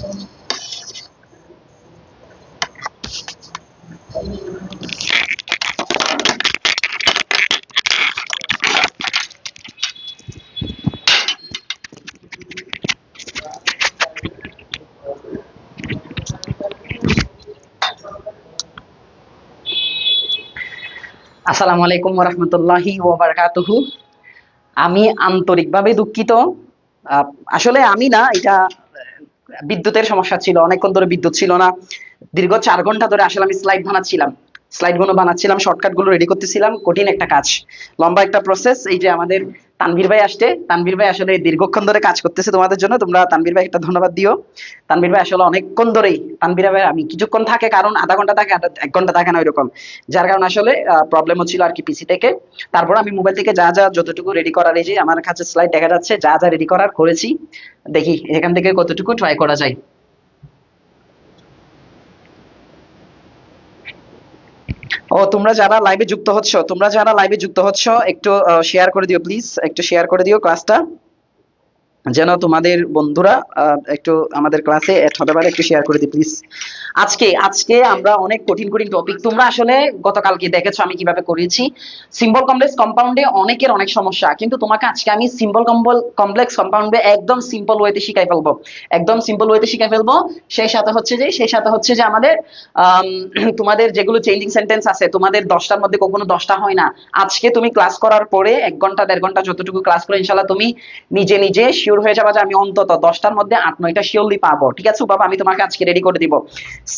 আসসালামু আলাইকুম ওয়া রাহমাতুল্লাহি ওয়া বারাকাতুহু। আমি আন্তরিকভাবে দুঃখিত। আহ, আসলে আমি না, এটা বিদ্যুতের সমস্যা ছিল, অনেকক্ষণ ধরে বিদ্যুৎ ছিল না। দীর্ঘ 4 ঘন্টা ধরে আসলে আমি স্লাইড গুলো বানাচ্ছিলাম, শর্টকাট গুলো রেডি করতেছিলাম। কঠিন একটা কাজ, লম্বা একটা প্রসেস। এই যে আমাদের তানভীর ভাই আসছে, তানভীর ভাই আসলে দীর্ঘক্ষণ ধরে কাজ করতেছে তোমাদের জন্য। তোমরা তানভীর ভাই একটা ধন্যবাদ দিও। তানভীর ভাই আসলে অনেকক্ষণ ধরেই, তানভীর ভাই আমি কিছুক্ষণ থাকে, কারণ আধা ঘন্টা থাকে, 1 ঘন্টা থাকে না ওইরকম, যার কারণে আসলে প্রবলেম হচ্ছিল আর কি পিসি থেকে। তারপর আমি মোবাইল থেকে যা যা যতটুকু রেডি করার, এই যে আমার কাছে স্লাইড দেখা যাচ্ছে, যা যা রেডি করার করেছি। দেখি এখান থেকে কতটুকু ট্রাই করা যায়। ও, তোমরা যারা লাইভে যুক্ত হচ্ছ একটু শেয়ার করে দিও প্লিজ, একটু শেয়ার করে দিও ক্লাসটা, যেন তোমাদের বন্ধুরা একটু আমাদের ক্লাসে অ্যাড হতে পারে। একটু শেয়ার করে দিই প্লিজ। আজকে আজকে আমরা অনেক কঠিন কঠিন টপিক, তোমরা আসলে গতকালকে দেখেছো আমি কিভাবে করেছি। সিম্বল কমপ্লেক্স কম্পাউন্ডে অনেকের অনেক সমস্যা, কিন্তু তোমাকে আজকে আমি সিম্বল কমপ্লেক্স কম্পাউন্ডে একদম সিম্পল ওয়েতে শিখাই ফেলবো, একদম সিম্পল ওয়েতে শিখাই ফেলবো। সেই সাথে হচ্ছে যে আমাদের আম, তোমাদের যেগুলো চেঞ্জিং সেন্টেন্স আছে, তোমাদের 10টার মধ্যে কখনো 10টা হয় না। আজকে তুমি ক্লাস করার পরে 1 ঘন্টা 1.5 ঘন্টা যতটুকু ক্লাস করে ইনশাল্লাহ তুমি নিজে নিজে শিওর হয়ে যাবা যে আমি অন্তত 10টার মধ্যে 8-9টা শিওরলি পাবো। ঠিক আছে বাবা, আমি তোমাকে আজকে রেডি করে দিব।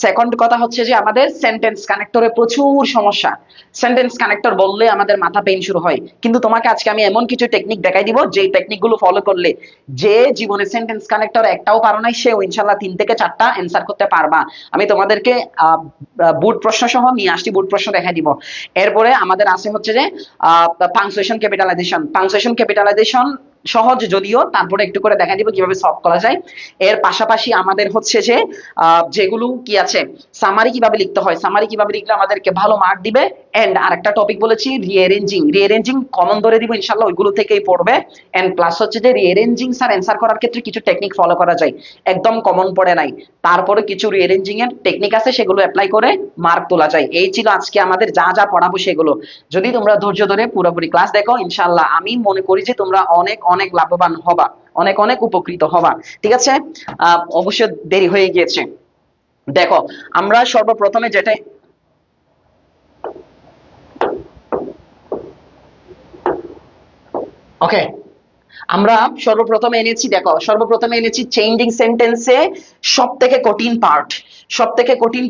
সেকেন্ড কথা হচ্ছে যে আমাদের সেন্টেন্স কানেক্টরে প্রচুর সমস্যা। সেন্টেন্স কানেক্টর বললে আমাদের মাথা পেইন শুরু হয়, কিন্তু তোমাকে আজকে আমি এমন কিছু টেকনিক দেখাই দিব, যে টেকনিক গুলো ফলো করলে যে জীবনে সেন্টেন্স কানেক্টর একটাও পারো নাই, সেও ইনশাল্লাহ 3 থেকে 4টা অ্যান্সার করতে পারবা। আমি তোমাদেরকে বুট প্রশ্ন সহ নিয়ে আসছি, বুট প্রশ্ন দেখাই দিব। এরপরে আমাদের আছে হচ্ছে যে পাংচুয়েশন ক্যাপিটালাইজেশন সহজ যদিও, তারপরে একটু করে দেখা দিব কিভাবে সলভ করা যায়। এর পাশাপাশি আমাদের হচ্ছে যে যেগুলো কি আছে, সামারি কিভাবে লিখতে হয়, সামারি কিভাবে লিখলে আমাদেরকে ভালো মার্ক দিবে। এন্ড আরেকটা টপিক বলেছি রিঅ্যারেঞ্জিং কমন ধরে দিব ইনশাআল্লাহ, ওইগুলো থেকেই পড়বে। এন্ড প্লাস হচ্ছে যে রিঅ্যারেঞ্জিং স্যার অ্যান্সার করার ক্ষেত্রে কিছু টেকনিক ফলো করা যায়, একদম কমন পড়ে নাই। তারপরে কিছু রিঅ্যারেঞ্জিং এর টেকনিক আছে, সেগুলো অ্যাপ্লাই করে মার্ক তোলা যায়। এই ছিল আজকে আমাদের যা যা পড়াবো সেগুলো। যদি তোমরা ধৈর্য ধরে পুরোপুরি ক্লাস দেখো, ইনশাআল্লাহ আমি মনে করি যে তোমরা অনেক অনেক লাভবান হবা, অনেক অনেক উপকৃত হবা। ঠিক আছে, অবশ্য দেরি হয়ে গিয়েছে। দেখো, আমরা সর্বপ্রথমে যেটা, ওকে, আমরা সর্বপ্রথমে এনেছি চেঞ্জিং সেন্টেন্সে সব থেকে কঠিন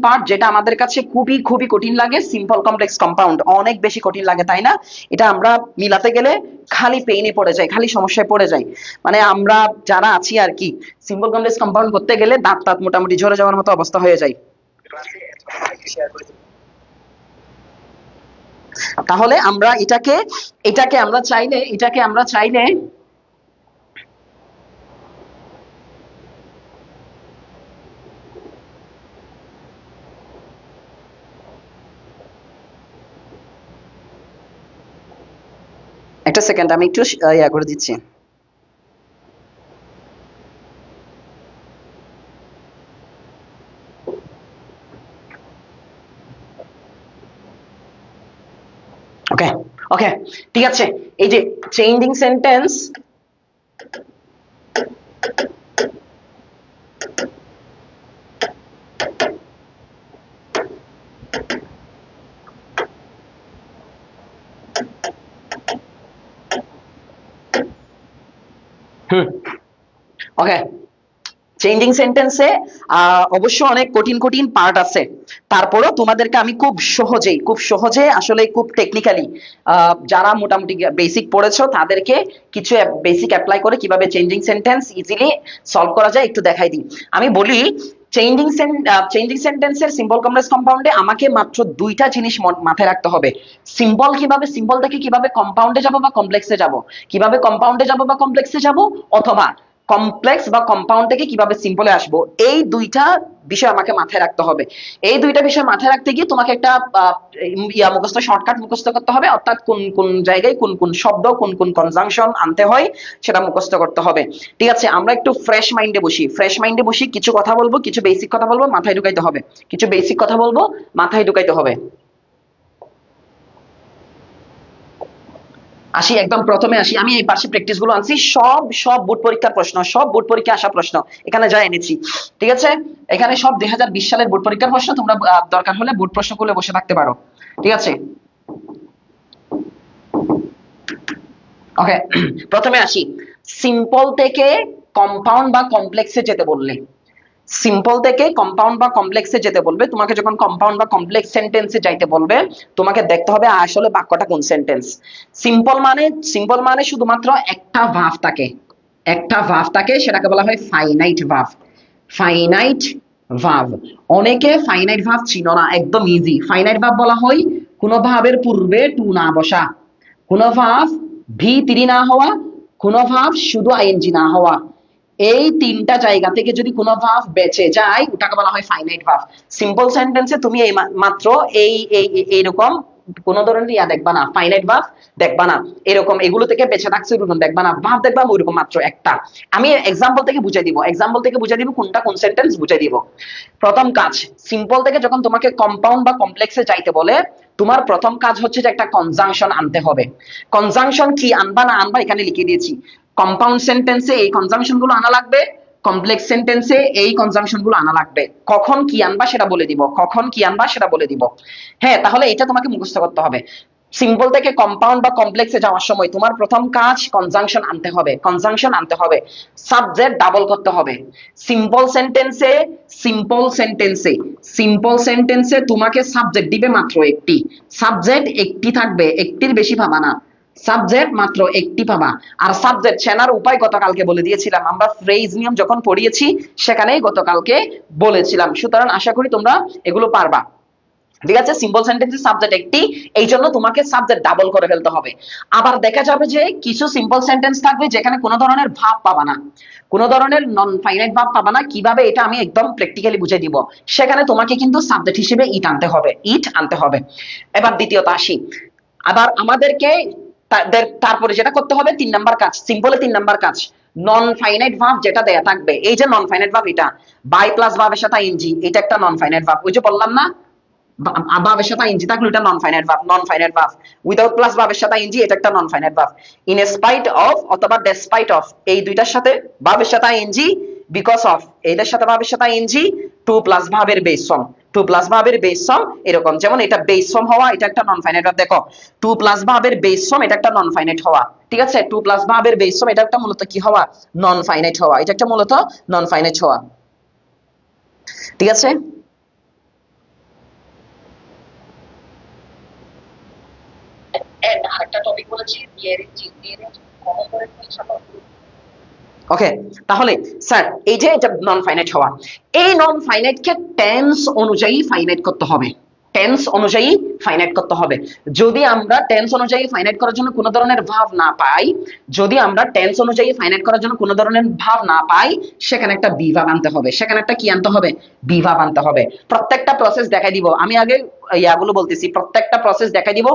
পার্ট, যেটা আমাদের কাছে খুবই খুবই কঠিন লাগে, সিম্পল কমপ্লেক্স কম্পাউন্ড। অনেক বেশি কঠিন লাগে, তাই না? এটা আমরা মিলাতে গেলে খালি পেইনে পড়ে যাই, খালি সমস্যায় পড়ে যাই। মানে আমরা যারা আছি আর কি, সিম্পল কমপ্লেক্স কম্পাউন্ড করতে গেলে দাঁত দাঁত মোটামুটি ঝরে যাওয়ার মতো অবস্থা হয়ে যায়। তাহলে আমরা এটাকে আমরা চাইলে একটা সেকেন্ড, আমি একটু ইয়া করে দিচ্ছি। ওকে, ওকে, ঠিক আছে। এই যে চেঞ্জিং সেন্টেন্স, হুম, ওকে, চেঞ্জিং সেন্টেন্সে অবশ্য অনেক কঠিন কঠিন পার্ট আছে। তারপরও তোমাদেরকে আমি খুব সহজে আসলে খুব টেকনিক্যালি, যারা মোটামুটি বেসিক পড়েছো তাদেরকে কিছু বেসিক অ্যাপ্লাই করে কিভাবে চেঞ্জিং সেন্টেন্স ইজিলি সলভ করা যায় একটু দেখাই দিই। আমি বলি, চেঞ্জিং সেন্টেন্সের সিম্বল কমপ্লেক্স কম্পাউন্ডে আমাকে মাত্র 2টা জিনিস মাথায় রাখতে হবে। সিম্বল থেকে কিভাবে কম্পাউন্ডে যাব বা কমপ্লেক্সে যাব, অথবা কমপ্লেক্স বা কম্পাউন্ড থেকে কিভাবে সিম্পলে আসবো, এই দুইটা বিষয় আমাকে মাথায় রাখতে হবে। এই দুইটা বিষয় মাথায় রাখতে গিয়ে তোমাকে একটা মুখস্থ শর্টকাট মুখস্থ করতে হবে, অর্থাৎ কোন কোন জায়গায় কোন কোন শব্দ কোন কোন কনজাংশন আনতে হয় সেটা মুখস্থ করতে হবে। ঠিক আছে, আমরা একটু ফ্রেশ মাইন্ডে বসি, কিছু কথা বলবো, কিছু বেসিক কথা বলবো, মাথায় ঢুকাইতে হবে, কিছু বেসিক কথা বলবো, মাথায় ঢুকাইতে হবে। আসি একদম প্রথমে আসি, আমি এই পাশে প্র্যাকটিস গুলো আনছি, সব সব বোর্ড পরীক্ষার প্রশ্ন, সব বোর্ড পরীক্ষা আসা প্রশ্ন এখানে যা এনেছি। ঠিক আছে, এখানে সব 2020 সালের বোর্ড পরীক্ষার প্রশ্ন, তোমরা দরকার হলে বোর্ড প্রশ্ন করলে বসে থাকতে পারো। ঠিক আছে, ওকে। প্রথমে আসি, সিম্পল থেকে কম্পাউন্ড বা কমপ্লেক্সে যেতে বললে, সিম্পল থেকে কম্পাউন্ড বা কমপ্লেক্সে যেতে বলবে, তোমাকে যখন কম্পাউন্ড বা কমপ্লেক্স সেন্টেন্সে যাইতে বলবে, তোমাকে দেখতে হবে আসলে বাক্যটা কোন সেন্টেন্স। সিম্পল মানে শুধুমাত্র একটা ভার্ব থাকে, একটা ভার্ব থাকে, সেটাকে বলা হয় ফাইনাইট ভার্ব। ফাইনাইট ভার্ব, অনেকে ফাইনাইট ভার্ব চিনো না, একদম ইজি। ফাইনাইট ভার্ব বলা হয় কোন ভাবের পূর্বে টু না বসা, কোন ভার্ব V3 না হওয়া, কোন ভার্ব শুধু আইএনজি না হওয়া। এই তিনটা জায়গা থেকে যদি কোনো ভার্ব বেঁচে যায় ওটাকে বলা হয় ফাইনাইট ভার্ব। সিম্পল সেন্টেন্সে তুমি এই মাত্র এই এইরকম কোন ধরনের দেখবা না, ফাইনাইট ভার্ব দেখবা না, এরকম এগুলো থেকে বেঁচে থাকছে এরকম দেখবা না, ভার্ব দেখবা ওইরকম মাত্র একটা। আমি এক্সাম্পল থেকে বুঝাই দিব কোনটা কোন সেন্টেন্স বুঝাই দিব। প্রথম কাজ, সিম্পল থেকে যখন তোমাকে কম্পাউন্ড বা কমপ্লেক্সে যাইতে বলে, তোমার প্রথম কাজ হচ্ছে যে একটা কনজাংশন আনতে হবে। কনজাংশন কি আনবা না আনবা এখানে লিখে দিয়েছি। কম্পাউন্ড সেন্টেন্সে এই কনজাংশন গুলো আনা লাগবে, কমপ্লেক্স সেন্টেন্সে এই কনজাংশন গুলো আনা লাগবে। কখন কি আনবা সেটা বলে দিব, কখন কি আনবা সেটা বলে দিব। হ্যাঁ, তাহলে এটা তোমাকে মুখস্থ করতে হবে। সিম্পল থেকে কম্পাউন্ড বা কমপ্লেক্সে যাওয়ার সময় তোমার প্রথম কাজ কনজাংশন আনতে হবে, কনজাংশন আনতে হবে, সাবজেক্ট ডাবল করতে হবে। সিম্পল সেন্টেন্সে সিম্পল সেন্টেন্সে তোমাকে সাবজেক্ট দিবে মাত্র একটি, সাবজেক্ট একটি থাকবে, একটির বেশি পাবা না, সাবজেক্ট মাত্র একটি পাবা। আর সাবজেক্ট চেনার উপায় গতকালকে বলে দিয়েছিলাম, আমরা ফ্রেজ নিয়ম যখন পড়িয়েছি সেখানেই গতকালকে বলেছিলাম, সুতরাং আশা করি তোমরা এগুলো পারবা। ঠিক আছে, সিম্পল সেন্টেন্সে সাবজেক্ট একটি, এই জন্য তোমাকে সাবজেক্ট ডাবল করে ফেলতে হবে। আবার দেখা যাবে যে কিছু সিম্পল সেন্টেন্স থাকবে যেখানে কোনো ধরনের ভাব পাবা না, কোনো ধরনের নন ফাইনাইট ভাব পাবা না। কিভাবে এটা আমি একদম প্র্যাকটিক্যালি বুঝিয়ে দিব, সেখানে তোমাকে কিন্তু সাবজেক্ট হিসেবে ইট আনতে হবে, ইট আনতে হবে। এবার দ্বিতীয়ত আসি, আবার আমাদেরকে তারপরে যেটা করতে হবে 3 নাম্বার কাজ, সিম্পলে 3 নাম্বার কাজ, নন ফাইনাইট ভার্ব যেটা দেয়া থাকবে, এই যে নন ফাইনাইট ভার্ব, এটা বাই প্লাস ভার্বের সাথে আইএনজি, এটা একটা নন ফাইনাইট ভার্ব। ওই যে বললাম না, ভার্বের সাথে আইএনজি থাকলে এটা non finite verb, non finite verb. Without plus ভার্বের সাথে আইএনজি, এটা একটা non finite verb. In spite of অথবা ডেসপাইট অফ, এই দুইটার সাথে ভার্বের সাথে আইএনজি, বিকজ অফ এইটার সাথে ভার্বের সাথে আইএনজি, টু প্লাস ভার্বের বেস ফর্ম, টু প্লাস ভার্বের বেস ফর্ম এরকম, যেমন এটা বেস ফর্ম হওয়া, এটা একটা নন ফাইনাইট ভার্ব। দেখো, টু প্লাস ভার্বের বেস ফর্ম, এটা একটা নন ফাইনাইট হওয়া। ঠিক আছে, টু প্লাস ভার্বের বেস ফর্ম, এটা একটা মূলত কি হওয়া, নন ফাইনাইট হওয়া, এটা একটা মূলত নন ফাইনাইট হওয়া। ঠিক আছে, আরেকটা টপিক বলেছি, ওকে। তাহলে স্যার এই যে এটা নন ফাইনাইট হওয়া, এই নন ফাইনাইট কে টেন্স অনুযায়ী ফাইনাইট করতে হবে, টেন্স অনুযায়ী ফাইনাইট করতে হবে। যদি আমরা টেন্স অনুযায়ী ফাইনাইট করার জন্য কোনো ধরনের ভাব না পাই, যদি আমরা টেন্স অনুযায়ী ফাইনাইট করার জন্য কোনো ধরনের ভাব না পাই, সেখানে একটা বি ভাব আনতে হবে, সেখানে একটা কি আনতে হবে, বি ভাব আনতে হবে। প্রত্যেকটা প্রসেস দেখাই দিব, আমি আগে ইয়াগুলো বলতেছি, প্রত্যেকটা প্রসেস দেখাই দিব।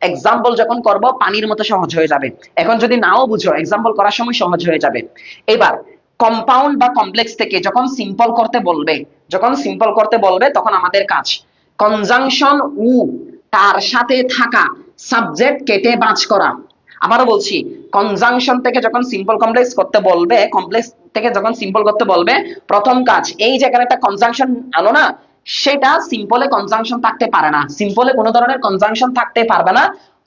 এক্সাম্পল যখন করব পানির মতো সহজ হয়ে যাবে, এখন যদি নাও বুঝো এক্সাম্পল করার সময় সহজ হয়ে যাবে। এবার কম্পাউন্ড বা কমপ্লেক্স থেকে যখন সিম্পল করতে বলবে, যখন সিম্পল করতে বলবে, তখন আমাদের কাজ কনজাংশন উ তার সাথে থাকা সাবজেক্ট কেটে বাজ করা। আবারও বলছি, কনজাংশন থেকে যখন সিম্পল কমপ্লেক্স করতে বলবে, কমপ্লেক্স থেকে যখন সিম্পল করতে বলবে, প্রথম কাজ এই যেখানে একটা কনজাংশন আনো না, সেটা সিম্পলে কনজাংশন থাকতে পারে না, সিম্পলে কোনো ধরনের কনজাংশন থাকতে পারবে না,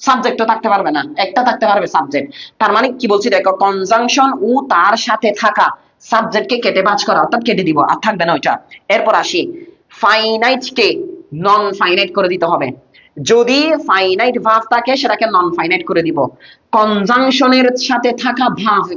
সাবজেক্টও থাকতে পারবে না, একটা থাকতে পারবে সাবজেক্ট। তার মানে কি বলছি দেখো, কনজাংশন ও তার সাথে থাকা সাবজেক্টকে কেটে বাজ করা, অর্থাৎ কেটে দিব, আর থাকবে না ওইটা। এরপর আসি, ফাইনাইট কে নন ফাইনাইট করে দিতে হবে, যদি ফাইনাইট ভার্ব থাকে সেটাকে নন ফাইনাইট করে দিব। কনজাংশনের সাথে থাকা ভার্ব,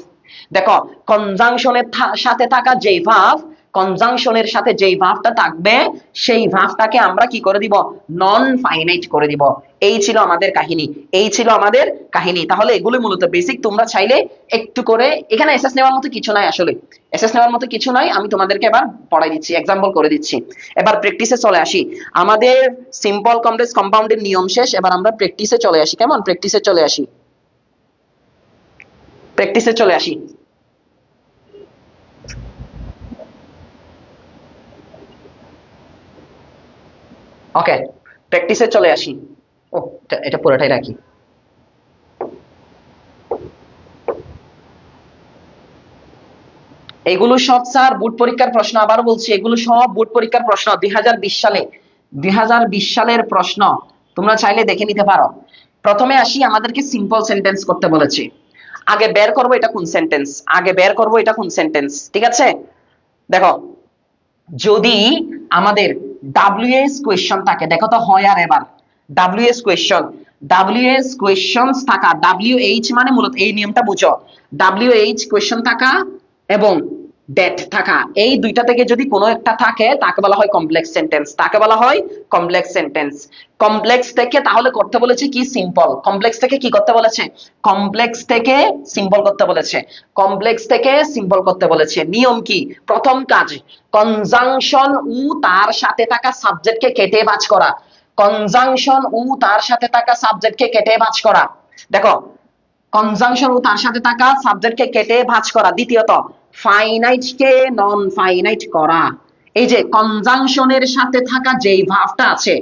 দেখো কনজাংশনের সাথে থাকা যে ভার্ব কনজাংশনের সাথে যেই ভার্বটা থাকবে সেই ভার্বটাকে আমরা কি করে দিব, নন ফাইনাইট করে দিব। এই ছিল আমাদের কাহিনী, এই ছিল আমাদের কাহিনী। তাহলে এগুলো মূলত বেসিক, তোমরা চাইলে একটু করে, এখানে এসএস নেওয়ার মতো কিছু নাই, আসলে এসএস নেওয়ার মতো কিছু নাই। আমি তোমাদেরকে এবার পড়াই দিচ্ছি, এক্সাম্পল করে দিচ্ছি। এবার প্র্যাকটিসে চলে আসি। আমাদের সিম্পল কমপ্লেক্স কম্পাউন্ডের নিয়ম শেষ, এবার আমরা প্র্যাকটিসে চলে আসি। কেমন, প্র্যাকটিসে চলে আসি, প্র্যাকটিসে চলে আসি। ওকে, প্র্যাকটিসে চলে আসি। ও, এটা পুরোটাই রাখি। এগুলো সব স্যার বোর্ড পরীক্ষার প্রশ্ন, আবার বলছি এগুলো সব বোর্ড পরীক্ষার প্রশ্ন 2020 সালে, 2020 সালের প্রশ্ন, তোমরা চাইলে দেখে নিতে পারো। প্রথমে আসি, আমাদেরকে সিম্পল সেন্টেন্স করতে বলেছে। আগে বের করবো এটা কোন সেন্টেন্স, আগে বের করবো এটা কোন সেন্টেন্স, ঠিক আছে? দেখো, যদি আমাদের WH কোয়েশ্চন থাকে, দেখো তো হয় আর এবার WH কোয়েশ্চন, WH কোয়েশ্চনস থাকা, WH মানে মূলত এই নিয়মটা বুঝো, WH কোয়েশ্চন থাকা এবং ডেট থাকা, এই দুইটা থেকে যদি কোনো একটা থাকে তাকে বলা হয় কমপ্লেক্স সেন্টেন্স, তাকে বলা হয় কমপ্লেক্স সেন্টেন্স। কমপ্লেক্স থেকে তাহলে করতে বলেছে কি, সিম্পল। কমপ্লেক্স থেকে কি করতে বলেছে, কমপ্লেক্স থেকে সিম্পল করতে বলেছে, কমপ্লেক্স থেকে সিম্পল করতে বলেছে। নিয়ম কি, প্রথম কাজ কনজাংশন ও তার সাথে থাকা সাবজেক্টকে কেটে বাজ করা, কনজাংশন ও তার সাথে থাকা সাবজেক্টকে কেটে বাজ করা। দেখো, কনজাংশন ও তার সাথে থাকা সাবজেক্টকে কেটে ভাঁজ করা। দ্বিতীয়ত, ফাইনাইট কে নন ফাইনাইট করা। এই যে কনজাংশনের সাথে থাকা যেই ভার্বটা আছে,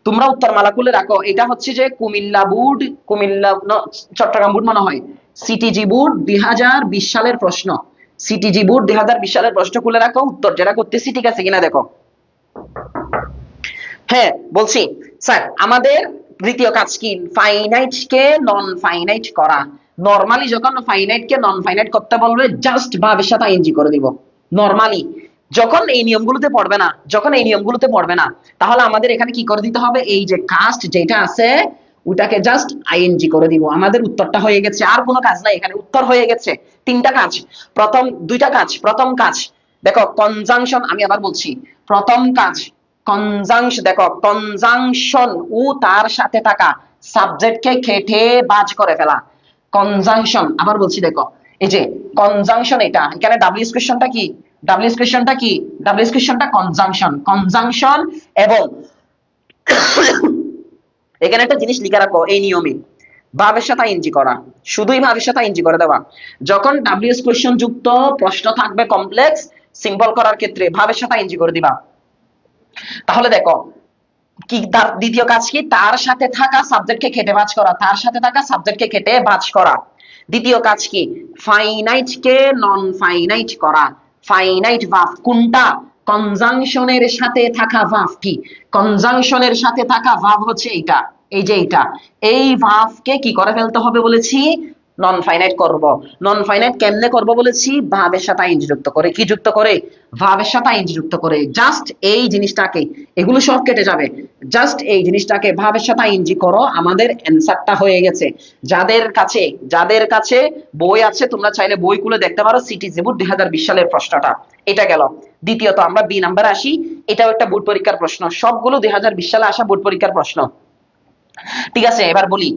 তোমরা উত্তরমালা খুলে রাখো, এটা হচ্ছে যে কুমিল্লা বোর্ড, চট্টগ্রাম বোর্ড মনে হয়, সিটিজি বোর্ড 2020 সালের প্রশ্ন, সিটিজি বোর্ড 2020 সালের প্রশ্ন খুলে রাখো, উত্তর যেটা করতেছি ঠিক আছে কিনা দেখো। হ্যাঁ বলছি স্যার, আমাদের দ্বিতীয় কাজ কি, ফাইনাইট কে নন ফাইনাইট করা। নরমালি যখন ফাইনাইট কে নন ফাইনাইট করতে বলবে, জাস্ট ভাবের সাথে আইএনজি করে দিব। নরমালি যখন এই নিয়মগুলোতে পড়বে না, যখন এই নিয়মগুলোতে পড়বে না, তাহলে আমাদের এখানে কি করে দিতে হবে, এই যে কাস্ট যেটা আছে ওটাকে জাস্ট আইএনজি করে দিব, আমাদের উত্তরটা হয়ে গেছে। আর কোনো কাজ নাই, এখানে উত্তর হয়ে গেছে। তিনটা কাজ, প্রথম দুইটা কাজ। প্রথম কাজ দেখো, কনজাংশন, আমি আবার বলছি, প্রথম কাজ কনজাংশন, দেখো কনজাংশন ও তার সাথে থাকা সাবজেক্টকে কেটে বাজ করে ফেলা। কনজাংশন, আবার বলছি দেখো, এই যে কনজাংশন, এটা এখানে ডাব্লিউএস কোয়েশ্চনটা কি, ডাব্লিউএস কোয়েশ্চনটা কি, ডাব্লিউএস কোয়েশ্চনটা কনজাংশন, কনজাংশন এবং এখানে একটা জিনিস লিখে রাখো, এই নিয়মে ভাবের সাথে আইএনজি করা, শুধুই ভাবের সাথে আইএনজি করে দেওয়া। যখন ডাব্লিউএস কোয়েশ্চন যুক্ত প্রশ্ন থাকবে কমপ্লেক্স সিম্পল করার ক্ষেত্রে ভাবের সাথে আইএনজি করে দিবা। তাহলে দেখো কি, তার দ্বিতীয় কাজ কি, তার সাথে থাকা সাবজেক্টকে কেটে বাজ করা, তার সাথে থাকা সাবজেক্টকে কেটে বাজ করা। দ্বিতীয় কাজ কি, ফাইনাইট কে নন ফাইনাইট করা। ফাইনাইট ভার্ব কোনটা, কনজাংশনের সাথে থাকা ভার্ব। কি, কনজাংশনের সাথে থাকা ভার্ব হচ্ছে এইটা, এই যে এইটা, এই ভার্বকে কি করে ফেলতে হবে বলেছি, নন ফাইনাইট করব। নন ফাইনাইট কেমনে করব বলেছি, ভাবের সাথে আইএনজি যুক্ত করে। কি যুক্ত করে, ভাবের সাথে আইএনজি যুক্ত করে। জাস্ট এই জিনিসটাকে, এগুলো সব কেটে যাবে, জাস্ট এই জিনিসটাকে ভাবের সাথে আইএনজি করো, আমাদের অ্যানসারটা হয়ে গেছে। যাদের কাছে বই আছে, তোমরা চাইলে বই খুলে দেখতে পারো, সিটিজি বোর্ড 2020 সালের প্রশ্নটা। এটা গেল। দ্বিতীয়ত আমরা বি নাম্বার আসি, এটাও একটা বোর্ড পরীক্ষার প্রশ্ন, সবগুলো 2020 সালে আসা বোর্ড পরীক্ষার প্রশ্ন, ঠিক আছে? এবার বলি,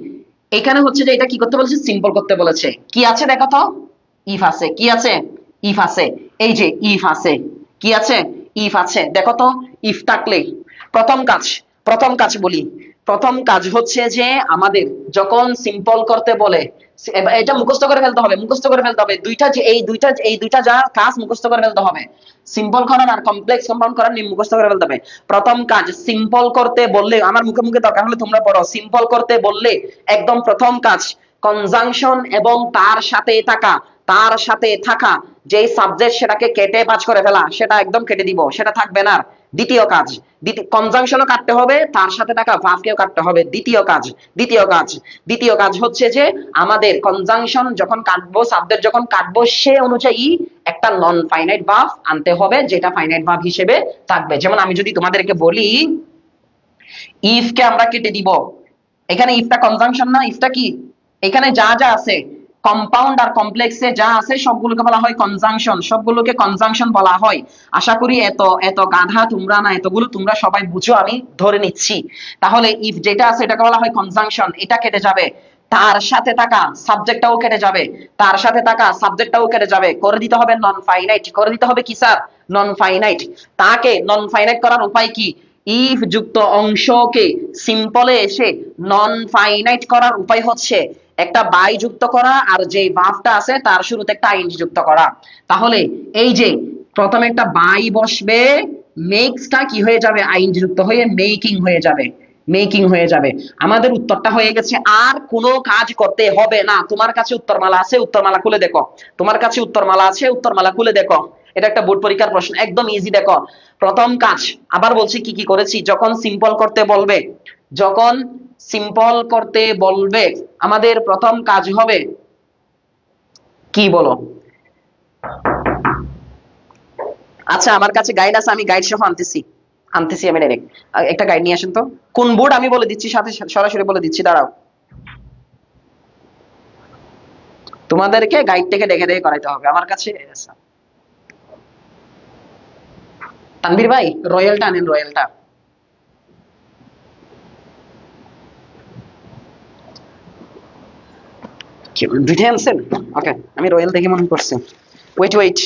এখানে হচ্ছে যে এটা কি করতে বলেছে, সিম্পল করতে বলেছে। কি আছে দেখো তো, ইফ আছে, কি আছে, ইফ আছে, এই যে ইফ আছে, কি আছে, ইফ আছে। দেখো তো, ইফ থাকলে প্রথম কাজ বলি, প্রথম কাজ হচ্ছে যে আমাদের যখন সিম্পল করতে বলে, এটা মুখস্থ করে ফেলতে হবে, মুখস্থ করে ফেলতে হবে। এই দুইটা যা কাজ মুখস্থ করে ফেলতে হবে, সিম্পল করার আর কমপ্লেক্স কম্পাউন্ড করার নিয়ম মুখস্থ করে ফেলতে হবে। প্রথম কাজ সিম্পল করতে বললে, আমার মুখে মুখে দরকার হলে তোমরা পড়ো, সিম্পল করতে বললে একদম প্রথম কাজ কনজাংশন এবং তার সাথে থাকা যে সাবজেক্ট সেটাকে কেটে বাজ করে ফেলা, সেটা একদম কেটে দিব, সেটা থাকবে না। দ্বিতীয় কাজ, কনজাংশনও কাটতে হবে, তার সাথে থাকা ভার্বকেও কাটতে হবে। দ্বিতীয় কাজ হচ্ছে যে আমাদের কনজাংশন যখন কাটবো, সাবজেক্ট যখন কাটবো, সে অনুযায়ী একটা নন ফাইনাইট ভার্ব আনতে হবে, যেটা ফাইনাইট ভার্ব হিসেবে থাকবে। যেমন আমি যদি তোমাদেরকে বলি, ইফকে আমরা কেটে দিব, এখানে ইফটা কনজাংশন না, ইফটা কি, এখানে যা যা আছে কম্পাউন্ড আর কমপ্লেক্সে যা আছে সবগুলোকে বলা হয় কনজাংশন, সবগুলোকে কনজাংশন বলা হয়। আশা করি এত এত গাধা তোমরা না, এতগুলো তোমরা সবাই বুঝো আমি ধরে নিচ্ছি। তাহলে ইফ যেটা আছে এটাকে বলা হয় কনজাংশন, এটা কেটে যাবে, তার সাথে থাকা সাবজেক্টটাও কেটে যাবে, তার সাথে থাকা সাবজেক্টটাও কেটে যাবে, করে দিতে হবে নন ফাইনাইট, করে দিতে হবে কি স্যার, নন ফাইনাইট। তাকে নন ফাইনাইট করার উপায় কি, ইফ যুক্ত অংশকে সিম্পলে এসে নন ফাইনাইট করার উপায় হচ্ছে একটা বাই যুক্ত করা আর যে ভার্বটা আছে তার শুরুতে একটা আইএনজি যুক্ত করা। তাহলে এই যে প্রথমে একটা বাই বসবে, মেক্সটা কি হয়ে যাবে, আইএনজি যুক্ত হয়ে মেকিং হয়ে যাবে, মেকিং হয়ে যাবে। আমাদের উত্তরটা হয়ে গেছে, আর কোনো কাজ করতে হবে না। তোমার কাছে উত্তরমালা আছে, উত্তরমালা খুলে দেখো, তোমার কাছে উত্তরমালা আছে, উত্তরমালা খুলে দেখো। এটা একটা বোর্ড পরীক্ষার প্রশ্ন, একদম ইজি। দেখো প্রথম কাজ, আবার বলছি কি কি করেছি, যখন সিম্পল করতে বলবে, যখন সিম্পল করতে বলবে আমাদের প্রথম কাজ হবে কি বলো? আচ্ছা আমার কাছে গাইড আছে, আমি গাইড সহ আনতেছি, আনতেছি আমি ডাইরেক্ট। একটা গাইড নিয়ে আসেন তো। কোন বোর্ড আমি বলে দিচ্ছি, সাথে সরাসরি বলে দিচ্ছি, দাঁড়াও। তোমাদেরকে গাইড থেকে দেখে দেখে করাইতে হবে, আমার কাছে তানভীর ভাই রয়্যালটা আনেন, রয়্যালটা। দুইটাই আনছেন? ওকে, আমি রয়্যাল দেখে মনে করছি। ওয়েট ওয়েট,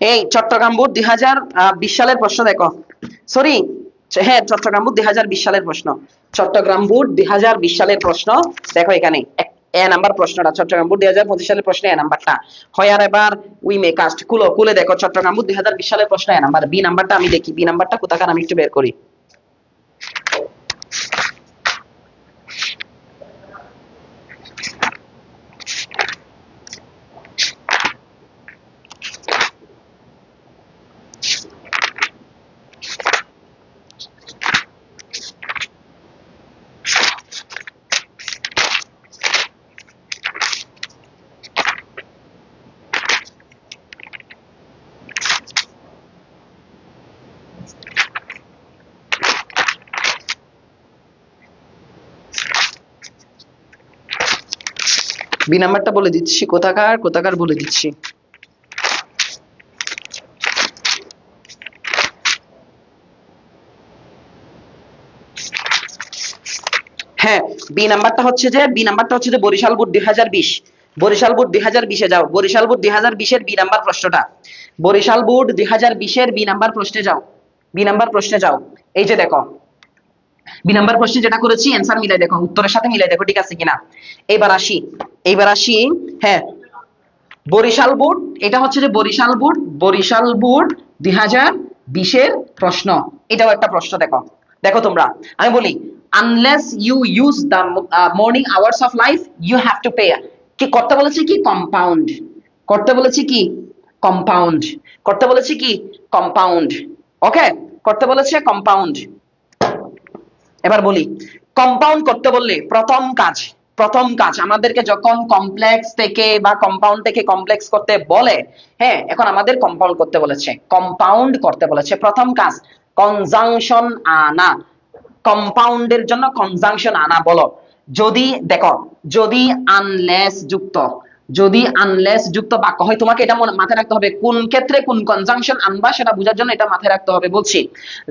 এই চট্টগ্রাম বোর্ড 2020 সালের প্রশ্ন দেখো, সরি হ্যাঁ চট্টগ্রাম বোর্ড 2020 সালের প্রশ্ন, চট্টগ্রাম বোর্ড 2020 সালের প্রশ্ন দেখো এখানে এ নাম্বার প্রশ্নটা, চট্টগ্রাম বোর্ড 2025 সালের প্রশ্ন এ নাম্বারটা হয়। আর এবার উই মে কাস্ট খুলো, খুলে দেখো চট্টগ্রাম বোর্ড 2020 সালের প্রশ্ন এ নাম্বার, বি নাম্বারটা আমি দেখি, বি নাম্বারটা কোথাকার আমি একটু বের করি। বি নাম্বারটা বলে দিচ্ছি, কোথাকার কোথাকার বলে দিচ্ছি। হ্যাঁ বি নাম্বারটা হচ্ছে যে, বি নাম্বারটা হচ্ছে যে বরিশাল বোর্ড 2020, বরিশাল বোর্ড 2020 এ যাও, বরিশাল বোর্ড 2020 এর বি নাম্বার প্রশ্নটা, বরিশাল বোর্ড 2020 এর বি নাম্বার প্রশ্নে যাও, বি নাম্বার প্রশ্নে যাও। এই যে দেখো বি নাম্বার প্রশ্নে যেটা করেছি অ্যান্সার মিলাই দেখো, উত্তরের সাথে মিলাই দেখো ঠিক আছে কিনা। এইবার আসি, এইবার আসি, হ্যাঁ বরিশাল বোর্ড, এটা হচ্ছে যে বরিশাল বোর্ড, বরিশাল বোর্ড 2020 এর প্রশ্ন, এটাও একটা প্রশ্ন। দেখো দেখো তোমরা, আমি বলি unless you use the morning hours of life you have to pay, কি করতে বলেছি, কি কম্পাউন্ড করতে বলেছি, কি কম্পাউন্ড করতে বলেছি, কি কম্পাউন্ড, ওকে করতে বলেছে কম্পাউন্ড। এবার বলি কম্পাউন্ড করতে বললে প্রথম কাজ, প্রথম কাজ আমাদেরকে যখন কমপ্লেক্স থেকে বা কম্পাউন্ড থেকে কমপ্লেক্স করতে বলে, হ্যাঁ এখন আমাদের কম্পাউন্ড করতে বলেছে, কম্পাউন্ড করতে বলেছে, প্রথম কাজ কনজাংশন আনা, কম্পাউন্ডের জন্য কনজাংশন আনা বলো। যদি দেখো যদি আনলেস যুক্ত, যদি আনলেস যুক্ত বাক্য হয়, তোমাকে এটা মাথায় রাখতে হবে কোন ক্ষেত্রে কোন কনজাংশন আনবা সেটা বোঝার জন্য এটা মাথায় রাখতে হবে। বলছি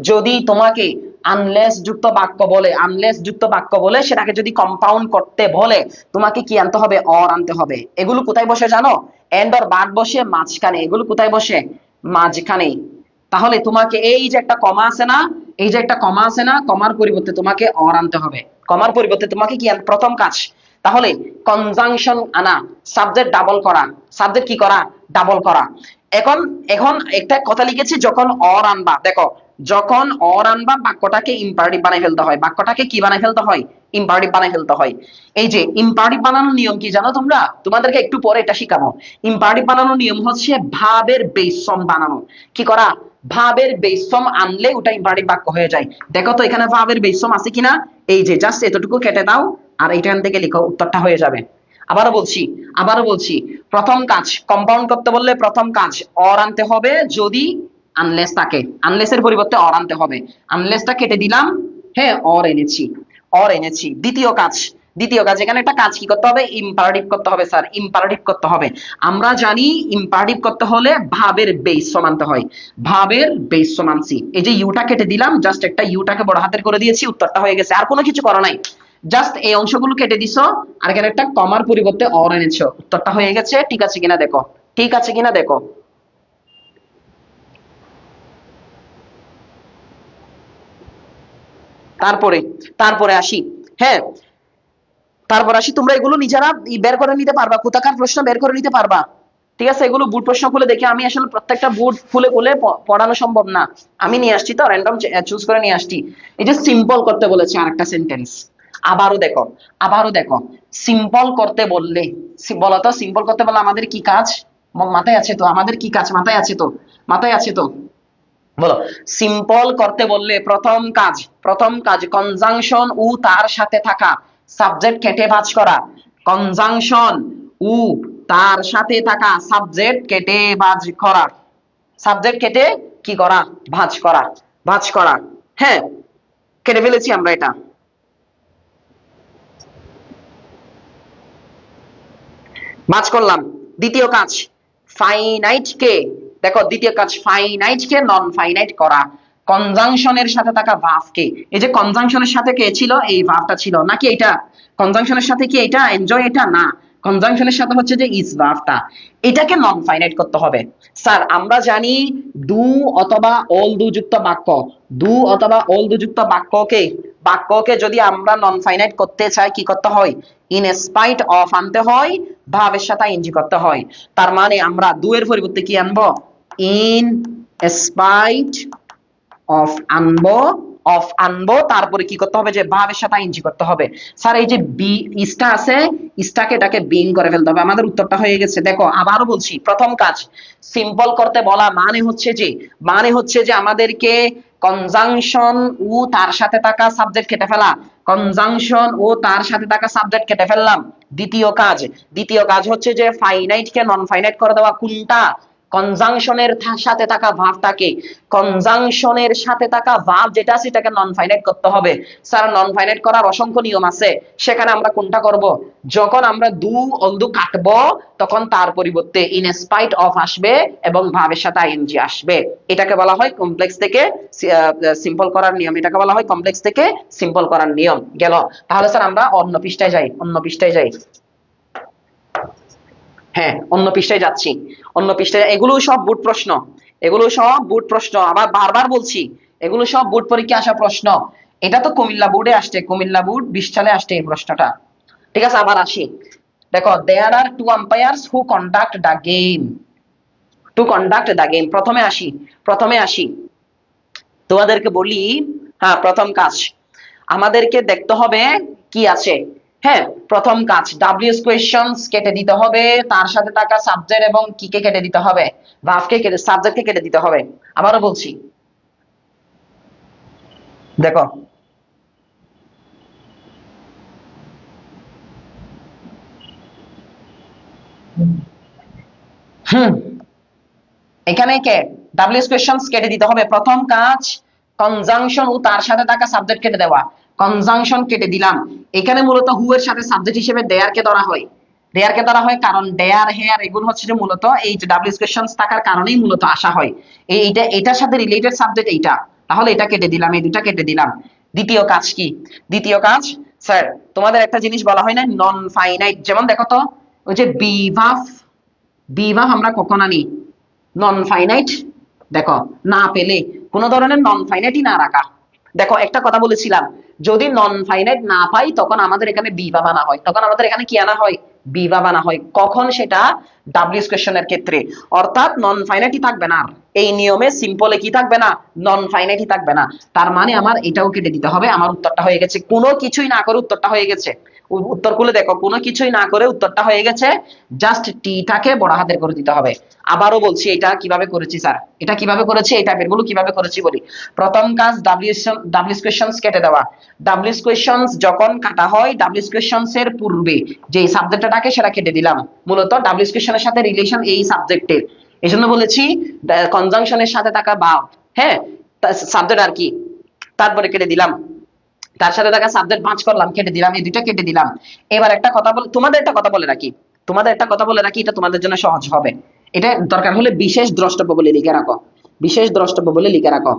যদি তোমাকে আনলেস যুক্ত বাক্য বলে, আনলেস যুক্ত বাক্য বলে সেটাকে যদি কম্পাউন্ড করতে বলে তোমাকে কি আনতে হবে, অর আনতে হবে। এগুলো কোথায় বসে জানো, এন্ড অর বাট বসে মাঝখানে, এগুলো কোথায় বসে, মাঝখানে। তাহলে তোমাকে এই যে একটা কমা আছে না, এই যে একটা কমা আছে না, কমার পরিবর্তে তোমাকে অর আনতে হবে, কমার পরিবর্তে তোমাকে কি প্রথম কাজ, তাহলে কনজাংশন আনা, সাবজেক্ট ডাবল করা, সাবজেক্ট কি করা, ডাবল করা। এখন এখন একটা কথা লিখেছি যখন অর আনবা, দেখো যখন অর আনবা বাক্যটাকে ইম্পারেটিভ বানাই ফেলতে হয়। বাক্যটাকে কি বানাই ফেলতে হয়? ইম্পারেটিভ বানাই ফেলতে হয়। এই যে ইম্পারেটিভ বানানোর নিয়ম কি জানো তোমরা? তোমাদেরকে একটু পরে এটা শিখাবো। ইম্পারেটিভ বানানোর নিয়ম হচ্ছে ভাবের বেস ফর্ম বানানো। কি করা? ভাবের বেস ফর্ম আনলে ওটা ইম্পারেটিভ বাক্য হয়ে যায়। দেখো তো এখানে ভাবের বেস ফর্ম আছে কিনা? এই যে জাস্ট এতটুকু কেটে দাও আর এইখান থেকে লিখো, উত্তরটা হয়ে যাবে। আবারও বলছি প্রথম কাজ কম্পাউন্ড করতে বললে প্রথম কাজ অর আনতে হবে, যদি আনলেস থাকে, আনলেসের পরিবর্তে অর আনতে হবে। আনলেসটা কেটে দিলাম, হ্যাঁ অর এনেছি। দ্বিতীয় কাজ এখানে একটা কাজ কি করতে হবে? ইম্পারেটিভ করতে হবে স্যার, ইম্পারেটিভ করতে হবে। আমরা জানি ইম্পারেটিভ করতে হলে ভাবের বেস ফর্ম আনতে হয়। ভাবের বেস ফর্ম আনছি, এই যে ইউটা কেটে দিলাম, জাস্ট একটা ইউটাকে বড় হাতের করে দিয়েছি, উত্তরটা হয়ে গেছে। আর কোনো কিছু করা নাই, জাস্ট এই অংশগুলো কেটে দিছো আর এখানে একটা কমার পরিবর্তে অর এনেছো, উত্তরটা হয়ে গেছে। ঠিক আছে কিনা দেখো, ঠিক আছে কিনা দেখো। তারপরে তারপরে আসি, হ্যাঁ তারপর আসি, তোমরা এগুলো নিজেরা বের করে নিতে পারবা, কোথাকার প্রশ্ন বের করে নিতে পারবা। ঠিক আছে, এগুলো বুট প্রশ্ন খুলে দেখি, আমি আসলে প্রত্যেকটা বুট খুলে খুলে পড়ানো সম্ভব না। আমি নিয়ে আসছি তো, র্যান্ডম চুজ করে নিয়ে আসছি। এই যে সিম্পল করতে বলেছে আরেকটা সেন্টেন্স, আবারও দেখো সিম্পল করতে বললে, বলতো সিম্পল করতে বললে আমাদের কি কাজ? মাথায় আছে তো? আমাদের কি কাজ মাথায় আছে তো? বলো। সিম্পল করতে বললে প্রথম কাজ কনজাংশন ও তার সাথে থাকা সাবজেক্ট কেটে ভাঁজ করা। কনজাংশন ও তার সাথে থাকা সাবজেক্ট কেটে ভাঁজ করা। সাবজেক্ট কেটে কি করা? ভাঁজ করা। হ্যাঁ, কেটে ফেলেছি আমরা এটা। ভাঁজ করলাম। দ্বিতীয় কাজ ফাইনাইট কে, দেখো দ্বিতীয় কাজ ফাইনাইট কে নন ফাইনাইট করা। কনজাংশনের সাথে থাকা ভার্ব কে, এই যে কনজাংশনের সাথে কে ছিল? এই ভার্বটা ছিল নাকি এটা? কনজাংশনের সাথে কি এটা এনজয়? এটা না, কনজাংশনের সাথে হচ্ছে যে ইজ ভার্বটা, এটাকে নন ফাইনাইট করতে হবে। স্যার আমরা জানি ডু অথবা অল ডু যুক্ত বাক্য, ডু অথবা অল ডু যুক্ত বাক্যকে যদি আমরা নন ফাইনাইট করতে চাই কি করতে হয়? ইন স্পাইট অফ আনতে হয়, ভাবের সাথে ইনজি করতে হয়। তার মানে আমরা ডু এর পরিবর্তে কি আনবো? ইন স্পাইট অফ আনবো, তারপরে কি করতে হবে? যে ভাবের সাথে আইএনজি করতে হবে। স্যার এই যে বি ইসটা আছে, ইসটাকে এটাকে বিং করে ফেলতে হবে, আমাদের উত্তরটা হয়ে গেছে। দেখো আবারও বলছি, প্রথম কাজ সিম্পল করতে বলা মানে হচ্ছে যে আমাদেরকে কনজাংশন ও তার সাথে থাকা সাবজেক্ট কেটে ফেলা। কনজাংশন ও তার সাথে থাকা সাবজেক্ট কেটে ফেললাম। দ্বিতীয় কাজ হচ্ছে যে ফাইনাইট কে নন ফাইনাইট করে দেওয়া। কোনটা? কনজাংশনের সাথে থাকা ভার্বটাকে, কনজাংশনের সাথে থাকা ভার্ব যেটা আছে সেটাকে নন ফাইনাইট করতে হবে। স্যার নন ফাইনাইট করার অসংখ্য নিয়ম আছে, সেখানে আমরা কোনটা করব? যখন আমরা ডু অলদু কাটবো তখন তার পরিবর্তে ইন স্পাইট অফ আসবে এবং ভার্বের সাথে আইএনজি আসবে। এটাকে বলা হয় কমপ্লেক্স থেকে সিম্পল করার নিয়ম, এটাকে বলা হয় কমপ্লেক্স থেকে সিম্পল করার নিয়ম। গেল? তাহলে স্যার আমরা অন্য পৃষ্ঠায় যাই। হ্যাঁ, অন্য পৃষ্ঠায় যাচ্ছি। এগুলো সব বুট প্রশ্ন, আবার বারবার বলছি এগুলো সব বুট পরীক্ষা আসা প্রশ্ন। এটা তো কুমিল্লা বোর্ডে আসছে, কুমিল্লা বোর্ড 20 সালে আসছে এই প্রশ্নটা। ঠিক আছে, আবার আসি। দেখো there are two umpires who conduct the game. প্রথমে আসি তোমাদেরকে বলি, হ্যাঁ প্রথম কাজ আমাদেরকে দেখতে হবে কি আছে। হ্যাঁ, প্রথম কাজ ডাব্লিউএস কোয়েশ্চনস কেটে দিতে হবে, তার সাথে থাকা সাবজেক্ট এবং কি কে কেটে দিতে হবে? সাবজেক্টকে কেটে দিতে হবে। আবারও বলছি, দেখো এখানে কে ডাব্লিউএস কোয়েশ্চনস কেটে দিতে হবে। প্রথম কাজ কনজাংশন ও তার সাথে থাকা সাবজেক্ট কেটে দেওয়া। কনজাংশন কেটে দিলাম। এখানে মূলত হু এর সাথে সাবজেক্ট হিসেবে দেয়ার কে ধরা হয়, কারণ দেয়ার হেয়ার এগুলো হচ্ছে যে মূলত এই যে ডাব্লিউএস কোয়েশ্চনস থাকার কারণেই মূলত আসা হয়। এটার সাথে রিলেটেড সাবজেক্ট এইটা, তাহলে এটা কেটে দিলাম, এই দুটা কেটে দিলাম। দ্বিতীয় কাজ কি? স্যার তোমাদের একটা জিনিস বলা হয় না নন ফাইনাইট, যেমন দেখো তো ওই যে বিভাব আমরা কখন আনি? Non finite. দেখো না পেলে কোন ধরনের নন ফাইনাইটই না রাখা। দেখো একটা কথা বলেছিলাম, যদি নন ফাইনাইট না পাই তখন আমাদের এখানে বি বা আনা হয়, তখন আমাদের এখানে কি আনা হয়? বিভাব আনা হয়। কখন? সেটা ডাব্লিউএস কোয়েশ্চনের ক্ষেত্রে, অর্থাৎ নন ফাইনাইটই থাকবে না। এই নিয়মে সিম্পলে কি থাকবে না? নন ফাইনাইটই থাকবে না। তার মানে আমার এটাও কেটে দিতে হবে। আমার উত্তরটা হয়ে গেছে, কোনো কিছুই না করে উত্তরটা হয়ে গেছে। উত্তর খুলে দেখো, কোনো কিছুই না করে উত্তরটা হয়ে গেছে। জাস্ট টিটাকে বড় হাতের করে দিতে হবে। আবারও বলছি, এটা কিভাবে করেছি স্যার, এটা কিভাবে করেছি, এই টাইপের গুলো কিভাবে করেছি বলি। প্রথম কাজ ডাব্লিউএস কোয়েশ্চনস কেটে দেওয়া। ডাব্লিউএস কোয়েশ্চনস যখন কাটা হয়, ডাব্লিউএস কোয়েশ্চনস এর পূর্বে যে সাবজেক্টটা থাকে সেটা কেটে দিলাম। মূলত ডাব্লিউএস কোয়েশ্চনের সাথে রিলেশন এই সাবজেক্টের, এই জন্য বলেছি কনজাংশনের সাথে থাকা ভার্ব, হ্যাঁ, সাবজেক্ট আর কি, তারপরে কেটে দিলাম। তার সাথে থাকা সাবজেক্ট ভাঁজ করলাম, কেটে দিলাম, এই দুইটা কেটে দিলাম। এবার একটা কথা বল, তোমাদের একটা কথা বলে রাখি, তোমাদের একটা কথা বলে রাখি, এটা তোমাদের জন্য সহজ হবে। এটা দরকার হলে বিশেষ দ্রষ্টব্য বলে লিখে রাখো, বিশেষ দ্রষ্টব্য বলে লিখে রাখো।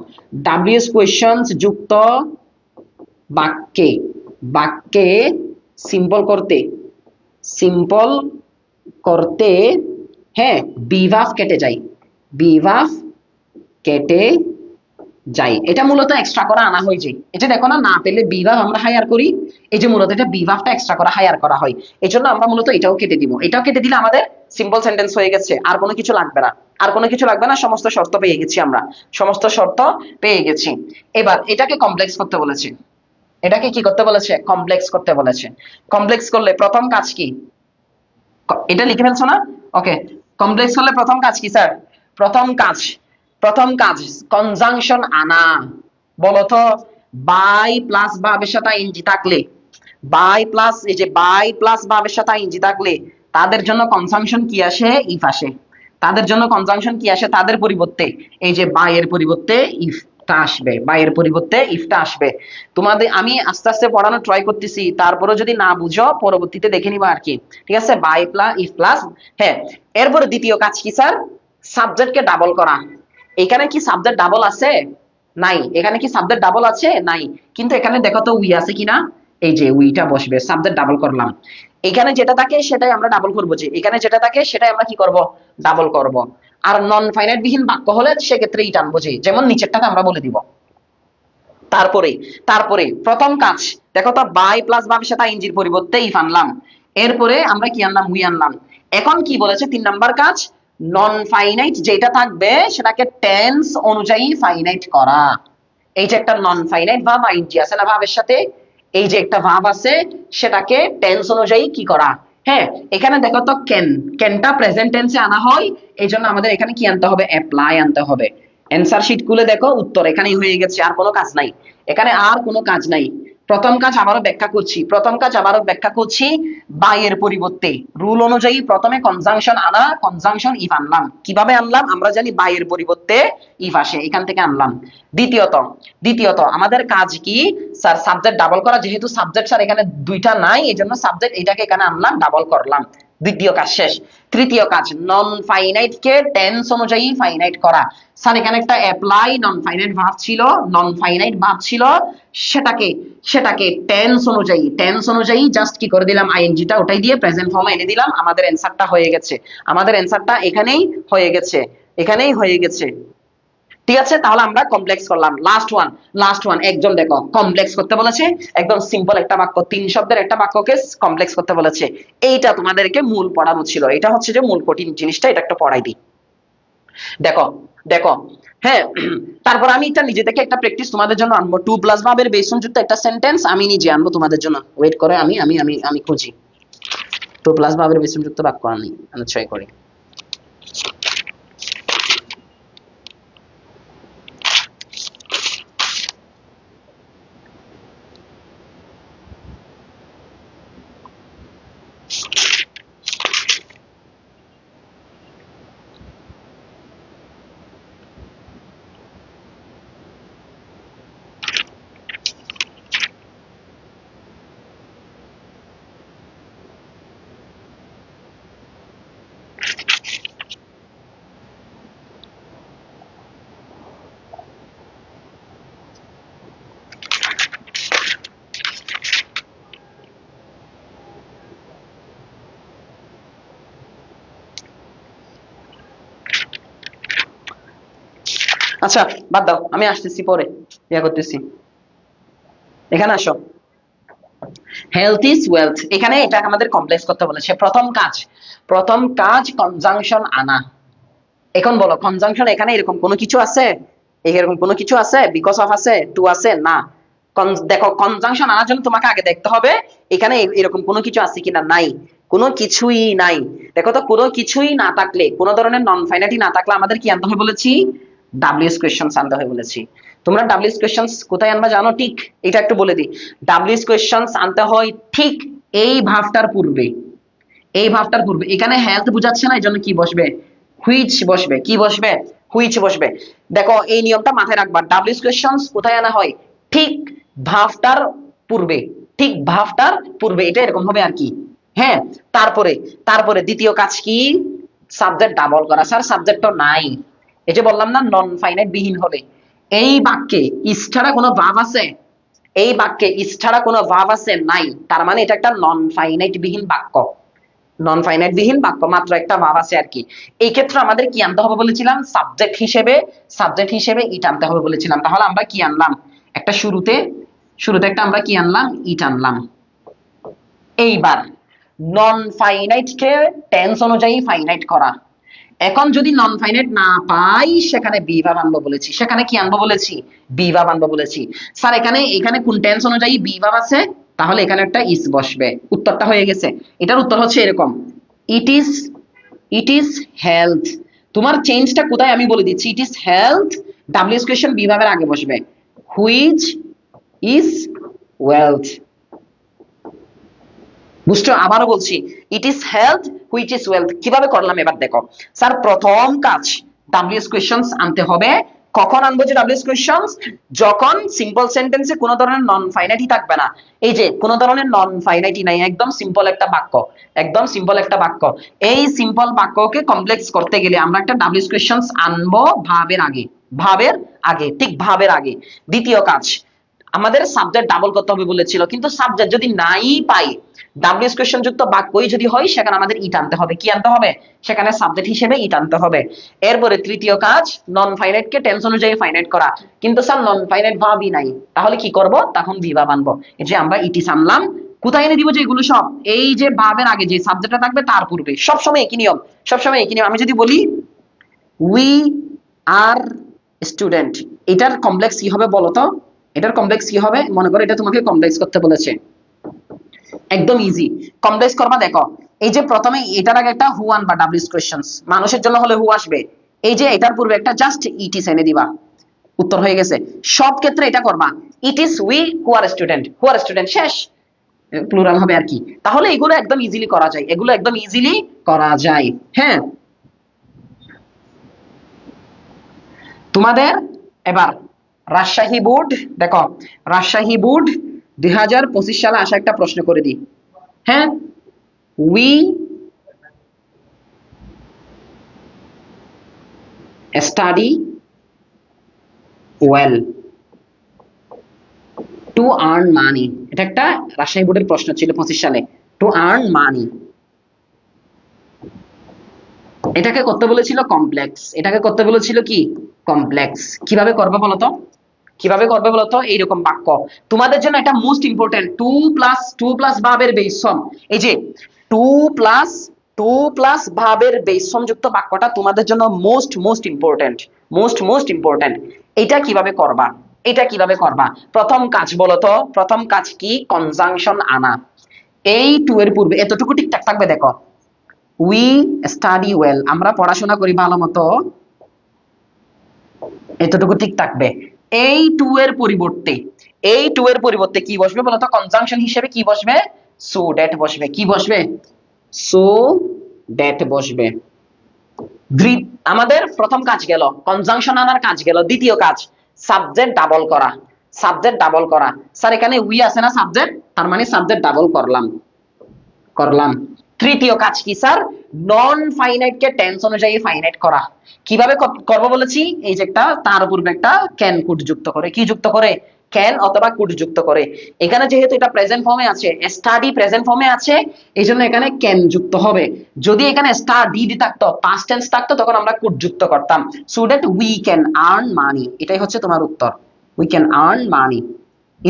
ডাব্লিউএস কোয়েশ্চনস যুক্ত বাক্যে, বাক্যে সিম্পল করতে, সিম্পল করতে, হ্যাঁ, বিভাব কেটে যায়, বিভাব কেটে যাই। এটা মূলত এক্সট্রা করা আনা হয় যে, এটা দেখো না, না পেলে বিভাব আমরা হায়ার করি, এই যে মূলত এটা বিভাবটা এক্সট্রা করা হায়ার করা হয়। এই জন্য আমরা মূলত এটাও কেটে দিব। এটাও কেটে দিলে আমাদের সিম্পল সেন্টেন্স হয়ে গেছে, আর কোনো কিছু লাগবে না, আর কোনো কিছু লাগবে না, সমস্ত শর্ত পেয়ে গেছি আমরা, সমস্ত শর্ত পেয়ে গেছি। এবার এটাকে কমপ্লেক্স করতে বলেছে, এটাকে কি করতে বলেছে? কমপ্লেক্স করতে বলেছে। কমপ্লেক্স করলে প্রথম কাজ কি? এটা লিখে ফেলছো না? ওকে, কমপ্লেক্স করলে প্রথম কাজ কি স্যার? প্রথম কাজ, প্রথম কাজ কনজাংশন আনা। বলতো, বাই প্লাস ভাবের সাথে ইংজি থাকলে, বাই প্লাস, এই যে বাই প্লাস ভাবের সাথে ইংজি থাকলে তাদের জন্য কনজাংশন কি আসে? ইফ আসে। তাদের জন্য কনজাংশন কি আসে? তাদের পরিবর্তে এই যে বাই এর পরিবর্তে ইফটা আসবে, বাই এর পরিবর্তে ইফটা আসবে। তোমাদের আমি আস্তে আস্তে পড়ানো ট্রাই করতেছি, তারপরে যদি না বুঝো পরবর্তীতে দেখে নিবা আর কি, ঠিক আছে? বাই প্লাস ইফ প্লাস, হ্যাঁ। এরপরে দ্বিতীয় কাজ কি স্যার? সাবজেক্টকে ডাবল করা। এখানে কি সাবজেক্ট ডাবল আছে? নাই। এখানে কি সাবজেক্ট ডাবল আছে? নাই। কিন্তু এখানে দেখো তো উই আছে কিনা, এই যে উইটা বসবে, সাবজেক্ট ডাবল করলাম। এখানে যেটা থাকে সেটাই আমরা ডাবল করবো, যে এখানে যেটা থাকে সেটাই আমরা কি করব? ডাবল করব। আর নন ফাইনাইট বিহীন বাক্য হলে সেক্ষেত্রে এই টানবো, যে যেমন নিচেরটাতে আমরা বলে দিব। তারপরে, তারপরে প্রথম কাজ দেখো তো, বাই প্লাস ভাবের সাথে ইনজির পরিবর্তে ইফ আনলাম। এরপরে আমরা কি আনলাম? উই আনলাম। এখন কি বলেছে? 3 নাম্বার কাজ, নন ফাইনাইট যেটা থাকবে সেটাকে টেন্স অনুযায়ী ফাইনাইট করা। এই যে একটা নন ফাইনাইট ভার্ব আইনজি আছে না ভাবের সাথে, এই যে একটা ভার্ব আছে, সেটাকে টেন্স অনুযায়ী কি করা? হ্যাঁ, এখানে দেখো তো ক্যান, ক্যানটা প্রেজেন্ট টেন্সে আনা হয়, এই জন্য আমাদের এখানে কি আনতে হবে? অ্যাপ্লাই আনতে হবে। অ্যান্সার শিট খুলে দেখো, উত্তর এখানেই হয়ে গেছে, আর কোনো কাজ নাই এখানে, আর কোনো কাজ নাই। প্রথম কাজ আবারও ব্যাখ্যা করছি, প্রথম কাজ আবারও ব্যাখ্যা করছি, বাই এর পরিবর্তে রুল অনুযায়ী প্রথমে কনজাংশন আনা, কনজাংশন ইফ আনলাম। কিভাবে আনলাম? আমরা জানি বাই এর পরিবর্তে ইফ আসে, এখান থেকে আনলাম। দ্বিতীয়ত, দ্বিতীয়ত আমাদের কাজ কি স্যার? সাবজেক্ট ডাবল করা। যেহেতু সাবজেক্ট স্যার এখানে দুইটা নাই, এই জন্য সাবজেক্ট এটাকে এখানে আনলাম, ডাবল করলাম। দ্বিতীয় কাজ শেষ। তৃতীয় কাজ, নন ফাইনাইট কে টেন্স অনুযায়ী ফাইনাইট করা। স্যার এখানে একটা অ্যাপ্লাই নন ফাইনাইট ভার্ব ছিল, নন ফাইনাইট ভার্ব ছিল, সেটাকে সেটাকে টেন্স অনুযায়ী, টেন্স অনুযায়ী জাস্ট কি করে দিলাম? আইএনজিটা ওটাই দিয়ে প্রেজেন্ট ফর্মে এনে দিলাম, আমাদের অ্যানসারটা হয়ে গেছে, আমাদের অ্যানসারটা এখানেই হয়ে গেছে, এখানেই হয়ে গেছে। ঠিক আছে, তাহলে আমরা কমপ্লেক্স করলাম। লাস্ট ওয়ান, লাস্ট ওয়ান, একজন দেখো কমপ্লেক্স করতে বলেছে, একদম সিম্পল একটা বাক্য, 3 শব্দের একটা বাক্যকে কমপ্লেক্স করতে বলেছে। এইটা তোমাদেরকে মূল পড়ানো ছিল, এটা হচ্ছে যে মূল কঠিন জিনিসটা, এটা একটা পড়াই দিই। দেখো, দেখো, হ্যাঁ। তারপর আমি এটা নিজে থেকে একটা প্র্যাকটিস তোমাদের জন্য আনবো, টু প্লাস ভাবের বেস যুক্ত একটা সেন্টেন্স আমি নিজে আনবো তোমাদের জন্য। ওয়েট করে, আমি আমি আমি আমি খুঁজি টু প্লাস ভাবের বেস যুক্ত বাক্য আমি ট্রাই করি। আচ্ছা বাদ দাও, আমি আসতেছি, পরে ইয়া করতেছি, এখানে আসো। হেলথ ইজ ওয়েলথ, এখানে এটা আমাদের কমপ্লেক্স করতে বলেছে। প্রথম কাজ কনজাংশন আনা। এখন বলো কনজাংশন এখানে এরকম কোনো কিছু আছে? এরকম কোনো কিছু আছে? বিকজ অফ আছে? টু আছে? না। দেখো কনজাংশন আনার জন্য তোমাকে আগে দেখতে হবে এখানে এরকম কোনো কিছু আছে কিনা। নাই, কোনো কিছুই নাই। দেখো তো কোনো কিছুই না থাকলে, কোনো ধরনের নন ফাইনাইটি না থাকলে আমাদের কি আনতে হয় বলেছি? ডাব্লিউএস কোয়েশ্চেন্স আনতে হয় বলেছি। তোমরা ডাব্লিউএস কোয়েশ্চেন্স কোথায় আনবা জানো? ঠিক এটা একটু বলে দিই। ডাব্লিউএস কোয়েশ্চেন্স আনতে হয় ঠিক এই ভাবটার পূর্বে। এই ভাবটার পূর্বে এখানে হেলথ বুঝাচ্ছে না, এই জন্য কি বসবে? হুইচ বসবে। কি বসবে? হুইচ বসবে। দেখো এই নিয়মটা মাথায় রাখবা। ডাব্লিউএস কোয়েশ্চেন্স কোথায় আনা হয়? ঠিক ভাবটার পূর্বে। ঠিক ভাবটার পূর্বে, এটা এরকম হবে আর কি। হ্যাঁ, তারপরে তারপরে দ্বিতীয় কাজ কি? সাবজেক্ট ডাবল করা। স্যার সাবজেক্ট তো নাই। এই যে বললাম না নন ফাইনাইট বিহীন হলে এই বাক্যে ইস ছাড়া কোনো ভাব আছে? এই বাক্যে ইস ছাড়া কোনো ভাব আছে? নাই। তার মানে এটা একটা নন ফাইনাইট বিহীন বাক্য। নন ফাইনাইট বিহীন বাক্য, মাত্র একটা ভাব আছে আর কি। এই ক্ষেত্রে আমাদের কি আনতে হবে বলেছিলাম? সাবজেক্ট হিসেবে ইট আনতে হবে বলেছিলাম। তাহলে আমরা কি আনলাম? একটা শুরুতে একটা আমরা কি আনলাম? ইট আনলাম। এইবার নন ফাইনাইট কে টেন্স অনুযায়ী ফাইনাইট করা। এখন যদি নন ফাইনাইট না পাই সেখানে বি ভাব আনবো বলেছি। সেখানে কি আনবো বলেছি? বি ভাব আনবো বলেছি। স্যার এখানে কোন টেন্স অনুযায়ী বি ভাব আছে? তাহলে এখানে একটা ইস বসবে। উত্তরটা হয়ে গেছে। এটার উত্তর হচ্ছে এরকম, ইট ইজ হেলথ। তোমার চেঞ্জটা কোথায় আমি বলে দিচ্ছি। It is health, WH question be ভাবের আগে বসবে। Which is wealth. বুঝছো? আবারও বলছি, it is health which is wealth. কিভাবে করলাম এবার দেখো। স্যার প্রথম কাজ ডাব্লিউএস কোয়েশ্চেন্স আনতে হবে। কখন আনবো যে ডাব্লিউএস কোয়েশ্চেন্স? যখন সিম্পল সেন্টেন্সে কোনো ধরনের নন ফাইনাইটি থাকবে না। এই যে কোনো ধরনের নন ফাইনাইটি নাই, একদম সিম্পল একটা বাক্য। একদম সিম্পল একটা বাক্য। এই সিম্পল বাক্যকে কমপ্লেক্স করতে গেলে আমরা একটা ডাব্লিউএস কোয়েশ্চেন্স আনবো ভাবের আগে। ভাবের আগে, ঠিক ভাবের আগে। দ্বিতীয় কাজ আমাদের সাবজেক্ট ডাবল করতে হবে বলেছিল, কিন্তু সাবজেক্ট যদি নাই পাই, ডাব্লিউএস কোয়েশ্চেন যুক্ত বাক্যই যদি হয় সেখানে আমাদের ইট আনতে হবে। কি আনতে হবে? সেখানে সাবজেক্ট হিসেবে ইট আনতে হবে। এরপরে তৃতীয় কাজ নন ফাইনাইট কে টেন্স অনুযায়ী ফাইনাইট করা। কিন্তু স্যার নন ফাইনাইট ভাবই নাই, তাহলে কি করব? তখন ভি ভাব আনবো। এই যে আমরা ইট ইস আনলাম। কোথায় এনে দিব? যে এগুলো সব এই যে ভাবের আগে যে সাবজেক্টটা থাকবে তার পূর্বে। সবসময় একই নিয়ম, সবসময় একই নিয়ম। আমি যদি বলি উই আর স্টুডেন্ট, এটার কমপ্লেক্স কি হবে বলো তো? এটার কমপ্লেক্স কি হবে? মনে করো এটা তোমাকে কমপ্লেক্স করতে বলেছে। একদম ইজি। কমপ্লেক্স করবা দেখো। এই যে প্রথমে এটার আগে একটা হু আনবা ডাব্লিউএস কোয়েশ্চেন্স। মানুষের জন্য হলে হু আসবে। এই যে এটার পূর্বে একটা জাস্ট ইট ইস এনে দিবা। উত্তর হয়ে গেছে। সব ক্ষেত্রে এটা করবা। It is we who are student, শেষ। প্লুরাল হবে আর কি। তাহলে এগুলো একদম ইজিলি করা যায়, এগুলো একদম ইজিলি করা যায়। হ্যাঁ, তোমাদের এবার রাজশাহী বোর্ড দেখো। রাজশাহী বোর্ড 2025 সালে আসা একটা প্রশ্ন করে দিই। হ্যাঁ, we study well to earn money. এটা একটা রাজশাহী বোর্ডের প্রশ্ন ছিল 25 সালে। টু আর্ন মানি, এটাকে করতে বলেছিল কমপ্লেক্স। এটাকে করতে বলেছিল কি? কমপ্লেক্স। কিভাবে করবে বলতো? কিভাবে করবে বলতো? এইরকম বাক্য তোমাদের জন্য এটা মোস্ট ইম্পর্টেন্ট। টু প্লাস ভাবের বেস ফর্ম। এই যে টু প্লাস ভাবের বেস ফর্ম যুক্ত বাক্যটা তোমাদের জন্য মোস্ট ইম্পর্টেন্ট। Most important. এটা কিভাবে করবা? এটা কিভাবে করবা? প্রথম কাজ বলতো, প্রথম কাজ কি? কনজাংশন আনা। এই টু এর পূর্বে এতটুকু ঠিকঠাক থাকবে দেখো। উই স্টাডি ওয়েল, আমরা পড়াশোনা করি ভালো মতো, এতটুকু ঠিক থাকবে। এই টু এর পরিবর্তে, কি বসবে বলতো? কনজাংশন হিসেবে কি বসবে? সো দ্যাট বসবে। কি বসবে? সো দ্যাট বসবে। আমাদের প্রথম কাজ গেল, কনজাংশন আনার কাজ গেল। দ্বিতীয় কাজ সাবজেক্ট ডাবল করা। স্যার এখানে উই আছে না সাবজেক্ট, তার মানে সাবজেক্ট ডাবল করলাম। তৃতীয় কাজ কি স্যার? নন ফাইনাইট কে টেন্স অনুযায়ী ফাইনাইট করা। কিভাবে করব বলেছি? এই যে একটা তার উপর একটা ক্যান কুড যুক্ত করে। কি যুক্ত করে? ক্যান অথবা কুড যুক্ত করে। এখানে যেহেতু এটা প্রেজেন্ট ফর্মে আছে, স্টাডি প্রেজেন্ট ফর্মে আছে, এই জন্য এখানে ক্যান যুক্ত হবে। যদি এখানে স্টাডি থাকতো, পাস্ট টেন্স থাকতো, তখন আমরা কুড যুক্ত করতাম। So that we can earn money. এটাই হচ্ছে তোমার উত্তর। We can earn money.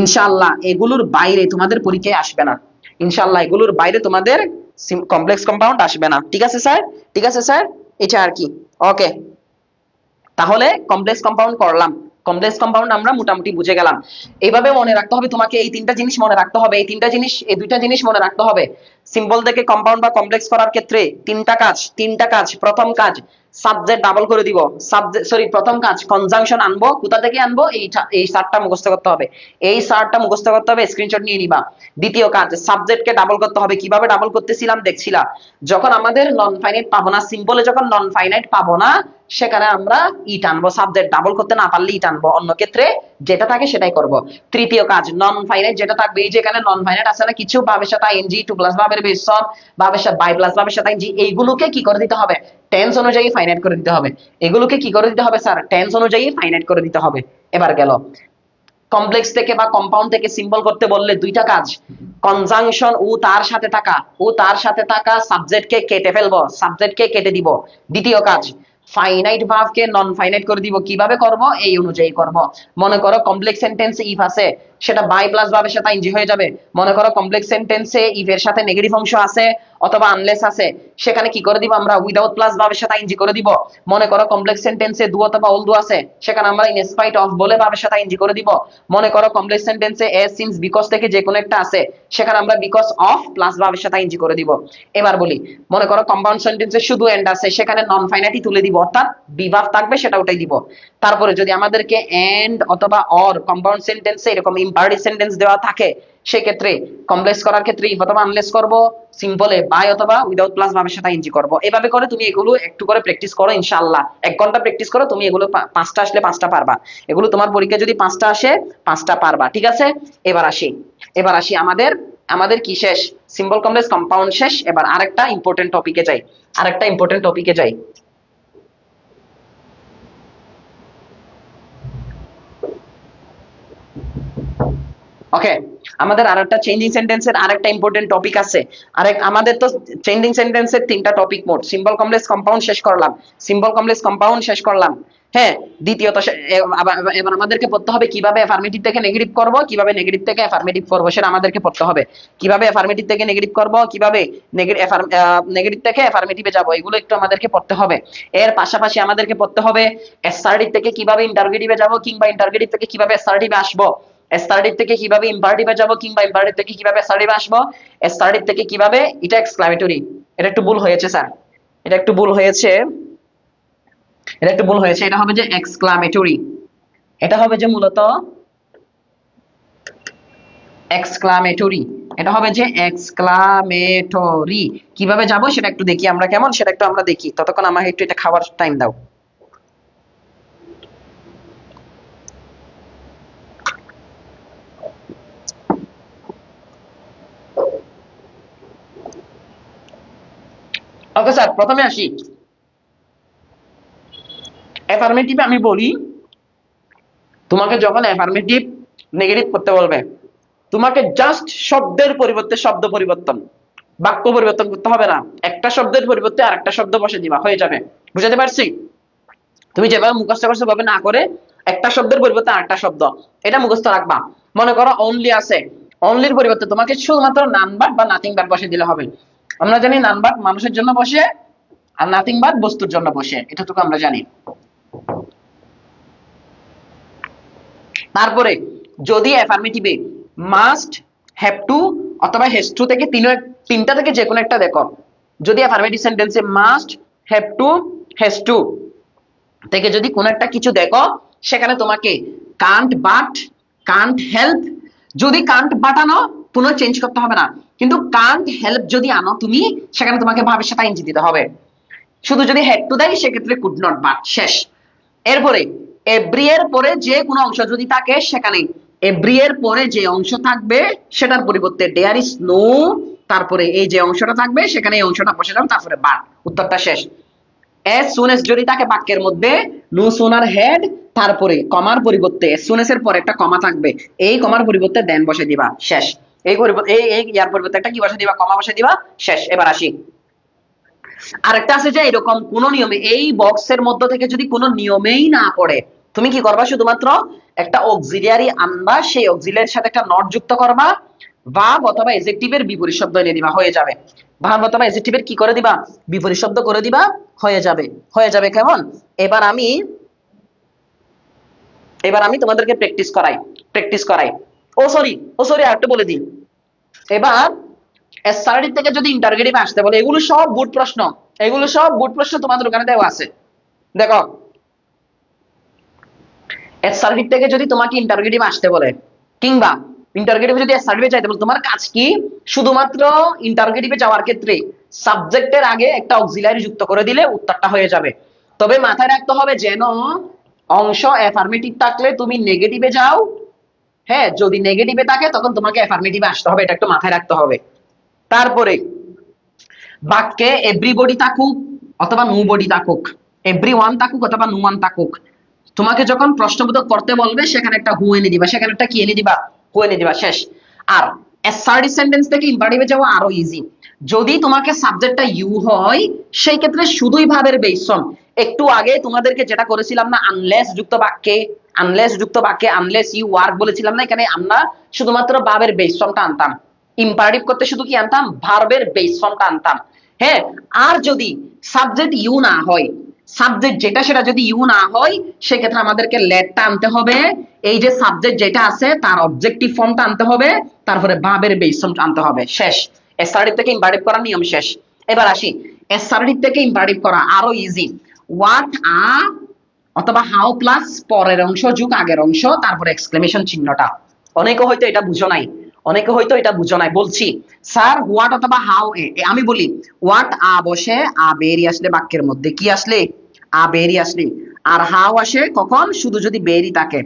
ইনশাআল্লাহ এগুলোর বাইরে তোমাদের পরীক্ষায় আসবে না। ইনশাআল্লাহ এগুলোর বাইরে তোমাদের কমপ্লেক্স কম্পাউন্ড আসবে না। ঠিক আছে স্যার? ঠিক আছে স্যার? এটা আর কি। ওকে, তাহলে কমপ্লেক্স কম্পাউন্ড করলাম। কমপ্লেক্স কম্পাউন্ড আমরা মোটামুটি বুঝে গেলাম। এইভাবে মনে রাখতে হবে তোমাকে, এই তিনটা জিনিস মনে রাখতে হবে, এই তিনটা জিনিস, এই দুইটা জিনিস মনে রাখতে হবে। সিম্বল থেকে কম্পাউন্ড বা কমপ্লেক্স করার ক্ষেত্রে তিনটা কাজ। প্রথম কাজ সাবজেক্ট ডাবল করে দিব, সাবজেক্ট সরি প্রথম কাজ কনজাংশন আনবো। কোথা থেকে আনবো? এই চারটা মুখস্থ করতে হবে, এই চারটা মুখস্থ করতে হবে, স্ক্রিনশট নিয়ে নিবা। দ্বিতীয় কাজ সাবজেক্টকে ডাবল করতে হবে। কিভাবে ডাবল করতেছিলাম দেখছিলা, যখন আমাদের নন ফাইনাইট পাবো না, সিম্বলে যখন নন ফাইনাইট পাবো না, সেখানে আমরা ই টানবো, সাবজেক্ট ডাবল করতে না পারলে ই টানবো, অন্য ক্ষেত্রে যেটা থাকে সেটাই করব। তৃতীয় কাজ নন ফাইনাইট যেটা থাকবে, এই যে এখানে নন ফাইনাইট আছে না কিছু, ভাবের সাথে আইএনজি, টু প্লাস ভাবের বেস অফ, ভাবের সাথে বাই প্লাস ভাবের সাথে আইএনজি, এইগুলোকে কি করে দিতে হবে? টেন্স অনুযায়ী ফাইনাইট করে দিতে হবে। এগুলোকে কি করে দিতে হবে স্যার? টেন্স অনুযায়ী ফাইনাইট করে দিতে হবে। এবার গেল কমপ্লেক্স থেকে বা কম্পাউন্ড থেকে সিম্বল করতে বললে দুইটা কাজ, কনজাংশন ও তার সাথে থাকা সাবজেক্টকে কেটে ফেলবো, সাবজেক্টকে কেটে দিব। দ্বিতীয় কাজ ফাইনাইট ভার্বকে নন ফাইনাইট করে দিব। কিভাবে করব? এই অনুযায়ী করব। মনে করো কমপ্লেক্স সেন্টেন্সে ইফ আছে, সেটা বাই প্লাস ভার্বের সাথে আইএনজি হয়ে যাবে। মনে করো কমপ্লেক্স সেন্টেন্সে ইফ এর সাথে নেগেটিভ অংশ আছে অথবা আনলেস আছে, সেখানে কি করে দিব? আমরা উইদাউট প্লাস ভার্বের সাথে আইএনজি করে দিব। মনে করো কমপ্লেক্স সেন্টেন্সে ডু অথবা অল ডু আছে, সেখানে আমরা ইন স্পাইট অফ বলে ভার্বের সাথে আইএনজি করে দিব। মনে করো কমপ্লেক্স সেন্টেন্সে এস, সিন্স, বিকজ থেকে যে কোনো একটা আছে, সেখানে আমরা বিকজ অফ প্লাস ভার্বের সাথে আইএনজি করে দিব। এবার বলি, মনে করো কম্পাউন্ড সেন্টেন্সে শুধু এন্ড আছে, সেখানে নন ফাইনাইটই তুলে দিব, অর্থাৎ বি ভার্ব থাকবে সেটা ওটাই দিব। তারপরে যদি আমাদেরকে এন্ড অথবা অর কম্পাউন্ড সেন্টেন্সে এরকম ইম্পারেটিভ সেন্টেন্স দেওয়া থাকে, সেক্ষেত্রে কমপ্লেক্স করার ক্ষেত্রে ইফ অথবা আনলেস করব, সিম্পলে বাই অথবা উইদাউট প্লাস ভার্বের সাথে আইএনজি করব। এভাবে করে তুমি এগুলো একটু করে প্র্যাকটিস করো, ইনশাআল্লাহ 1 ঘন্টা প্র্যাকটিস করো, তুমি এগুলো 5টা আসলে 5টা পারবা। এগুলো তোমার পরীক্ষা যদি 5টা আসে 5টা পারবা। ঠিক আছে? এবার আসি আমাদের কি শেষ? সিম্বল কমপ্লেক্স কম্পাউন্ড শেষ। এবার আরেকটা ইম্পর্টেন্ট টপিকে যাই। ওকে, আমাদের আরেকটা চেঞ্জিং সেন্টেন্সের আরেকটা ইম্পর্টেন্ট টপিক আছে। আমাদের তো চেঞ্জিং সেন্টেন্সের 3টা টপিক মোট। সিম্বল কমপ্লেক্স কম্পাউন্ড শেষ করলাম। হ্যাঁ, দ্বিতীয়ত এবার আমাদেরকে পড়তে হবে কিভাবে অ্যাফার্মেটিভ থেকে নেগেটিভ করব, কিভাবে নেগেটিভ থেকে অ্যাফার্মেটিভ করব, সেটা আমাদেরকে পড়তে হবে। কিভাবে অ্যাফার্মেটিভ থেকে নেগেটিভ করব, কিভাবে নেগেটিভ থেকে অ্যাফার্মেটিভে যাব, এগুলো একটু আমাদেরকে পড়তে হবে। এর পাশাপাশি আমাদেরকে পড়তে হবে অ্যাসার্টিভ থেকে কিভাবে ইন্টারগেটিভে যাব, কিংবা ইন্টারগেটিভ থেকে কিভাবে অ্যাসার্টিভে আসবো, অ্যাসার্টিভ থেকে কিভাবে ইম্পারেটিভে যাব, কিংবা ইম্পারেটিভ থেকে কিভাবে অ্যাসার্টিভে আসবো, অ্যাসার্টিভ থেকে কিভাবে, এটা এক্সক্লামেটরি, এটা একটু ভুল হয়েছে স্যার, এটা একটু ভুল হয়েছে, এটা হবে যে এক্সক্লামেটরি, এটা হবে যে মূলত এক্সক্লামেটরি, এটা হবে যে এক্সক্লামেটরি। কিভাবে যাব সেটা একটু দেখি আমরা, কেমন সেটা একটু আমরা দেখি, ততক্ষণ আমাকে একটু এটা খাবার টাইম দাও। ওকে স্যার, প্রথমে আসি অ্যাফার্মেটিভে। আমি বলি তোমাকে যখন অ্যাফার্মেটিভ নেগেটিভ করতে বলবে, তোমাকে জাস্ট শব্দের পরিবর্তে শব্দ পরিবর্তন, বাক্য পরিবর্তন করতে হবে না, একটা শব্দের পরিবর্তে আরেকটা শব্দ বসে দিবা, হয়ে যাবে। বুঝাতে পারছি? তুমি যেভাবে মুখস্থ করছো ভাবে না করে একটা শব্দের পরিবর্তে আরেকটা শব্দ, এটা মুখস্থ রাখবা। মনে করো অনলি আছে, অনলির পরিবর্তে তোমাকে শুধুমাত্র নান বাট বা নাথিং বাট বসে দিলে হবে। আমরা জানি নান বাট মানুষের জন্য বসে, আর নাথিং বাট বস্তুর জন্য বসে, এটুকু আমরা জানি। তারপরে যদি অ্যাফার্মেটিভে মাস্ট, হ্যাভ টু অথবা হ্যাজ টু থেকে তিনটা থেকে যে কোনো একটা দেখো, যদি অ্যাফার্মেটিভ সেন্টেন্সে must, have to, has to থেকে যদি কোনো একটা কিছু দেখো, সেখানে তোমাকে কান্ট বাট, কান্ট হেল্প, যদি কান্ট বাট আনো কোনো চেঞ্জ করতে হবে না, কিন্তু কান্ট হেল্প যদি আনো তুমি, সেখানে তোমাকে ভাবের সাথে আইনজি দিতে হবে। শুধু যদি হ্যাড টু দেয় সেক্ষেত্রে কুড নট বাট, শেষ। এরপরে এভরি এর পরে যে কোনো অংশ যদি থাকে, সেখানে এভরি এর পরে যে অংশ থাকবে সেটার পরিবর্তে দেয়ার ইজ নো, তারপরে এই যে অংশটা থাকবে সেখানে এই অংশটা বসে যাবে, তারপরে বাট, উত্তরটা শেষ। as soon as যদি থাকে বাক্যের মধ্যে, no sooner had, তারপরে কমার পরিবর্তে as soon as এর পরে একটা কমা থাকবে, এই কমার পরিবর্তে দেন বসে দিবা, শেষ। এই পরিবর্তে এই ইয়ার পরিবর্তে একটা কি বসে দিবা, কমা বসে দিবা, শেষ। এবার আসি আরেকটা আছে যে এরকম কোন নিয়মে, এই বক্সের মধ্য থেকে যদি কোনো নিয়মেই না পড়ে, তুমি কি করবা, শুধুমাত্র একটা অক্সিলিয়ারি আনবা, সেই অক্সিলিয়ারির সাথে একটা নট যুক্ত করবা, ভার্ব অথবা এডজেক্টিভের বিপরীত শব্দ এনে দিবা, হয়ে যাবে। ভার্ব অথবা এডজেক্টিভের কি করে দিবা, বিপরীত শব্দ করে দিবা, হয়ে যাবে। হয়ে যাবে কেমন? এবার আমি তোমাদেরকে প্র্যাকটিস করাই। ও সরি আরেকটু বলে দিই। এবার এসআরডি থেকে যদি ইন্টারোগেটিভ আসতে বলে, এগুলো সব বুট প্রশ্ন তোমাদের ওখানে দেওয়া আছে। দেখো, এসআরডি থেকে যদি তোমাকে ইন্টারোগেটিভ আসতে বলে, কিংবা ইন্টারোগেটিভ যদি এসআরডি চাইতে বলে, তোমার কাজ কি? শুধুমাত্র ইন্টারোগেটিভে যাওয়ার ক্ষেত্রে সাবজেক্টের আগে একটা অক্সিলারি যুক্ত করে দিলে উত্তরটা হয়ে যাবে। তবে মাথায় রাখতে হবে যেন অংশ অ্যাফার্মেটিভ থাকলে তুমি নেগেটিভে যাও। হ্যাঁ, যদি নেগেটিভে থাকে তখন তোমাকে অ্যাফার্মেটিভে আসতে হবে, এটা একটু মাথায় রাখতে হবে। তারপরে বাক্যে এভরিবডি থাকুক অথবা নো বডি থাকুক, এভরি ওয়ান থাকুক অথবা নো ওয়ান থাকুক, তোমাকে যখন প্রশ্নবোধক করতে বলবে সেখানে একটা হু এনে দিবা, সেখানে একটা কি এনে দিবা, হু এনে দিবা, শেষ। আর অ্যাসার্টিভ সেন্টেন্স থেকে ইম্পারেটিভে যাওয়া আরো ইজি। যদি তোমাকে সাবজেক্টটা ইউ হয়, সেই ক্ষেত্রে শুধুই ভাবের বেস ফর্ম। একটু আগে তোমাদেরকে যেটা করেছিলাম না, আনলেস যুক্ত বাক্যে আনলেস ইউ ওয়ার্ক বলেছিলাম না, এখানে আমরা শুধুমাত্র ভাবের বেস ফর্মটা আনতাম। ইম্পারেটিভ করতে শুধু কি আনতাম, ভার্বের বেস ফর্মটা আনতাম। হ্যাঁ, আর যদি সাবজেক্ট ইউ না হয়, সাবজেক্ট যেটা সেটা যদি ইউ না হয়, সেক্ষেত্রে আমাদেরকে লেটটা আনতে হবে, এই যে সাবজেক্ট যেটা আছে তার অবজেক্টিভ ফর্মটা আনতে হবে, তারপরে ভাবের বেস ফর্মটা আনতে হবে, শেষ। এসআরটিভ থেকে ইম্পারেটিভ করার নিয়ম শেষ। এবার আসি, এসআরটিভ থেকে ইম্পারেটিভ করা আরো ইজি। হোয়াট আর অথবা হাউ প্লাস পরের অংশ যোগ আগের অংশ, তারপরে এক্সক্লেমেশন চিহ্নটা। অনেকে হয়তো এটা বুঝো নাই, বলছি। স্যার হোয়াট অথবা হাউ, আমি বলি হোয়াট আ বসে আ বেরি আসলে বাক্যের মধ্যে, কি আসলে, আ বেরি আসলে। আর হাউ আসে কখন, শুধু যদি বেরি থাকে।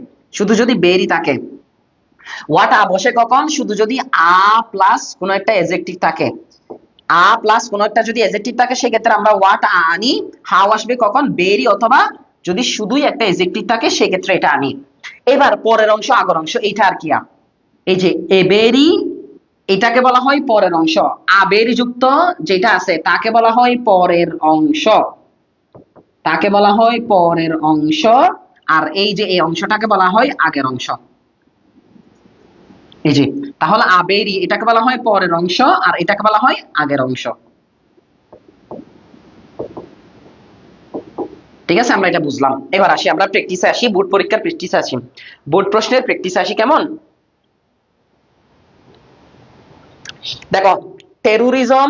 হোয়াট আ বসে কখন, শুধু যদি আ প্লাস কোন একটা এডজেক্টিভ থাকে, আ প্লাস কোন একটা যদি এডজেক্টিভ থাকে, সেক্ষেত্রে আমরা হোয়াট আ আনি। হাউ আসবে কখন, বেরি, অথবা যদি শুধুই একটা এডজেক্টিভ থাকে সেক্ষেত্রে এটা আনি। এবার পরের অংশ আগের অংশ, এইটা আর কি, এই যে এবেরি, এটাকে বলা হয় পরের অংশ। আবেরি যুক্ত যেটা আছে তাকে বলা হয় পরের অংশ, আর এই যে এই অংশটাকে বলা হয় আগের অংশ। এই যে, তাহলে আবেরি এটাকে বলা হয় পরের অংশ, আর এটাকে বলা হয় আগের অংশ। ঠিক আছে, আমরা এটা বুঝলাম। এবার আসি, আমরা প্র্যাকটিসে আসি, বোর্ড পরীক্ষার প্র্যাকটিসে আসি, বোর্ড প্রশ্নের প্র্যাকটিসে আসি। কেমন? দেখো, terrorism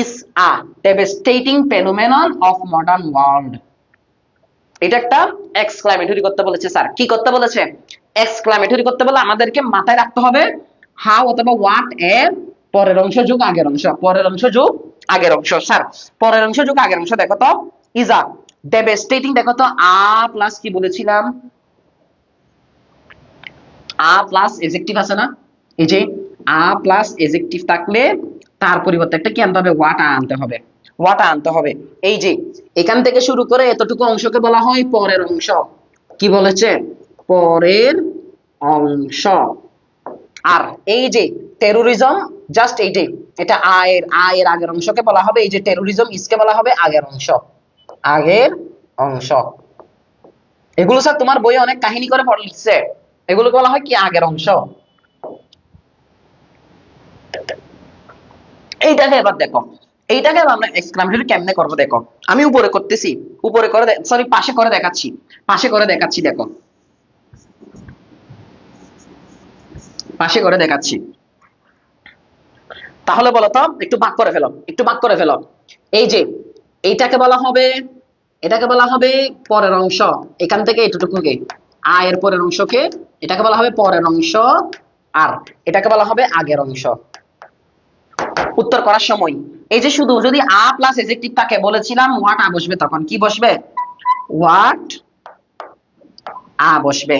is a devastating phenomenon of modern world. এটা একটা এক্সক্লামেটরি করতে বলেছে স্যার। কি করতে বলেছে? এক্সক্লামেটরি করতে বলে আমাদেরকে মাথায় রাখতে হবে হাউ অথবা হোয়াট এর পরের অংশ যোগ আগের অংশ, স্যার পরের অংশ যোগ আগের অংশ। দেখো তো, ইজ আ ডেভাস্টেটিং, দেখো তো আ প্লাস কি বলেছিলাম, আ প্লাস এডজেক্টিভ আছে না, এই যে আ প্লাস এডজেক্টিভ থাকলে তার পরিবর্তে একটা কি আনতে হবে, হোয়াট আনতে হবে। এই যে এখান থেকে শুরু করে এতটুকু অংশকে বলা হয় পরের অংশ। কি বলেছে? পরের অংশ। আর এই যে টেরোরিজম, জাস্ট এইটাই, এটা আয়ের আগের অংশকে বলা হবে, এই যে টেরোরিজম ইসকে বলা হবে আগের অংশ। এগুলো স্যার তোমার বইয়ে অনেক কাহিনী করে পড়ে লিখছে, এগুলো বলা হয় কি আগের অংশ। এইটাকে এবার দেখো, এইটাকে আমরা এক্সক্লামেটরি কেমনে করবো দেখো। আমি উপরে করতেছি, পাশে করে দেখাচ্ছি, দেখো পাশে করে দেখাচ্ছি। তাহলে বলো তো, একটু ভাগ করে ফেলো। এই যে এইটাকে বলা হবে পরের অংশ, এখান থেকে এতটুকুকে, এর পরের অংশকে এটাকে বলা হবে পরের অংশ, আর এটাকে বলা হবে আগের অংশ। উত্তর করার সময় এই যে শুধু যদি আ প্লাস এডজেক্টিভ থাকে, বলেছিলাম হোয়াট আ বসবে, তখন কি বসবে, হোয়াট আ বসবে।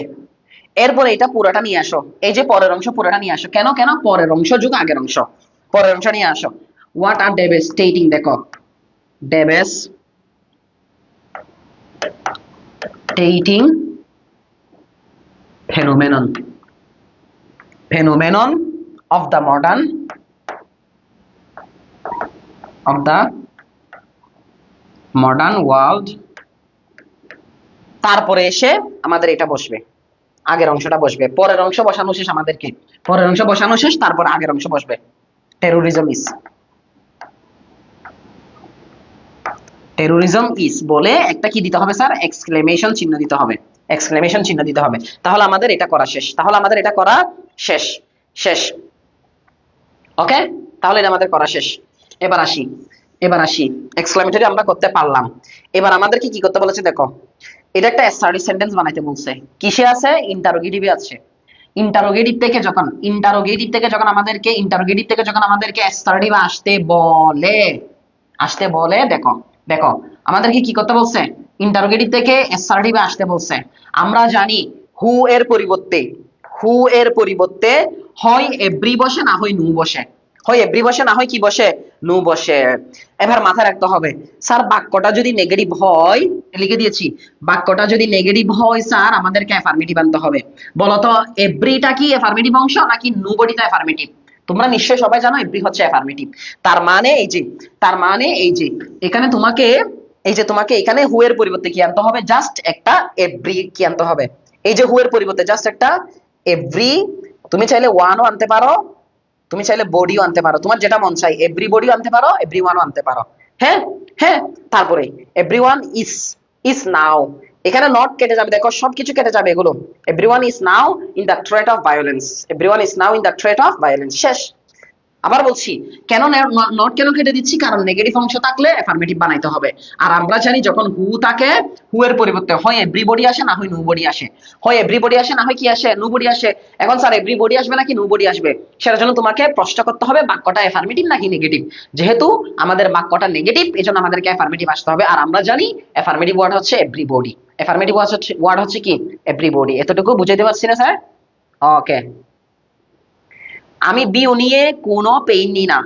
এরপরে এটা পুরোটা নিয়ে আসো, এই যে পরের অংশ পুরোটা নিয়ে আসো। কেন পরের অংশ যোগ আগের অংশ, পরের অংশ নিয়ে আসো। হোয়াট আর ডেভাস্টেটিং, দেখো devastating phenomenon of the modern world তারপরে এসে আমাদের এটা বসবে, আগের অংশটা বসবে, পরের অংশ বসানো শেষ আমাদেরকে, পরের অংশ বসানো শেষ, তারপর আগের অংশ বসবে। টেরোরিজম ইজ বলে একটা কি দিতে হবে স্যার, এক্সক্লেমেশন চিহ্ন দিতে হবে, এক্সক্লেমেশন চিহ্ন দিতে হবে। তাহলে আমাদের এটা করা শেষ, তাহলে আমাদের এটা করা শেষ, শেষ। ওকে, তাহলে এটা আমাদের করা শেষ। এবার আসি, এবার আসি, এক্সক্লেমেটরি আমরা করতে পারলাম। এবার আমাদেরকে কি করতে বলেছে দেখো, এটা একটা অ্যাসার্টিভ সেন্টেন্স বানাইতে বলছে। কিসে আছে, ইন্টারোগেটিভে আছে। ইন্টারোগেটিভ থেকে যখন, ইন্টারোগেটিভ থেকে যখন আমাদেরকে, ইন্টারোগেটিভ থেকে যখন আমাদেরকে অ্যাসার্টিভ আসতে বলে, আসতে বলে, দেখো দেখো আমাদেরকে কি করতে বলছে, ইন্টারোগেটিভ থেকে অ্যাসার্টিভে আসতে বলছে। আমরা জানি হু এর পরিবর্তে, হু এর পরিবর্তে হয় এভরি বসে, না হয় নু বসে, হয় এভরি বসে, না হয় কি বসে, নু বসে। এবার মাথায় রাখতে হবে স্যার বাক্যটা যদি নেগেটিভ হয়, লিখে দিয়েছি, বাক্যটা যদি নেগেটিভ হয় স্যার আমাদেরকে অ্যাফার্মেটিভ আনতে হবে। বলতো এভরিটা কি অ্যাফার্মেটিভ অংশ নাকি নোবডিটা অ্যাফার্মেটিভ? তোমরা নিশ্চয়ই সবাই জানো এভরি হচ্ছে অ্যাফার্মেটিভ। তার মানে এই যে, তার মানে এই যে এখানে তোমাকে, এই যে তোমাকে এখানে হু এর পরিবর্তে কি আনতে হবে, জাস্ট একটা এভরি কি আনতে হবে। এই যে হু এর পরিবর্তে জাস্ট একটা এভরি, তুমি চাইলে ওয়ানও আনতে পারো, তুমি চাইলে বডিও আনতে পারো, তোমার যেটা মন চাই, এভরি বডিও আনতে পারো, এভরি ওয়ানও আনতে পারো। হ্যাঁ, হ্যাঁ। তারপরে এভরিওয়ান ইজ, ইজ নাও, এখানে নট কেটে যাবে, দেখো সবকিছু কেটে যাবে এগুলো। Everyone is now in the threat of violence, everyone is now in the threat of violence, শেষ। আবার বলছি কেন নট কেন কেটে দিচ্ছি, কারণ নেগেটিভ অংশ থাকলে অ্যাফার্মেটিভ বানাইতে হবে। আর আমরা জানি যখন হু থাকে, হু এর পরিবর্তে হয় এভরিবডি আসে, না হয় নোবডি আসে, হয় এভরিবডি আসে, না হয় কি আসে, নোবডি আসে। এখন স্যার এভরিবডি আসবে নাকি নোবডি আসবে, সেটার জন্য তোমাকে প্রশ্ন করতে হবে বাক্যটা অ্যাফার্মেটিভ নাকি নেগেটিভ। যেহেতু আমাদের বাক্যটা নেগেটিভ, এজন্য আমাদেরকে অ্যাফার্মেটিভ আসতে হবে। আর আমরা জানি অ্যাফার্মেটিভ ওয়ার্ড হচ্ছে এভরিবডি, অ্যাফার্মেটিভ ওয়ার্ড হচ্ছে কি, এভরিবডি। এতটুকু বুঝাইতে পারছি না স্যার? ওকে। আমি বিউ নিয়ে কোনো পেইন নিই না।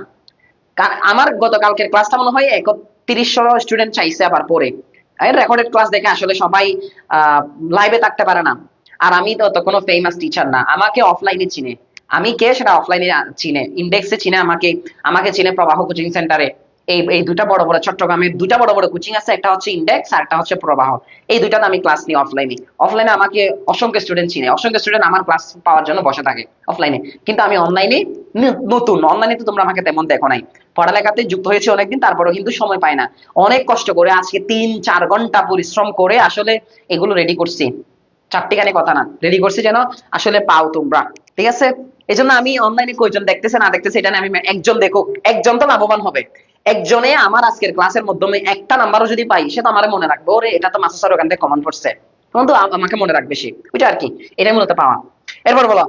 আমার গতকালকের ক্লাসটা মনে হয় 3100 স্টুডেন্ট চাইছে আবার পরে, রেকর্ডেড ক্লাস দেখে আসলে সবাই লাইভে থাকতে পারে না। আর আমি তো কোনো ফেমাস টিচার না, আমাকে অফলাইনে চিনে, আমি কে সেটা অফলাইনে চিনে, ইন্ডেক্সে চিনে আমাকে, আমাকে চিনে প্রবাহ কোচিং সেন্টারে। এই দুটা বড় বড় চট্টগ্রামের দুটা বড় বড় কোচিং আছে, একটা হচ্ছে ইন্ডেক্স আর একটা হচ্ছে প্রবাহ। এই দুটাতে আমি ক্লাস নিই অফলাইনে। অফলাইনে আমাকে অসংখ্য স্টুডেন্ট চিনে, অসংখ্য স্টুডেন্ট আমার ক্লাস পাওয়ার জন্য বসে থাকে অফলাইনে। কিন্তু আমি অনলাইনে নতুন, অনলাইনে তো তোমরা আমাকে তেমন দেখো নাই, পড়ালেখাতে যুক্ত হয়েছে অনেকদিন, তারপরেও কিন্তু সময় পাই না। অনেক কষ্ট করে আজকে 3-4 ঘন্টা পরিশ্রম করে আসলে এগুলো রেডি করছি, চারটিখানি কথা না, রেডি করছি যেন আসলে পাও তোমরা, ঠিক আছে? এই জন্য আমি অনলাইনে কয়জন দেখতেছে না দেখতেছে এটা আমি, একজন দেখো, একজন তো লাভবান হবে। একজনে আমার আজকের ক্লাসের মাধ্যমে একটা নাম্বারও যদি পাই, সে তো আমার মনে রাখবে, ওরে এটা তো মাসুদ স্যার ওখান থেকে কমন পড়ছে, তখন তো আমাকে মনে রাখবে সে, ওইটা আর কি, এটাই মূলত পাওয়া। এরপর বলো,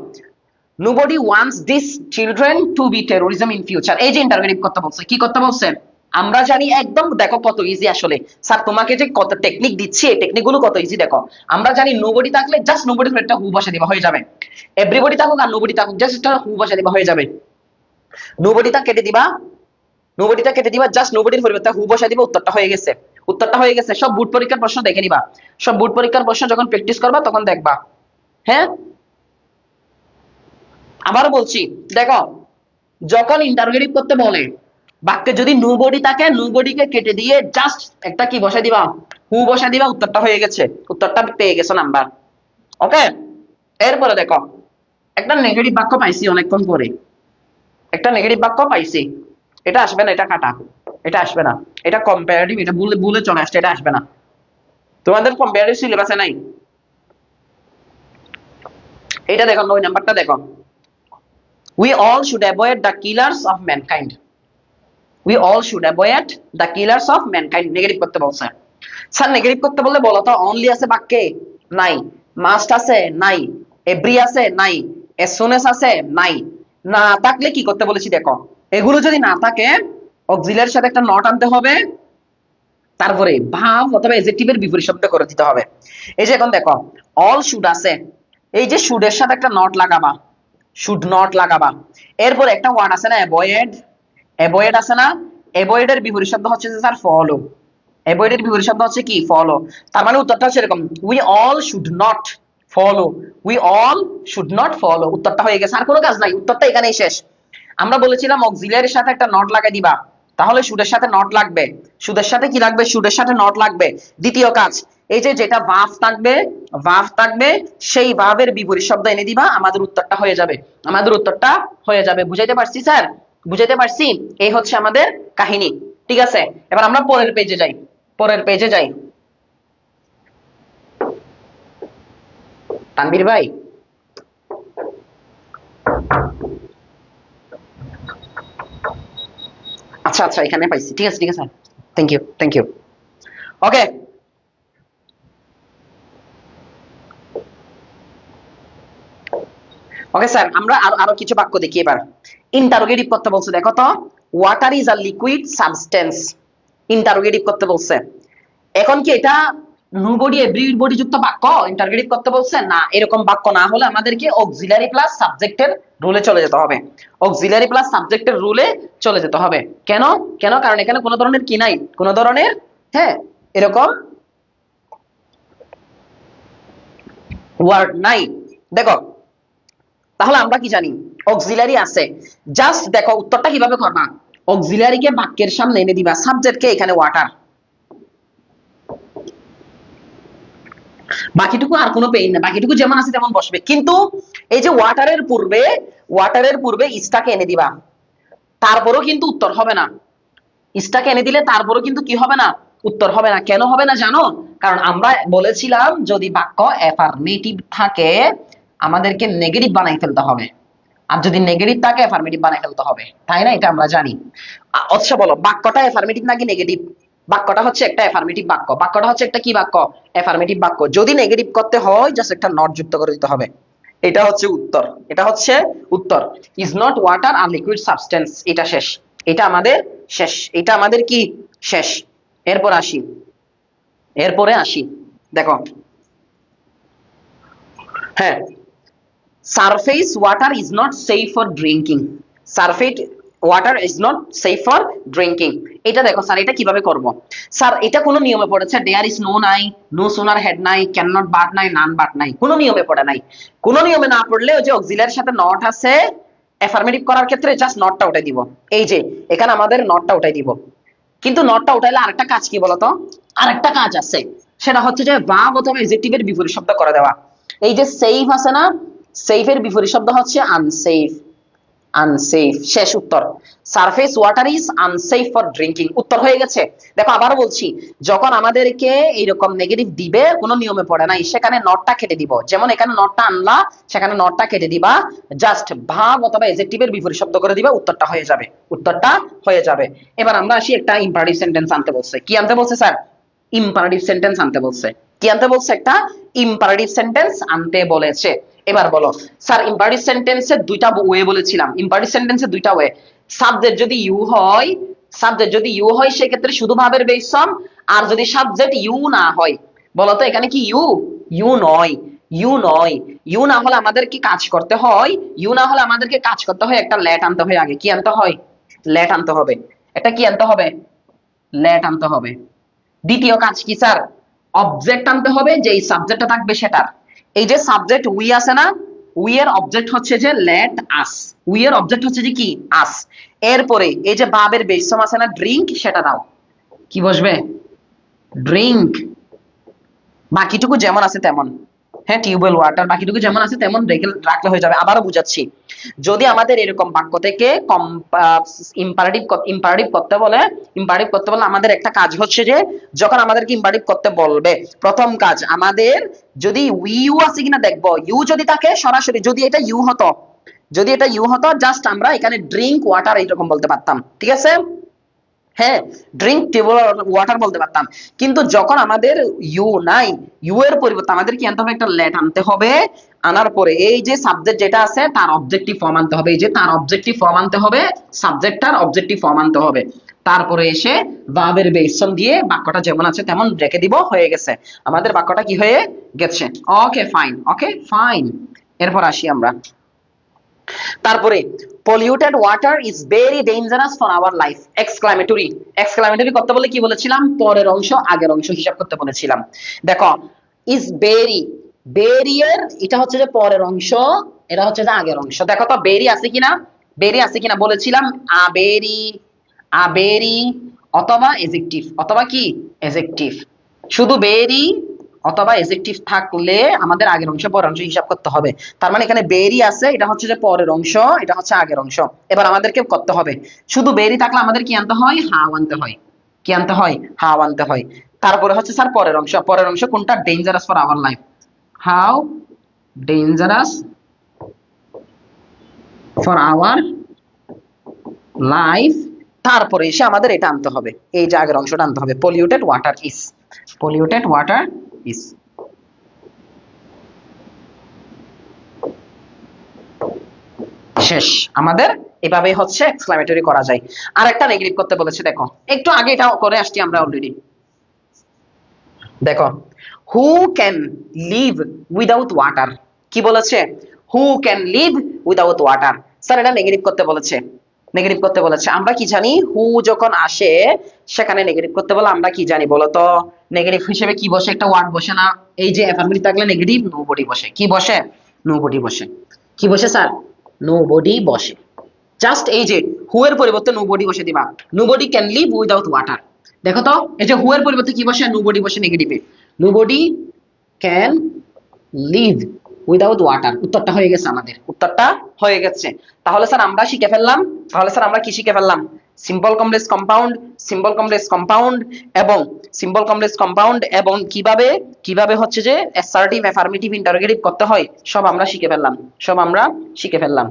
nobody wants these children to be terrorism in future। এই যে ইন্টারোগেটিভ করতে বলছে, কি করতে বলছে আমরা জানি একদম, দেখো কত ইজি আসলে। স্যার তোমাকে যে কত টেকনিক দিচ্ছি, এই টেকনিক গুলো কত ইজি দেখো। আমরা জানি নোবডি থাকলে জাস্ট নোবডি একটা হু বসে দিবা হয়ে যাবে, এভরিবডি থাকুক আর নোবডি থাকুক জাস্ট একটা হু বসে দিবা হয়ে যাবে। নোবডিটা কেটে দিবা, নোবডিটা কেটে দিবা, জাস্ট নোবডির পরিবর্তে হু বসে দিবা, উত্তরটা হয়ে গেছে, উত্তরটা হয়ে গেছে। সব বুট পরীক্ষার প্রশ্ন দেখে নিবা, সব বুট পরীক্ষার প্রশ্ন যখন প্র্যাকটিস করবা তখন দেখবা। হ্যাঁ, আবার বলছি দেখো, যখন ইন্টারোগেটিভ করতে বলে বাক্যে যদি নো বডি থাকে, নো বডিকে কেটে দিয়ে জাস্ট একটা কি বসে দিবা, হু বসে দিবা, উত্তরটা হয়ে গেছে, উত্তরটা পেয়ে গেছো নাম্বার। ওকে, এরপরে দেখো একটা নেগেটিভ বাক্য পাইছি অনেকক্ষণ পরে, একটা নেগেটিভ বাক্য পাইছি, এটা আসবে না, এটা কাটা, এটা আসবে না, এটা কম্পারেটিভ, এটা ভুলে ভুলে চলে আসছে, এটা আসবে না। তোমাদের কম্পারেটিভ সিলেবাসে নাই। এটা দেখো 9 নাম্বারটা দেখো, we all should avoid the killers of mankind, we all should avoid the killers of mankind। Negative করতে বলছে। স্যার নেগেটিভ করতে বললে বলো তো, অনলি আছে বাক্যে নাই, মাস্ট আছে নাই, এভরি আছে নাই, as soon as আছে নাই। না থাকলে কি করতে বলেছি দেখো, এগুলো যদি না থাকে অক্সিলারির সাথে একটা নট আনতে হবে, তারপরে ভাব অথবা এডজেক্টিভের বিপরীত শব্দ করে দিতে হবে। এই যে এখন দেখো অল শুড আছে, এই যে শুড এর সাথে একটা নট লাগাবা, শুড নট লাগাবা। এরপর একটা ওয়ার্ড আছে না অ্যাভয়েড, অ্যাভয়েড আছে না, অ্যাভয়েড এর বিপরীত শব্দ হচ্ছে স্যার ফলো, অ্যাভয়েড এর বিপরীত শব্দ হচ্ছে কি ফলো। তার মানে উত্তরটা হচ্ছে এরকম, we all should not follow, we all should not follow, উত্তরটা হয়ে গেছে, আর কোনো কাজ নাই, উত্তরটা এখানেই শেষ। আমরা বলেছিলাম অক্সিলারির সাথে একটা নট লাগাই দিবা, তাহলে শুডের সাথে নট লাগবে, শুডের সাথে কি লাগবে, শুডের সাথে নট লাগবে। দ্বিতীয় কাজ, এই যে যেটা ভার্ব থাকবে সেই ভার্বের বিপরীত শব্দ এনে দিবা, আমাদের উত্তরটা হয়ে যাবে, আমাদের উত্তরটা হয়ে যাবে। বুঝাইতে পারছি স্যার? বুঝাইতে পারছি? এই হচ্ছে আমাদের কাহিনী। ঠিক আছে, এবার আমরা পরের পেজে যাই, পরের পেজে যাই। তানভীর ভাই, আচ্ছা আচ্ছা এখানে পাইছি, ঠিক আছে ঠিক আছে, thank you thank you. Okay, okay sir, আমরা আরো আরো কিছু বাক্য দেখি এবার। ইন্টারোগেটিভ করতে বলছে, দেখো তো, water is a liquid substance, interrogative করতে বলছে। এখন কি এটা নোবডি এভরিবডি যুক্ত বাক্য ইন্টারোগেটিভ করতে বলছে? না, এরকম বাক্য না হলে আমাদেরকে অক্সিলারি প্লাস সাবজেক্টের রুলে চলে যেতে হবে, অক্সিলারি প্লাস সাবজেক্টের রুলে চলে যেতে হবে। কেন? কেন? কারণ এখানে কোনো ধরনের কি নাই, কোনো ধরনের, হ্যাঁ, এরকম ওয়ার্ড নাই। দেখো, তাহলে আমরা কি জানি? অক্সিলারি আছে, জাস্ট দেখো উত্তরটা কিভাবে করবা। অক্সিলারিকে বাক্যের সামনে এনে দিবা, সাবজেক্টকে এখানে ওয়াটার, বাকিটুকু আর কোনো পেইন না, বাকিটুকু যেমন আছে তেমন বসবে। কিন্তু এই যে ওয়াটারের পূর্বে ইসটাকে এনে দিবা, তারপরও কিন্তু উত্তর হবে না। ইসটাকে এনে দিলে তারপরও কিন্তু কি হবে না? উত্তর হবে না। কেন হবে না জানো? কারণ আমরা বলেছিলাম যদি বাক্য অ্যাফার্মেটিভ থাকে আমাদেরকে নেগেটিভ বানাই ফেলতে হবে, আর যদি নেগেটিভ থাকে অ্যাফার্মেটিভ বানাই ফেলতে হবে, তাই না? এটা আমরা জানি। আচ্ছা বলো, বাক্যটা অ্যাফার্মেটিভ নাকি নেগেটিভ? বাক্যটা হচ্ছে একটা অ্যাফার্মেটিভ বাক্য, বাক্যটা হচ্ছে একটা কি বাক্য? অ্যাফার্মেটিভ বাক্য। যদি নেগেটিভ করতে হয় জাস্ট একটা নট যুক্ত করে দিতে হবে। এটা হচ্ছে উত্তর, এটা হচ্ছে উত্তর। ইজ নট ওয়াটার আর লিকুইড সাবস্টেন্স, এটা শেষ, এটা আমাদের শেষ, এটা আমাদের কি শেষ। এরপর আসি, এরপরে আসি, দেখো, হ্যাঁ, surface water is not safe for drinking, surface water is not safe for drinking. এটা দেখো স্যার, এটা কিভাবে করব? স্যার এটা কোন নিয়মে পড়েছে? দেয়ার ইজ নো নাই, নো সোনার হেড নাই, ক্যান নট বাট নাই, নান বাট নাই, কোন নিয়মে পড়ে নাই। কোন নিয়মে না পড়লে ওই যে অক্সিলারির সাথে নট আছে, অ্যাফার্মেটিভ করার ক্ষেত্রে জাস্ট নটটা উঠাই দিব। এই যে এখানে আমাদের নটটা উঠাই দিব। কিন্তু নটটা উঠাইলে আরেকটা কাজ কি বলতো? আরেকটা কাজ আছে, সেটা হচ্ছে যে ভার্ব অথবা অ্যাডজেক্টিভের বিপরীত শব্দ করে দেওয়া। এই যে সেফ আছে না, সেফের বিপরীত শব্দ হচ্ছে আনসেফ, আনসেফ। শেষ উত্তর, surface water is unsafe for drinking. উত্তর হয়ে গেছে। দেখো আবারও বলছি, যখন আমাদেরকে এইরকম নেগেটিভ দিবে, কোনো নিয়মে পড়ে নাই, সেখানে নটটা কেটে দিব। যেমন এখানে নটটা আনলা, সেখানে নটটা কেটে দিবা, জাস্ট ভার্ব অথবা অ্যাডজেক্টিভের বিপরীত শব্দ করে দিবা, উত্তরটা হয়ে যাবে, উত্তরটা হয়ে যাবে। এবার আমরা আসি, একটা ইম্পারেটিভ সেন্টেন্স আনতে বলছে। কি আনতে বলছে স্যার? ইম্পারেটিভ সেন্টেন্স আনতে বলছে। কি আনতে বলছে? একটা ইম্পারেটিভ সেন্টেন্স আনতে বলেছে। এবার বলো স্যার, ইম্পারেটিভ সেন্টেন্সের দুইটা ওয়ে বলেছিলাম, ইম্পারেটিভ সেন্টেন্সের দুইটা ওয়ে। সাবজেক্ট যদি ইউ হয়, সাবজেক্ট যদি ইউ হয় সেক্ষেত্রে শুধু ভাবের বেস ফর্ম, আর যদি সাবজেক্ট ইউ না হয়, বলতো এখানে কি ইউ? ইউ নয়, ইউ নয়। ইউ না হলে আমাদের কি কাজ করতে হয়? ইউ না হলে আমাদেরকে কাজ করতে হয়, একটা লেট আনতে হয় আগে। কি আনতে হয়? লেট আনতে হবে। এটা কি আনতে হবে? লেট আনতে হবে। দ্বিতীয় কাজ কি স্যার? অবজেক্ট আনতে হবে, যে এই সাবজেক্টটা থাকবে সেটার। এই যে সাবজেক্ট উই আছে না, উই এর অবজেক্ট হচ্ছে যে লেট আস, উই এর অবজেক্ট হচ্ছে যে কি? আস। এরপরে এই যে ভার্বের বেস ফর্ম আছে না, ড্রিঙ্ক, সেটা দাও। কি বসবে? ড্রিঙ্ক। বাকিটুকু যেমন আছে তেমন, হ্যাঁ, টিউবওয়েল ওয়াটার, বাকিটুকু যেমন আছে তেমন রাখলে হয়ে যাবে। আবারও বুঝাচ্ছি, যদি আমাদের এরকম বাক্য থেকে ইম্পারেটিভ ইম্পারেটিভ করতে বলে, ইম্পারেটিভ করতে বলে আমাদের একটা কাজ হচ্ছে যে যখন আমাদেরকে ইম্পারেটিভ করতে বলবে, প্রথম কাজ আমাদের যদি ইউ আছে কিনা দেখবো। ইউ যদি থাকে সরাসরি, যদি এটা ইউ হতো, যদি এটা ইউ হতো, জাস্ট আমরা এখানে ড্রিঙ্ক ওয়াটার এইরকম বলতে পারতাম, ঠিক আছে? হ্যাঁ, ড্রিঙ্ক টেবল ওয়াটার বলতে পারতাম। কিন্তু যখন আমাদের ইউ নাই, ইউ এর পরিবর্তে আমাদের কি আনতে হবে? একটা লেট আনতে হবে। আনার পরে এই যে সাবজেক্ট যেটা আছে তার অবজেক্টিভ ফর্ম আনতে হবে, এই যে তার অবজেক্টিভ ফর্ম আনতে হবে, সাবজেক্টটার অবজেক্টিভ ফর্ম আনতে হবে। তারপরে এসে ভার্বের বেসন দিয়ে বাক্যটা যেমন আছে তেমন রেখে দিব, হয়ে গেছে আমাদের বাক্যটা কি হয়ে গেছে। Okay fine, okay fine. এরপর আসি আমরা, তারপরে polluted water is very dangerous for our life. Exclamatory, exclamatory করতে বলে কি বলেছিলাম? পরের অংশ আগের অংশ হিসাব করতে বলেছিলাম। দেখো, ইজ ভেরি, ভেরি এর এটা হচ্ছে যে পরের অংশ, এটা হচ্ছে যে আগের অংশ। দেখো তো ভেরি আছে কিনা, ভেরি আছে কিনা বলেছিলাম, আবেরি, আবেরি, অথবা এজেক্টিভ, অথবা কি এজেক্টিভ। শুধু ভেরি অথবা এডজেক্টিভ থাকলে আমাদের আগের অংশ পরের অংশ হিসাব করতে হবে। তার মানে এখানে বেরি আছে, এটা হচ্ছে যে পরের অংশ, এটা হচ্ছে আগের অংশ। এবার আমাদেরকে করতে হবে, শুধু বেরি থাকলে আমাদের কি আনতে হয়? হাউ আনতে হয়। কি আনতে হয়? হাউ আনতে হয়। তারপরে হচ্ছে স্যার পরের অংশ। পরের অংশ কোনটা? Dangerous for our life. How dangerous for our life. তারপরে এসে আমাদের এটা আনতে হবে, এই যে আগের অংশটা আনতে হবে, polluted water is. Polluted water is. শেষ। আমাদের এভাবে হচ্ছে এক্সক্লামেটরি করা যায়। আর একটা নেগেটিভ করতে বলেছে, দেখো একটু আগে এটা করে আসছি আমরা অলরেডি। দেখো, who can live without water. কি বলেছে? Who can live without water. Sir এটা নেগেটিভ করতে বলেছে। নেগেটিভ করতে বলেছে। আমরা কি জানি? হু যখন আসে সেখানে নেগেটিভ করতে বলে আমরা কি জানি বলো তো? নেগেটিভ হিসেবে কি বসে? একটা ওয়ার্ড বসে না? এই যে অ্যাফার্মেটিভ থাকলে নেগেটিভ নোবডি বসে। কি বসে? নোবডি বসে। কি বসে স্যার? নোবডি বসে। জাস্ট এই যে হু এর পরিবর্তে নোবডি বসে দিবা। Nobody can live without water. দেখো তো, এই যে হু এর পরিবর্তে কি বসে? নোবডি বসে নেগেটিভে। Nobody can live without water. উত্তরটা হয়ে গেছে আমাদের। উত্তরটা হয়ে গেছে। তাহলে স্যার আমরা শিখে ফেললাম, তাহলে স্যার আমরা কি শিখে ফেললাম? Simple complex compound, simple complex compound এবং সিম্পল কমপ্লেক্স কম্পাউন্ড এবং কিভাবে কিভাবে হচ্ছে যে অ্যাসার্টিভ অ্যাফার্মেটিভ ইন্টারোগেটিভ করতে হয় সব আমরা শিখে ফেললাম। সব আমরা শিখে ফেললাম।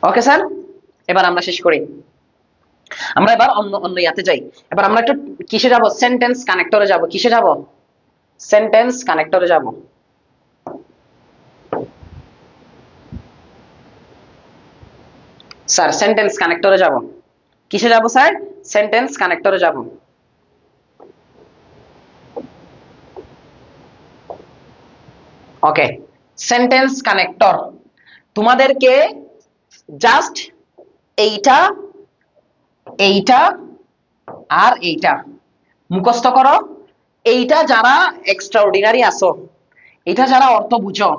ওকে স্যার, এবার আমরা শেষ করি। আমরা এবার অন্য অন্য ইয়াতে যাই। এবার আমরা একটু কিসে যাব? সেন্টেন্স কানেক্টরে যাব। কিসে যাব? সেন্টেন্স কানেক্টরে যাব। স্যার সেন্টেন্স কানেক্টরে যাব। কিসে যাব স্যার? সেন্টেন্স কানেক্টরে যাব। ওকে, সেন্টেন্স কানেক্টর তোমাদেরকে জাস্ট এইটা এইটা আর এইটা মুখস্থ করো। এইটা যারা এক্সট্রাঅর্ডিনারি আসো, এটা যারা অর্থ বুঝো,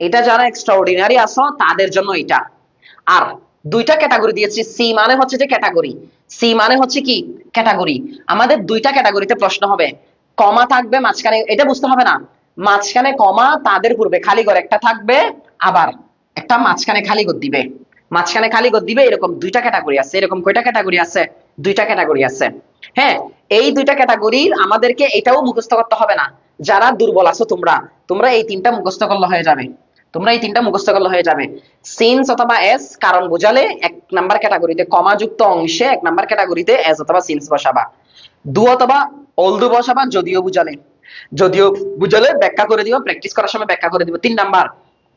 এটা যারা এক্সট্রাঅর্ডিনারি আসো তাদের জন্য এটা। আর দুইটা ক্যাটাগরি দিয়েছি। সি মানে হচ্ছে যে ক্যাটাগরি। সি মানে হচ্ছে কি? ক্যাটাগরি। আমাদের দুইটা ক্যাটাগরিতে প্রশ্ন হবে। কমা থাকবে মাঝখানে, এটা বুঝতে হবে না। মাঝখানে কমা, তাদের পূর্বে খালি ঘর একটা থাকবে, আবার একটা মাঝখানে খালি ঘর দিবে। মাঝখানে খালি ঘর দিবে, এরকম দুইটা ক্যাটাগরি আছে। এরকম কয়টা ক্যাটাগরি আছে? দুইটা ক্যাটাগরি আছে। হ্যাঁ, এই দুইটা ক্যাটাগরির আমাদেরকে এটাও মুখস্থ করতে হবে না। যারা দুর্বল আছো তোমরা, তোমরা এই তিনটা মুখস্থ করলে হয়ে যাবে। তোমরা এই তিনটা মুখস্থ করলে হয়ে যাবে। সিন্স অথবা এস কারণ বোঝালে এক নাম্বার ক্যাটাগরিতে, কমা যুক্ত অংশে এক নাম্বার ক্যাটাগরিতে এস অথবা সিন্স বসাবা। দু অথবা অলদু বসাবা যদিও বুঝালে। যদিও বুঝালে ব্যাখ্যা করে দিও, প্র্যাকটিস করার সময় ব্যাখ্যা করে দিব। 3 নাম্বার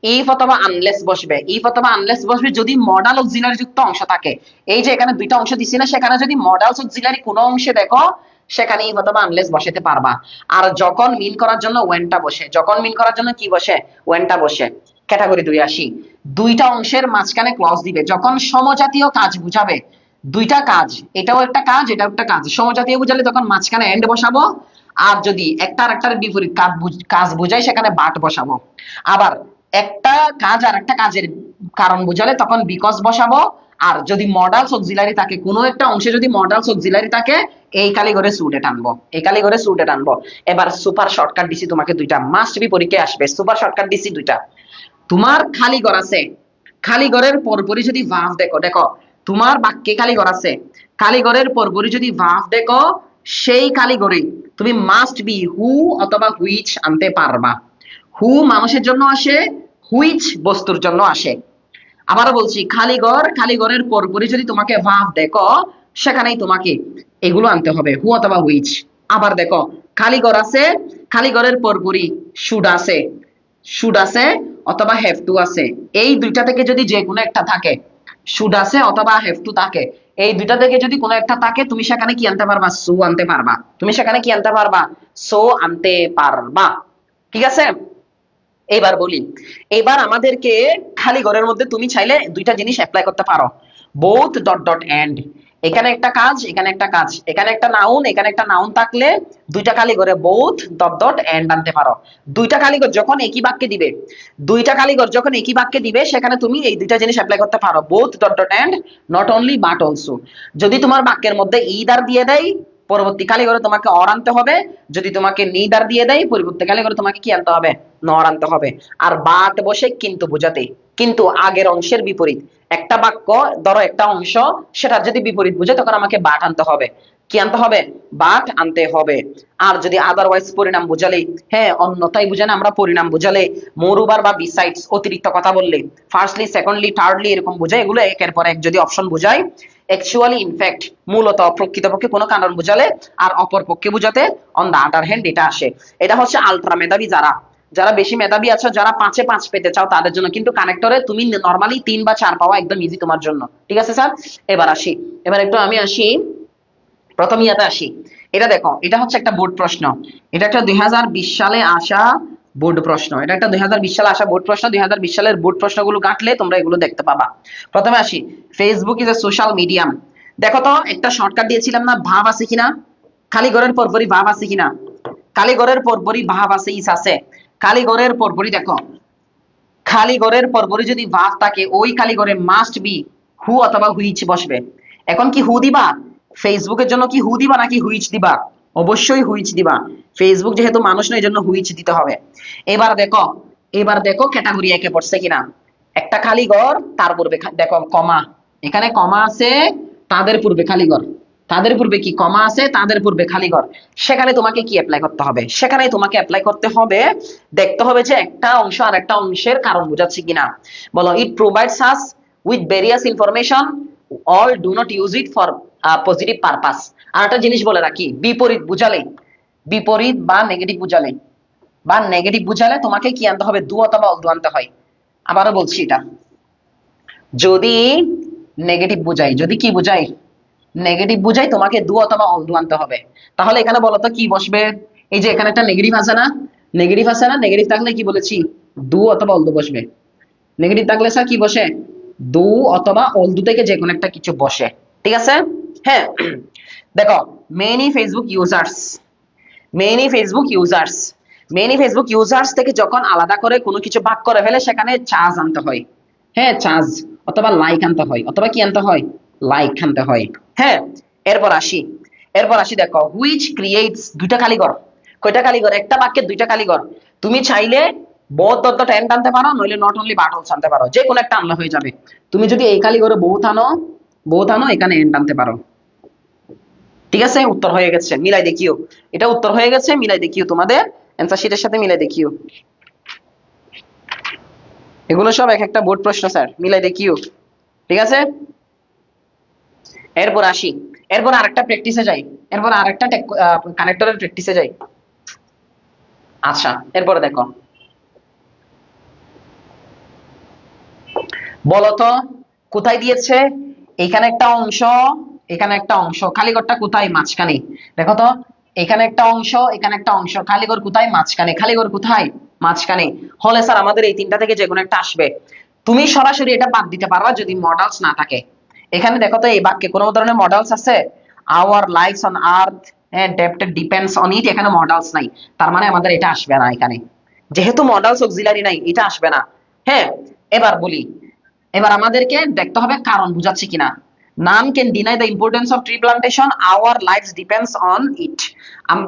ইফ অথবা আনলেস বসবে। ইফ অথবা আনলেস বসবে যদি মডাল অক্সিলারি যুক্ত অংশ থাকে। এই যে এখানে দুইটা অংশ দিছি না, সেখানে যদি মডাল অক্সিলারি কোনো অংশে দেখো সেখানে ইফ অথবা আনলেস বসাতে পারবা। আর যখন মিন করার জন্য ওয়েনটা বসে। যখন মিন করার জন্য কি বসে? ওয়েনটা বসে। ক্যাটাগরি 2 আসি। দুইটা অংশের মাঝখানে ক্লজ দিবে যখন সমজাতীয় কাজ বুঝাবে। দুইটা কাজ, এটাও একটা কাজ, এটাও একটা কাজ। সমজাতীয় বুঝালে তখন মাঝখানে এন্ড বসাবো। আর যদি একটা আরেকটার বিপরীত কাজ বুঝাই সেখানে বাট বসাবো। আবার একটা কাজ আর একটা কাজের কারণ বুঝালে তখন বিকজ বসাবো। আর যদি মডালস অক্সিলারি থাকে, কোনো একটা অংশে যদি মডালস অক্সিলারি থাকে, এই কালি করে সুটে টানবো। এই কালি করে সুটে টানবো। এবার সুপার শর্টকাট দিছি তোমাকে দুইটা, মাস্ট বি পরীক্ষায় আসবে। সুপার শর্টকাট দিছি দুইটা। তোমার খালি ঘর আছে, খালি ঘরের পরপরই যদি ভার্ব দেখো, দেখো তোমার বাক্যে খালি ঘর আছে, খালি ঘরের পরপরই যদি ভার্ব দেখো, সেই খালি ঘরে তুমি মাস্ট বি হু অথবা হুইচ আনতে পারবা। হু মানুষের জন্য আসে, হুইচ বস্তুর জন্য আসে। আবারও বলছি, খালি ঘর, খালি ঘরের পরপরই যদি তোমাকে ভার্ব দেখো, সেখানেই তোমাকে এগুলো আনতে হবে, হু অথবা হুইচ। আবার দেখো খালি ঘর আছে, খালি ঘরের পরপরই শুড আছে, শুড আছে অথবা হ্যাভ টু আছে। এই দুইটা থেকে যদি যে কোনো একটা থাকে, শুড আছে অথবা হ্যাভ টু থাকে, এই দুইটা থেকে যদি কোনো একটা থাকে, তুমি সেখানে কি আনতে পারবা? সো আনতে পারবা। তুমি সেখানে কি আনতে পারবা? সো আনতে পারবা। ঠিক আছে, এবার বলি। এবার আমাদেরকে খালি ঘরের মধ্যে তুমি চাইলে দুইটা জিনিস অ্যাপ্লাই করতে পারো, বোথ ডট ডট এন্ড। এখানে একটা কাজ, এখানে একটা কাজ, এখানে একটা নাউন, এখানে একটা নাউন থাকলে দুইটা কালিগরে বোথ ডট ডট এন্ড আনতে পারো। দুইটা কালিগর যখন একই বাক্যে দিবে, দুইটা কালিগর যখন একই বাক্যে দিবে, সেখানে তুমি এই দুইটা জিনিস অ্যাপ্লাই করতে পারো, both dot dot and, not only but also. যদি তোমার বাক্যের মধ্যে ইদার দিয়ে দেয়, পরবর্তী কালিগরে তোমাকে অর আনতে হবে। যদি তোমাকে নিদার দিয়ে দেয়, পরবর্তী কালিগরে তোমাকে কি আনতে হবে? নর আনতে হবে। আর বাট বসে কিন্তু বোঝাতে, কিন্তু আগের অংশের বিপরীত। একটা বাক্য ধরো একটা অংশ, সেটা যদি বিপরীত বুঝে তখন আমাকে বাট আনতে হবে। কি আনতে হবে? বাট আনতে হবে। আর যদি আদারওয়াইজ পরিণাম বুঝালে, হ্যাঁ অন্যথায় বুঝালে, আমরা পরিণাম বুঝালে, মোরওভার বা বিসাইডস অতিরিক্ত কথা বললে, ফার্স্টলি সেকেন্ডলি থার্ডলি এরকম বোঝায়, এগুলো একের পর এক যদি অপশন বুঝায়, অ্যাকচুয়ালি ইনফ্যাক্ট মূলত প্রকৃতপক্ষে কোনো কারণ বুঝালে আর অপর পক্ষে বুঝাতে অন দা আদার হ্যান্ড এটা আসে। এটা হচ্ছে আলট্রা মেধাবী যারা, যারা বেশি মেধাবী আছো, যারা 5-এ 5 পেতে চাও, তাদের জন্য কিন্তু কানেক্টরে তুমি নরমালি 3 বা 4 পাওয়া একদম ইজি তোমার জন্য। ঠিক আছে স্যার? এবার আসি, এবার একটু আমি আসি প্রথম ইয়াতে আসি। এটা দেখো, এটা হচ্ছে একটা বোর্ড প্রশ্ন। এটা একটা 2020 সালে আসা বোর্ড প্রশ্ন। এটা একটা 2020 সালে আসা বোর্ড প্রশ্ন। 2020 সালের বোর্ড প্রশ্নগুলো ঘাটলে তোমরা এগুলো দেখতে পাবা। প্রথমে আসি, Facebook is a social medium. দেখো তো একটা শর্টকাট দিয়েছিলাম না, ভাব আছে কিনা? খালি ঘরের পরপরই ভাব আছে কিনা? খালি ঘরের পরপরই ভাব আছে, ইস আছে। খালি ঘরের পরপরই দেখো, খালি ঘরের পরপরই যদি ভাব থাকে, ওই খালি ঘরে মাস্ট বি হু অথবা হুইচ বসবে। এখন কি হু দিবা? ফেসবুকের জন্য কি হু দিবা নাকি হুইচ দিবা? অবশ্যই হুইচ দিবা। ফেসবুক যেহেতু মানুষ নয়, এই জন্য হুইচ দিতে হবে। এবার দেখো, এবার দেখো ক্যাটাগরি একে পড়ছে কিনা। একটা খালি ঘর, তার পূর্বে দেখো কমা, এখানে কমা আছে, তাদের পূর্বে খালি ঘর, তাদের পূর্বে কি কমা আছে, তাদের পূর্বে খালি ঘর। সেখানে তোমাকে কি অ্যাপ্লাই করতে হবে? সেখানে তোমাকে অ্যাপ্লাই করতে হবে, দেখতে হবে যে একটা অংশ আর একটা অংশের কারণ বোঝাচ্ছে কিনা। বলো, it provides us with various information, all do not use it for positive purpose. আর একটা জিনিস বলে রাখি, বিপরীত বুঝালে, বিপরীত বা নেগেটিভ বুঝালে, বা নেগেটিভ বুঝালে তোমাকে কি আনতে হবে? দু অথবা অল দু আনতে হয়। আবারও বলছি এটা, যদি নেগেটিভ বুঝাই, যদি কি বুঝাই? নেগেটিভ বুঝাই, তোমাকে দু অথবা অল দু আনতে হবে। তাহলে এখানে বলো তো কি বসবে? এই যে এখানে একটা নেগেটিভ আছে না, নেগেটিভ আছে না, নেগেটিভ থাকলে কি বলেছি? দু অথবা অল দু বসবে। নেগেটিভ থাকলে স্যার কি বসে? দু অথবা অল দু থেকে যে কোনো একটা কিছু বসে। ঠিক আছে? হ্যাঁ। দেখো, many Facebook users, many Facebook users, many Facebook users থেকে যখন আলাদা করে কোনো কিছু ভাগ করে ফেলে, সেখানে চার্জ আনতে হয়। হ্যাঁ, চার্জ অথবা লাইক আনতে হয়, অথবা কি আনতে হয়? লাইক আনতে হয়। হ্যাঁ, এরপর আসি, এরপর আসি দেখো, হুইচ ক্রিয়েটস, দুইটা কালিগর। কয়টা কালিগর? একটা বাক্যে দুইটা কালিগর। তুমি চাইলে বোথ ডট ডট এন্ড আনতে পারো, নইলে নট অনলি বাট অলসো আনতে পারো, যে কোনো একটা আনলে হয়ে যাবে। তুমি যদি এই কালিগরে বোথ আনো, বোথ আনো, এখানে এন্ড আনতে পারো। ঠিক আছে? উত্তর হয়ে গেছে, মিলাই দেখিও। এটা উত্তর হয়ে গেছে, মিলাই দেখিও, তোমাদের অ্যান্সার শিটের সাথে মিলাই দেখিও। এগুলো সব এক একটা বোর্ড প্রশ্ন স্যার, মিলাই দেখিও। ঠিক আছে? এরপর আসি, এরপর আরেকটা প্র্যাকটিসে যাই, এরপর আরেকটা কানেক্টরের প্র্যাকটিসে যাই। আচ্ছা, এরপরে দেখো, বলতো কোথায় দিয়েছে? এখানে একটা অংশ, এখানে একটা অংশ, কালীঘরটা কোথায়? মাঝখানে। দেখো তো, এখানে একটা অংশ, এখানে একটা অংশ, কালীঘর কোথায়? মাঝখানে। কালীঘর কোথায়? মাঝখানে। হলে স্যার আমাদের এই তিনটা থেকে যে কোনো একটা আসবে। তুমি সরাসরি এটা বাদ দিতে পারবা যদি মডেলস না থাকে। এখানে দেখো তো, এই বাক্যে কোনো ধরনের মডেলস আছে? Our lives on earth depth depends on it, এখানে মডেলস নাই। তার মানে আমাদের এটা আসবে না এখানে, যেহেতু মডেলস অক্সিলারি নাই, এটা আসবে না। হ্যাঁ, এবার বলি, এবার আমাদেরকে দেখতে হবে কারণ বুঝাচ্ছে কিনা। none can deny the importance of tree plantation, our lives depends on it।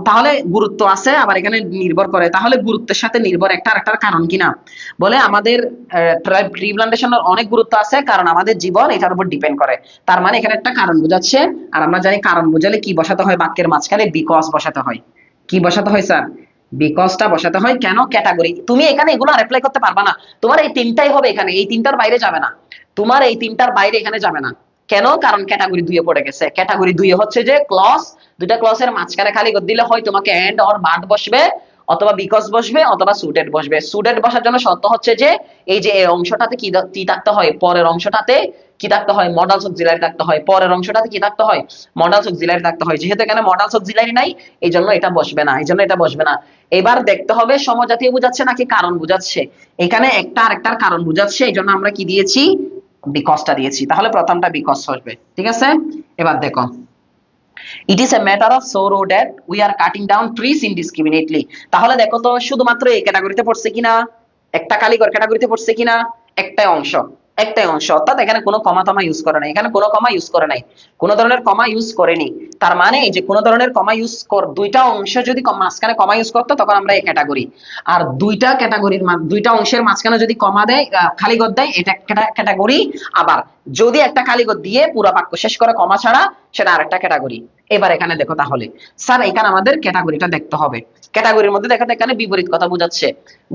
তাহলে গুরুত্ব আছে, আবার এখানে নির্ভর করে, তাহলে গুরুত্বের সাথে নির্ভর একটা আরেকটার কারণ কিনা। বলে আমাদের ট্রি প্লান্টেশনের অনেক গুরুত্ব আছে, কারণ আমাদের জীবন এটার উপর ডিপেন্ড করে। তার মানে এখানে একটা কারণ বোঝাচ্ছে। আর আমরা জানি কারণ বোঝালে কি বসাতে হয়? বাক্যের মাঝখানে বিকজ বসাতে হয়। কি বসাতে হয় স্যার? বিকজটা বসাতে হয়। কেন? ক্যাটাগরি। তুমি এখানে এগুলো অ্যাপ্লাই করতে পারবা না, তোমার এই তিনটাই হবে এখানে, এই তিনটার বাইরে যাবে না। তোমার এই তিনটার বাইরে এখানে যাবে না। কেন? কারণ ক্যাটাগরি 2 এ পড়ে গেছে। ক্যাটাগরি 2 এ হচ্ছে যে ক্লজ, দুইটা ক্লজের মাঝখানে খালি করে দিলে হয় তোমাকে এন্ড অর বাট বসবে, অথবা বিকজ বসবে, অথবা সুটেড বসবে। সুটেড বসার জন্য শর্ত হচ্ছে যে এই যে এই অংশটাতে কি থাকতে হয়? পরের অংশটাতে কি থাকতে হয়? মডালস অক্সিলারি থাকতে হয়। পরের অংশটাতে কি থাকতে হয়? মডালস অক্সিলারি থাকতে হয়। যেহেতু এখানে মডালস অক্সিলারি নাই, এই জন্য এটা বসবে না, এই জন্য এটা বসবে না। এবার দেখতে হবে সমজাতীয় বুঝাচ্ছে নাকি কারণ বুঝাচ্ছে। এখানে একটা আরেকটার কারণ বুঝাচ্ছে, এই জন্য আমরা কি দিয়েছি? বিকজটা দিয়েছি, তাহলে প্রথমটা বিকজ আসবে, ঠিক আছে। এবার দেখো, ইট is a matter of sorrow that we are cutting down trees indiscriminately. তাহলে দেখো তো শুধুমাত্র এই ক্যাটাগরিতে পড়ছে কিনা, একটা কালীগড় ক্যাটাগরিতে পড়ছে কিনা, একটাই অংশ, একটাই অংশ, অর্থাৎ এখানে কোনো কমা টমা ইউজ করে নাই, এখানে কোনো কমা ইউজ করে নাই, কোনো ধরনের কমা ইউজ করেনি। তার মানে যে কোনো ধরনের কমা ইউজ কর, দুইটা অংশ যদি মাঝখানে কমা ইউজ করতো তখন আমরা এই ক্যাটাগরি, আর দুইটা ক্যাটাগরির দুইটা অংশের মাঝখানে যদি কমা দেয়, খালিগড় দেয়, এটা একটা ক্যাটাগরি। আবার যদি একটা খালিগড় দিয়ে পুরো বাক্য শেষ করে কমা ছাড়া, সেটা আরেকটা ক্যাটাগরি। এবার এখানে দেখো, তাহলে স্যার এখানে আমাদের ক্যাটাগরিটা দেখতে হবে। ক্যাটাগরির মধ্যে দেখো এখানে বিপরীত কথা বোঝাচ্ছে,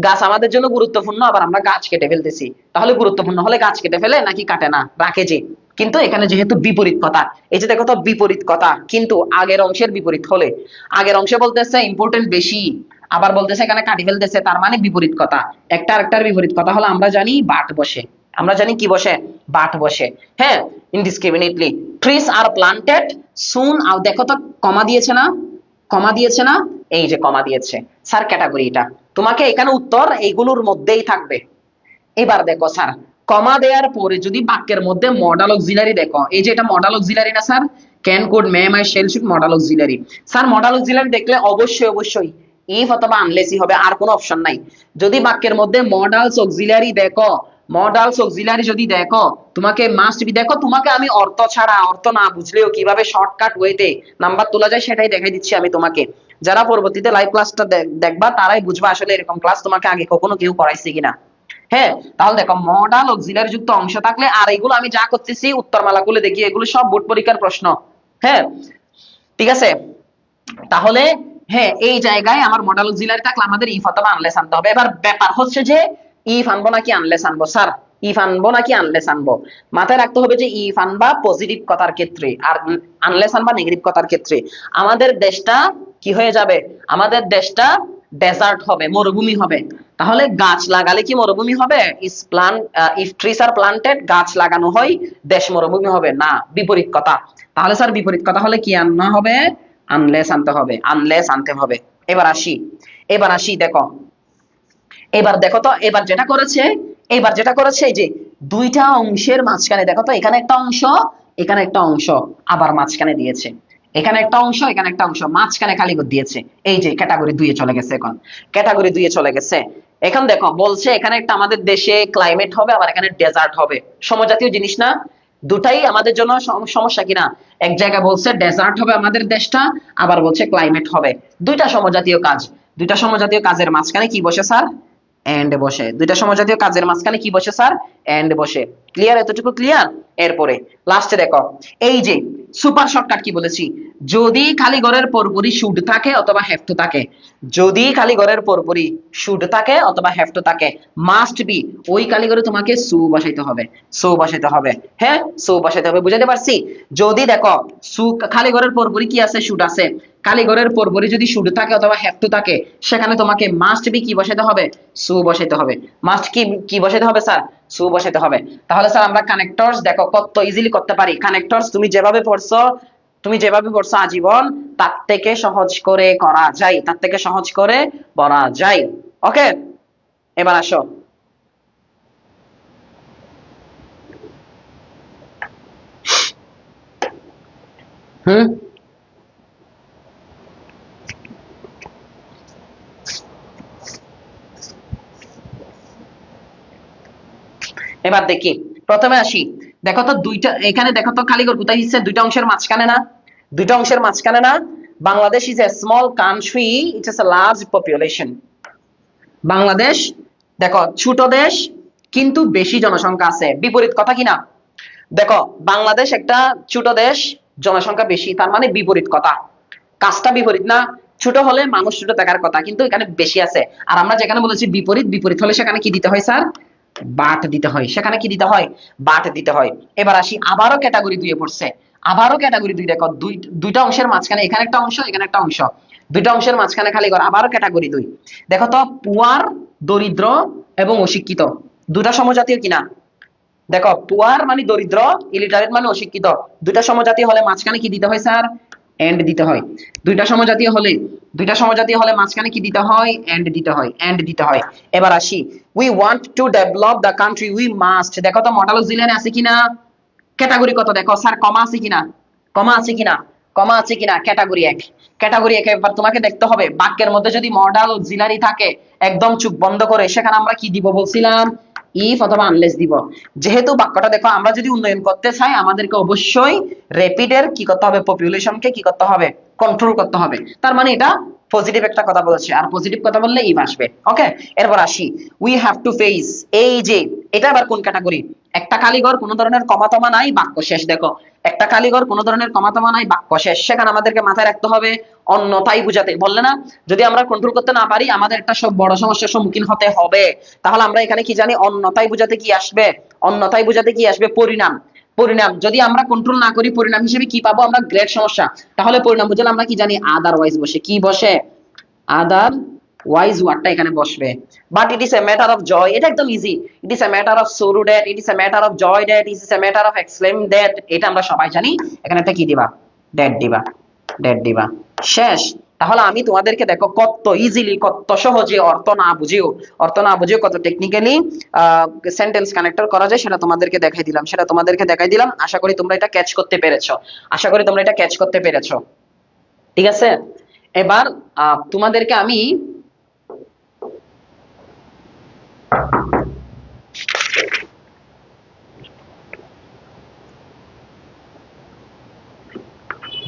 গাছ আমাদের জন্য গুরুত্বপূর্ণ, আবার আমরা গাছ কেটে ফেলতেছি। তাহলে গুরুত্বপূর্ণ হলে গাছ কেটে ফেলে নাকি কাটে না, রাখে যে। কিন্তু এখানে যেহেতু বিপরীত কথা, এই যে দেখো তো বিপরীত কথা, কিন্তু আগের অংশের বিপরীত হলে, আগের অংশে বলতেছে ইম্পর্টেন্ট বেশি, আবার বলতেছে এখানে কাটি ফেলতেছে, তার মানে বিপরীত কথা। একটা আরেকটার বিপরীত কথা হলো আমরা জানি বাট বসে, আমরা জানি কি বসে, বাট বসে। হ্যাঁ, ইনডিসক্রিমিনেটলি ট্রিজ আর প্লান্টেড সুন। আর দেখো তো কমা দিয়েছে না, কমা দিয়েছে না, এই যে কমা দিয়েছে স্যার, ক্যাটাগরি এটা। তোমাকে এখানে উত্তর এইগুলোর মধ্যেই থাকবে। এবার দেখো স্যার, কমা দেওয়ার পরে যদি বাক্যের মধ্যে মডাল অক্সিলারি দেখো, এই যে এটা মডাল অক্সিলারি না sir, can code May my shell should modal auxiliary. Sir modal auxiliary দেখলে অবশ্যই অবশ্যই ইফ অথবা আনলেসই হবে, আর কোনো অপশন নাই। যদি বাক্যের মধ্যে মডালস অক্সিলারি দেখো, মডালস অক্সিলারি যদি দেখো, তোমাকে মাস্ট বি দেখো, তোমাকে আমি অর্থ ছাড়া, অর্থ না বুঝলেও কিভাবে শর্টকাট ওয়েতে নাম্বার তোলা যায় সেটাই দেখাই দিচ্ছি আমি তোমাকে। যারা পরবর্তীতে লাইভ ক্লাসটা দেখবা তারাই বুঝবা আসলে এরকম ক্লাস তোমাকে আগে কখনো কেউ করাইছে কিনা। হ্যাঁ, তাহলে দেখো মডাল অক্সিলারি যুক্ত অংশ থাকলে, আর এগুলো আমি যা করতেছি উত্তরমালা খুলে দেখি, এগুলো সব বোর্ড পরীক্ষার প্রশ্ন। হ্যাঁ, ঠিক আছে। তাহলে হ্যাঁ, এই জায়গায় আমার মডাল অক্সিলারি থাকলে আমাদের ইফ অথবা আনলেস আনতে হবে। এবার ব্যাপার হচ্ছে যে ইফ আনবো নাকি আনলেস আনবো স্যার, ইফ আনবো নাকি আনলেস আনবো। মাথায় রাখতে হবে যে ইফ আনবা পজিটিভ কথার ক্ষেত্রে, আর আনলেস আনবা নেগেটিভ কথার ক্ষেত্রে। আমাদের দেশটা কি হয়ে যাবে, আমাদের দেশটা ডেজার্ট হবে, মরুভূমি হবে। তাহলে গাছ লাগালে কি মরুভূমি হবে? ইফ ট্রিজ আর প্লান্টেড, গাছ লাগানো হয়, দেশ মরুভূমি হবে না, বিপরীত কথা। তাহলে স্যার বিপরীত কথা হলে কি আননা হবে, আনলেস আনতে হবে, আনলেস আনতে হবে। এবার আসি, এবার আসি দেখো, এবার দেখো তো, এবার যেটা করেছে, এবার যেটা করেছে এই যে দুইটা অংশের মাঝখানে দেখো তো, এখানে একটা অংশ, এখানে একটা অংশ, আবার মাঝখানে দিয়েছে, এখানে একটা অংশ, এখানে একটা অংশ, মাঝখানে খালি করে দিয়েছে। এই যে ক্যাটাগরি 2 এ চলে গেছে, এখন ক্যাটাগরি 2 এ চলে গেছে। এখন দেখো বলছে এখানে একটা আমাদের দেশে ক্লাইমেট হবে, আবার এখানে ডেজার্ট হবে, সমজাতীয় জিনিস না, দুটাই আমাদের জন্য সমস্যা কিনা। এক জায়গায় বলছে ডেজার্ট হবে আমাদের দেশটা, আবার বলছে ক্লাইমেট হবে, দুইটা সমজাতীয় কাজ। দুইটা সমজাতীয় কাজের মাঝখানে কি বসে স্যার, এন্ড বসে। দুইটা সমজাতীয় কাজের মাঝখানে কি বসে স্যার, এন্ড বসে। ক্লিয়ার, এতটুকু ক্লিয়ার। এরপরে লাস্টে দেখো, এই যে সুপার শর্টকাট কি বলেছি, যদি খালি ঘরের পরপরই শুড থাকে অথবা হ্যাভ টু থাকে, যদি খালি ঘরের পরপরই শুড থাকে অথবা হ্যাভ টু থাকে, মাস্ট বি ওই খালি ঘরে তোমাকে সু বসাইতে হবে, সু বসাইতে হবে। হ্যাঁ, সু বসাইতে হবে, বুঝাতে পারছি। যদি দেখো সু খালি ঘরের পরপরই কি আছে, শুড আছে, খালি ঘরের পরপরই যদি শুড থাকে অথবা হ্যাভ টু থাকে, সেখানে তোমাকে মাস্ট বি কি বসাইতে হবে, সু বসাইতে হবে। মাস্ট কি কি বসাইতে হবে স্যার, সু বসাইতে হবে। তাহলে স্যার আমরা কানেক্টরস দেখো কত ইজিলি করতে পারি। কানেক্টরস তুমি যেভাবে পড়ছো, তুমি যেভাবে পড়ছো আজীবন, তার থেকে সহজ করে করা যায়, তার থেকে সহজ করে পড়া যায়। ওকে, এবার আসো। হুম, এবার দেখি, প্রথমে আসি। দেখো তো দুইটা, এখানে দেখো তো খালি কোথায় হিসছে, দুইটা অংশের মাঝখানে না, দুইটা অংশের মাঝখানে না। Bangladesh is a small country, it is a large population. Bangladesh দেখো ছোট দেশ কিন্তু বেশি জনসংখ্যা আছে, বিপরীত কথা কিনা। দেখো বাংলাদেশ একটা ছোট দেশ, জনসংখ্যা বেশি, তার মানে বিপরীত কথা, কাজটা বিপরীত না। ছোট হলে মানুষ ছোট থাকার কথা, কিন্তু এখানে বেশি আছে। আর আমরা যেখানে বলেছি বিপরীত, বিপরীত হলে সেখানে কি দিতে হয় স্যার, বাট দিতে হয়, সেখানে কি দিতে হয়, বাট দিতে হয়। এবার আসি, আবারও ক্যাটাগরি 2 এ পড়ছে, আবারও ক্যাটাগরি 2 দেখো, দুইটা অংশের মাঝখানে এখানে একটা অংশ, এখানে একটা অংশ, দুইটা অংশের মাঝখানে খালি ঘর, আবারও ক্যাটাগরি 2। দেখো তো পুয়ার, দরিদ্র এবং অশিক্ষিত, দুটা সমজাতীয় কিনা। দেখো পুয়ার মানে দরিদ্র, ইলিটারেট মানে অশিক্ষিত, দুইটা সমজাতীয় হলে মাঝখানে কি দিতে হয় স্যার, এন্ড দিতে হয়। দুইটা সমজাতীয় হলে, দুইটা সমজাতীয় হলে মাঝখানে কি দিতে হয়, এন্ড দিতে হয়, এন্ড দিতে হয়। এবার আসি, we want to develop the country, we must. দেখো তো মডাল অক্সিলিয়ারি আছে কিনা, ক্যাটাগরি কত দেখো স্যার, কমা আছে কিনা, কমা আছে কিনা, কমা আছে কিনা, ক্যাটাগরি এক। ক্যাটাগরি এক এবার তোমাকে দেখতে হবে বাক্যের মধ্যে যদি মডাল অক্সিলারি থাকে একদম চুপ বন্ধ করে সেখানে আমরা কি দিব বলছিলাম, ইফ অথবা আনলেস দিব। যেহেতু বাক্যটা দেখো আমরা যদি উন্নয়ন করতে চাই আমাদেরকে অবশ্যই র্যাপিডের কি করতে হবে, পপুলেশনকে কি করতে হবে, কন্ট্রোল করতে হবে। তার মানে এটা পজিটিভ একটা কথা বলেছে, আর পজিটিভ কথা বললে ইফ আসবে। ওকে, এরপর আসি, উই হ্যাভ টু ফেস, এই যে এটা আবার কোন ক্যাটাগরি, একটা কালিগর কোনো ধরনের কমাতমা নাই, বাক্য শেষ। দেখো একটা কালিগর কোনো ধরনের কমাতমা নাই, বাক্য শেষ। সেখানে আমাদেরকে মাথায় রাখতে হবে অন্যথায় বুঝাতে, বললে না যদি আমরা কন্ট্রোল করতে না পারি আমাদের একটা সব বড় সমস্যার সম্মুখীন হতে হবে। তাহলে আমরা এখানে কি জানি, অন্যথায় বুঝাতে কি আসবে, অন্যথায় বুঝাতে কি আসবে, পরিণাম। পরিণাম যদি আমরা কন্ট্রোল না করি পরিণাম হিসেবে কি পাবো আমরা, গ্রেট সমস্যা। তাহলে পরিণাম বুঝলে আমরা কি জানি, আদারওয়াইজ বসে, কি বসে, আদার ওয়াইজ ওয়ার্ডটা এখানে বসবে। But it is a matter of joy, এটা একদম easy. It is a matter of sorrow that, it is a matter of joy that, it is a matter of exclaim that, এটা আমরা সবাই জানি। এখানে একটা কি দিবা, দ্যাট দিবা, দ্যাট দিবা, শেষ। তাহলে আমি তোমাদেরকে দেখো কত ইজিলি, কত সহজে অর্থ না বুঝেও, অর্থ না বুঝেও কত টেকনিক্যালি সেন্টেন্স কানেক্টর করা যায় সেটা তোমাদেরকে দেখাই দিলাম, সেটা তোমাদেরকে দেখাই দিলাম। আশা করি তোমরা এটা ক্যাচ করতে পেরেছো, আশা করি তোমরা এটা ক্যাচ করতে পেরেছো। ঠিক আছে, এবার তোমাদেরকে আমি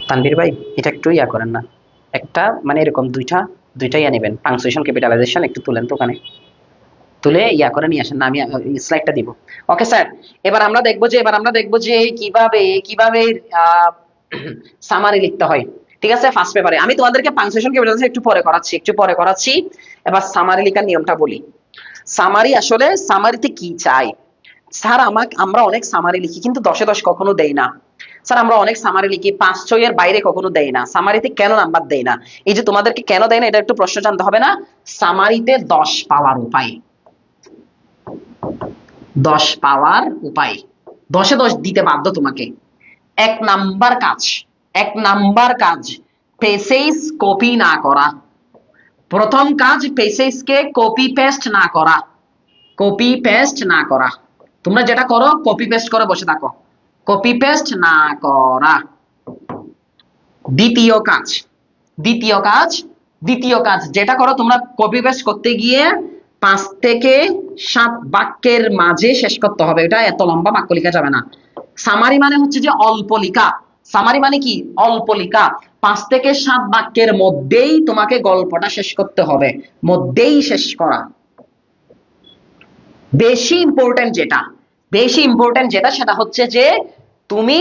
তানভীর ভাই এটা একটু ইয়া করেন না, একটা মানে এরকম দুইটাই নেবেন, পাংচুয়েশন ক্যাপিটালাইজেশন একটু তুলেন তো ওখানে, তুলে ইয়া করে নিয়ে আসেন না, আমি স্লাইডটা দিব। ওকে স্যার, এবার আমরা দেখবো যে কিভাবে কিভাবে সামারি লিখতে হয়। ঠিক আছে, ফার্স্ট পেপারে আমি তোমাদেরকে পাংচুয়েশন ক্যাপিটালাইজেশন একটু পরে করাচ্ছি। এবার সামারি লেখার নিয়মটা বলি। সামারি আসলে সামারিতে কি চাই স্যার, আমরা অনেক সামারি লিখি কিন্তু 10-10 কখনো দেই না। স্যার আমরা অনেক সামারি লিখি 5-6 এর বাইরে কখনো দেই না। সামারিতে কেন নাম্বার দেই না, এই যে তোমাদেরকে কেন দেয় না এটা একটু প্রশ্ন জানতে হবে না। সামারিতে 10 পাওয়ার উপায়, 10 পাওয়ার উপায়, 10-এ 10 দিতে বাধ্য তোমাকে। এক নাম্বার কাজ, এক নাম্বার কাজ পেসেজ কপি না করা। প্রথম কাজ পেসেজকে কপি পেস্ট না করা, কপি পেস্ট না করা। তোমরা যেটা করো কপি পেস্ট করে বসে থাকো, কপি পেস্ট না করা। দ্বিতীয় কাজ, দ্বিতীয় কাজ, দ্বিতীয় কাজ যেটা করো তোমরা কপি পেস্ট করতে গিয়ে 5 থেকে 7 বাক্যের মাঝে শেষ করতে হবে, এটা এত লম্বা বাক্য লেখা যাবে না। সামারি মানে হচ্ছে যে অল্প লেখা, সামারি মানে কি অল্প লেখা। 5 থেকে 7 বাক্যের মধ্যেই তোমাকে গল্পটা শেষ করতে হবে, মধ্যেই শেষ করা। বেশি ইম্পর্টেন্ট যেটা, বেশি ইম্পর্টেন্ট যেটা সেটা হচ্ছে যে তুমি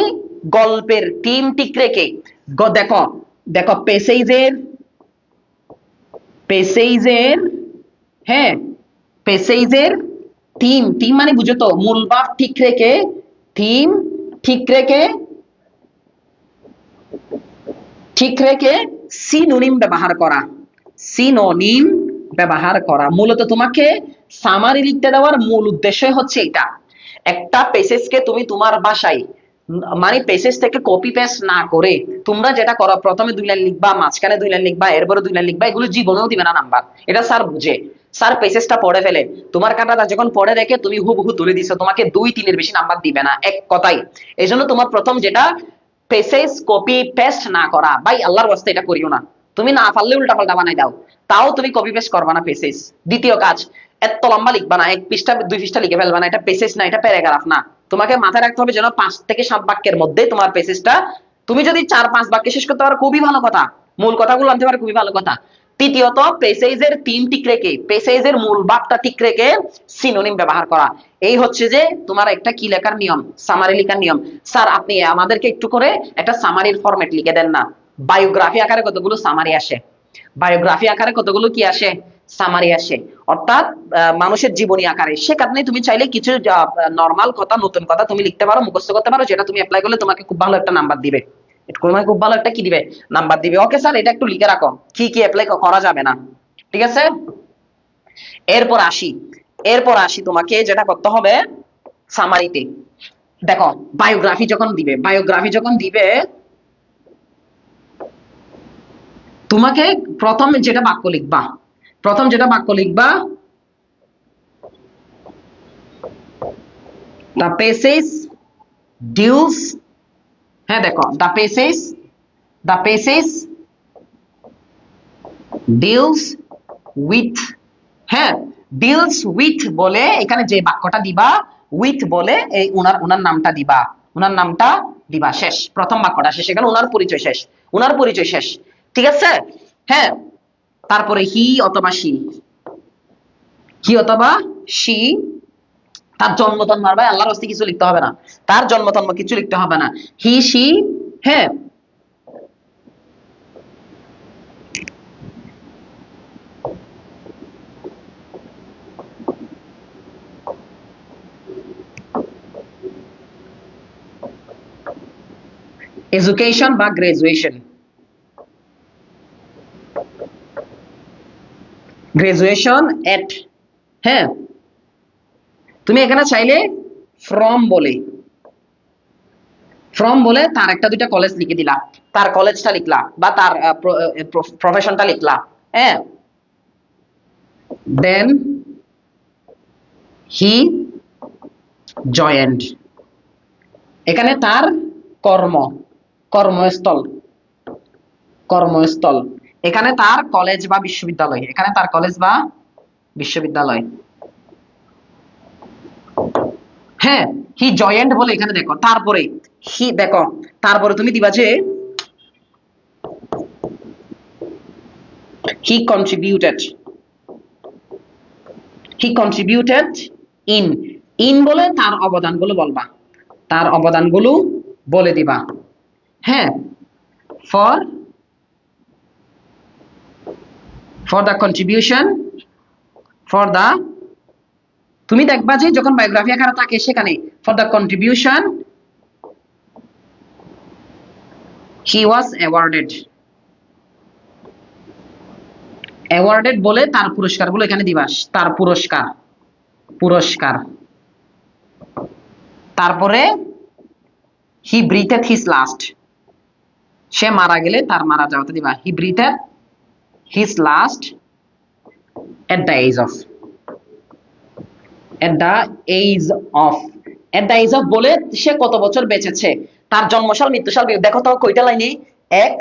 গল্পের থিম ঠিক রেখে দেখো, দেখো পেসেজের, পেসেজের, হ্যাঁ পেসেজের থিম, থিম মানে বুঝো তো, মূল ভাব ঠিক রেখে, থিম ঠিক রেখে, ঠিক রেখে সিনোনিম ব্যবহার করা, সিনোনিম ব্যবহার করা। মূলত তোমাকে সামারি লিখতে দেওয়ার মূল উদ্দেশ্য হচ্ছে এটা। একটা পেসেজকে তুমি তোমার ভাষায় মানে পেসেজ থেকে কপি পেস্ট না করে তোমরা যেটা করো প্রথমে 2 লাইন লিখবা, মাঝখানে 2 লাইন লিখবা, এরপরে 2 লাইন লিখবা, এগুলো জীবনেও দিবে না নাম্বার। এটা স্যার বুঝে, স্যার পেসেজটা পড়ে ফেলে তোমার কাটাটা যখন পড়ে রেখে তুমি হুবহু তুলে দিছো, তোমাকে 2-3 এর বেশি নাম্বার দিবে না এক কথাই। এই জন্য তোমার প্রথম যেটা পেসেজ কপি পেস্ট না করা, ভাই আল্লাহর ওয়াস্তে এটা করিও না। তুমি না পারলে উল্টা পাল্টা বানাই দাও, তাও তুমি কপি পেস্ট করবা না পেসেজ। দ্বিতীয় কাজ, এত লম্বা লিখবা না, 1 পৃষ্ঠা 2 পৃষ্ঠা লিখে ফেলবা না, এটা পেসেজ না, এটা প্যারাগ্রাফ না। তোমাকে মাথায় রাখতে হবে যেন 5 থেকে 7 বাক্যের মধ্যে তোমার পেসেজটা, তুমি যদি 4-5 বাক্যে শেষ করতে পারো খুবই ভালো কথা, মূল কথাগুলো আনতে পারো খুবই ভালো কথা। তৃতীয়ত পেসেজের থিম ঠিক রেখে, পেসেজের মূল ভাবটা ঠিক রেখে সিনোনিম ব্যবহার করা। এই হচ্ছে যে তোমার একটা কি লেখার নিয়ম, সামারি লেখার নিয়ম। স্যার আপনি আমাদেরকে একটু করে একটা সামারির ফরম্যাট লিখে দেন না। বায়োগ্রাফি আকারে কতগুলো সামারি আসে, বায়োগ্রাফি আকারে কতগুলো কি আসে, সামারি আসে, অর্থাৎ মানুষের জীবনী আকারে। সে কারণে তুমি চাইলে কিছু নরমাল কথা, নতুন কথা তুমি লিখতে পারো, মুখস্থ করতে পারো, যেটা তুমি অ্যাপ্লাই করলে তোমাকে খুব ভালো একটা নাম্বার দিবে, তোমাকে খুব ভালো একটা কি দিবে, নাম্বার দিবে। ওকে স্যার, এটা একটু লিখে রাখো কি কি অ্যাপ্লাই করা যাবে না। ঠিক আছে, এরপর আসি, এরপর আসি তোমাকে যেটা করতে হবে সামারিতে। দেখো বায়োগ্রাফি যখন দিবে, বায়োগ্রাফি যখন দিবে তোমাকে প্রথম যেটা বাক্য লিখবা, প্রথম যেটা বাক্য লিখবা দ্য পেসেজ ডিলস, হ্যাঁ দেখো দ্য পেসেজ ডিলস উইথ, হ্যাঁ ডিলস উইথ বলে এখানে যে বাক্যটা দিবা, উইথ বলে এই উনার নামটা দিবা, উনার নামটা দিবা, শেষ, প্রথম বাক্যটা শেষ, এখানে উনার পরিচয় শেষ, উনার পরিচয় শেষ, ঠিক আছে? হ্যাঁ, তারপরে হি অথবা সি, হি অথবা সি, তার জন্ম জন্ম ভাই আল্লাহর হস্তে কিছু লিখতে হবে না, তার জন্ম জন্ম কিছু লিখতে হবে না, হি সি, হ্যাঁ এডুকেশন বা গ্রাজুয়েশন, গ্রাজুয়েশন এট, হ্যাঁ তুমি এখানে চাইলে ফ্রম বলে, ফ্রম বলে তার একটা দুইটা কলেজ লিখে দিলা, তার কলেজটা লিখলা বা তার প্রফেশনটা লিখলা, হ্যাঁ দেন হি জয়েন্ট, এখানে তার কর্ম, কর্মস্থল, কর্মস্থল, এখানে তার কলেজ বা বিশ্ববিদ্যালয়, এখানে তার কলেজ বা বিশ্ববিদ্যালয়, হ্যাঁ হি জয়েন্ট বলে এখানে দেখো, তারপরে হি দেখো, তারপরে তুমি দিবা যে he contributed, he contributed in, in বলে তার অবদানগুলো বলবা, তার অবদানগুলো বলে দিবা, হ্যাঁ for, for the contribution, for the, তুমি দেখবা যে যখন বায়োগ্রাফি আকারে থাকে সেখানে for the contribution he was awarded, awarded বলে তার পুরস্কারগুলো এখানে দিবা, তার পুরস্কার, পুরস্কার, তারপরে হি ব্রিথেড হিজ লাস্ট, সে মারা গেলে তার মারা যাওয়াতে দিবা he breathed his last at the age of, at the age of, at the age of বলে সে কত বছর বেঁচেছে, তার জন্মসাল মৃত্যুসাল, দেখো তো কয়টা লাইনে, 1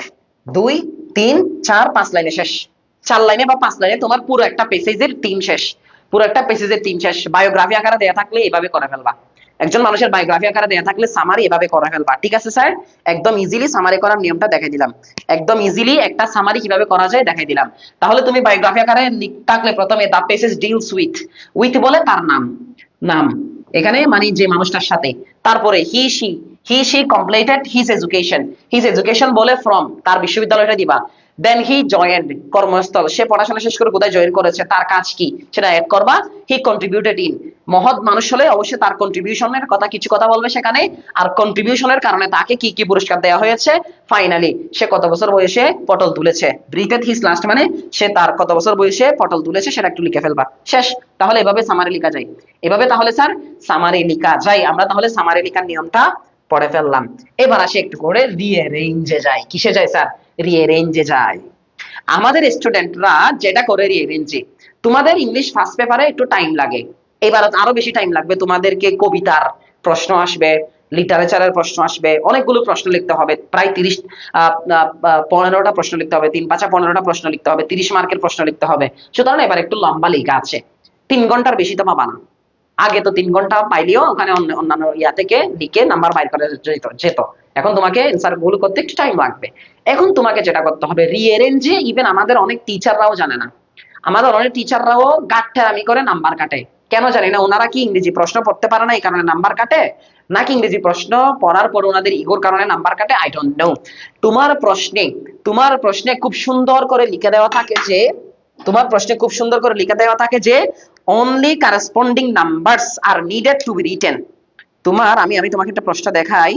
2 3 4 5 লাইনে শেষ, 4 লাইনে বা 5 লাইনে তোমার পুরো একটা পেসেজের তিন শেষ, পুরো একটা পেসেজের তিন শেষ। বায়োগ্রাফি আকারে দেয়া থাকলে এভাবে করে ফেলবা, একজন মানুষের বায়োগ্রাফি আকারে দেয়া থাকলে সামারি এভাবে করে ফেলবা, ঠিক আছে স্যার? একদম ইজিলি সামারি করার নিয়মটা দেখাই দিলাম, একদম ইজিলি একটা সামারি কিভাবে করা যায় দেখাই দিলাম। তাহলে তুমি বায়োগ্রাফি আকারে থাকলে প্রথমে দা পেসেজ ডিলস উইথ, উইথ বলে তার নাম, নাম এখানে মানে যে মানুষটার সাথে, তারপরে he she completed his education, his education বলে ফ্রম তার বিশ্ববিদ্যালয়টা দিবা, দেন হি জয়েন্ট কর্মস্থল, সে পড়াশোনা শেষ করে কোথায় জয়েন করেছে, তার কাজ কি সেটা অ্যাড করবা, হি কন্ট্রিবিউটেড ইন, মহৎ মানুষ হলে অবশ্যই তার কন্ট্রিবিউশনের কথা কিছু কথা বলবে সেখানে, আর কন্ট্রিবিউশনের কারণে তাকে কি কি পুরস্কার দেওয়া হয়েছে, ফাইনালি সে কত বছর বয়সে পটল তুলেছে, ব্রিথেড হিজ লাস্ট মানে সে তার কত বছর বয়সে পটল তুলেছে সেটা একটু লিখে ফেলবা, শেষ। তাহলে এভাবে সামারি লেখা যায়, এভাবে তাহলে স্যার সামারি লেখা যায়। আমরা তাহলে সামারি লেখার নিয়মটা পড়ে ফেললাম। এবার আসি একটু করে রিঅ্যারেঞ্জে যাই, কিসে যায় স্যার? রিঅ্যারেঞ্জে যায়। আমাদের স্টুডেন্টরা যেটা করে রিঅ্যারেঞ্জে, তোমাদের ইংলিশ ফার্স্ট পেপারে একটু টাইম লাগে, এবার আরো বেশি টাইম লাগবে, তোমাদেরকে কবিতার প্রশ্ন আসবে, লিটারেচারের প্রশ্ন আসবে, অনেকগুলো প্রশ্ন লিখতে হবে, প্রায় 15টা প্রশ্ন লিখতে হবে, 3 5 15টা প্রশ্ন লিখতে হবে, 30 মার্কের প্রশ্ন লিখতে হবে, সুতরাং এবার একটু লম্বা লেখা আছে, 3 ঘন্টার বেশি তো পাবা না। আগে তো 3 ঘন্টা পাইলেও ওখানে অন্যান্য ইয়া থেকে লিখে নাম্বার বাইর করা যেত, এখন তোমাকে অ্যান্সার গুলো করতে একটু টাইম লাগবে। এখন তোমাকে যেটা করতে হবে রিঅ্যারেঞ্জে, ইভেন আমাদের অনেক টিচাররাও জানে না, আমাদের অনেক টিচাররাও গাঁটঠেরামি করে নাম্বার কাটে, কেন জানি না, ওনারা কি ইংরেজি প্রশ্ন পড়তে পারে না এই কারণে নাম্বার কাটে, নাকি ইংরেজি প্রশ্ন পড়ার পর ওনাদের ইগোর কারণে নাম্বার কাটে, আই ডোন্ট নো। তোমার প্রশ্নে খুব সুন্দর করে লিখে দেওয়া থাকে যে, তোমার প্রশ্নে খুব সুন্দর করে লিখে দেওয়া থাকে যে only corresponding numbers are needed to be written। আমি তোমাকে একটা প্রশ্ন দেখাই,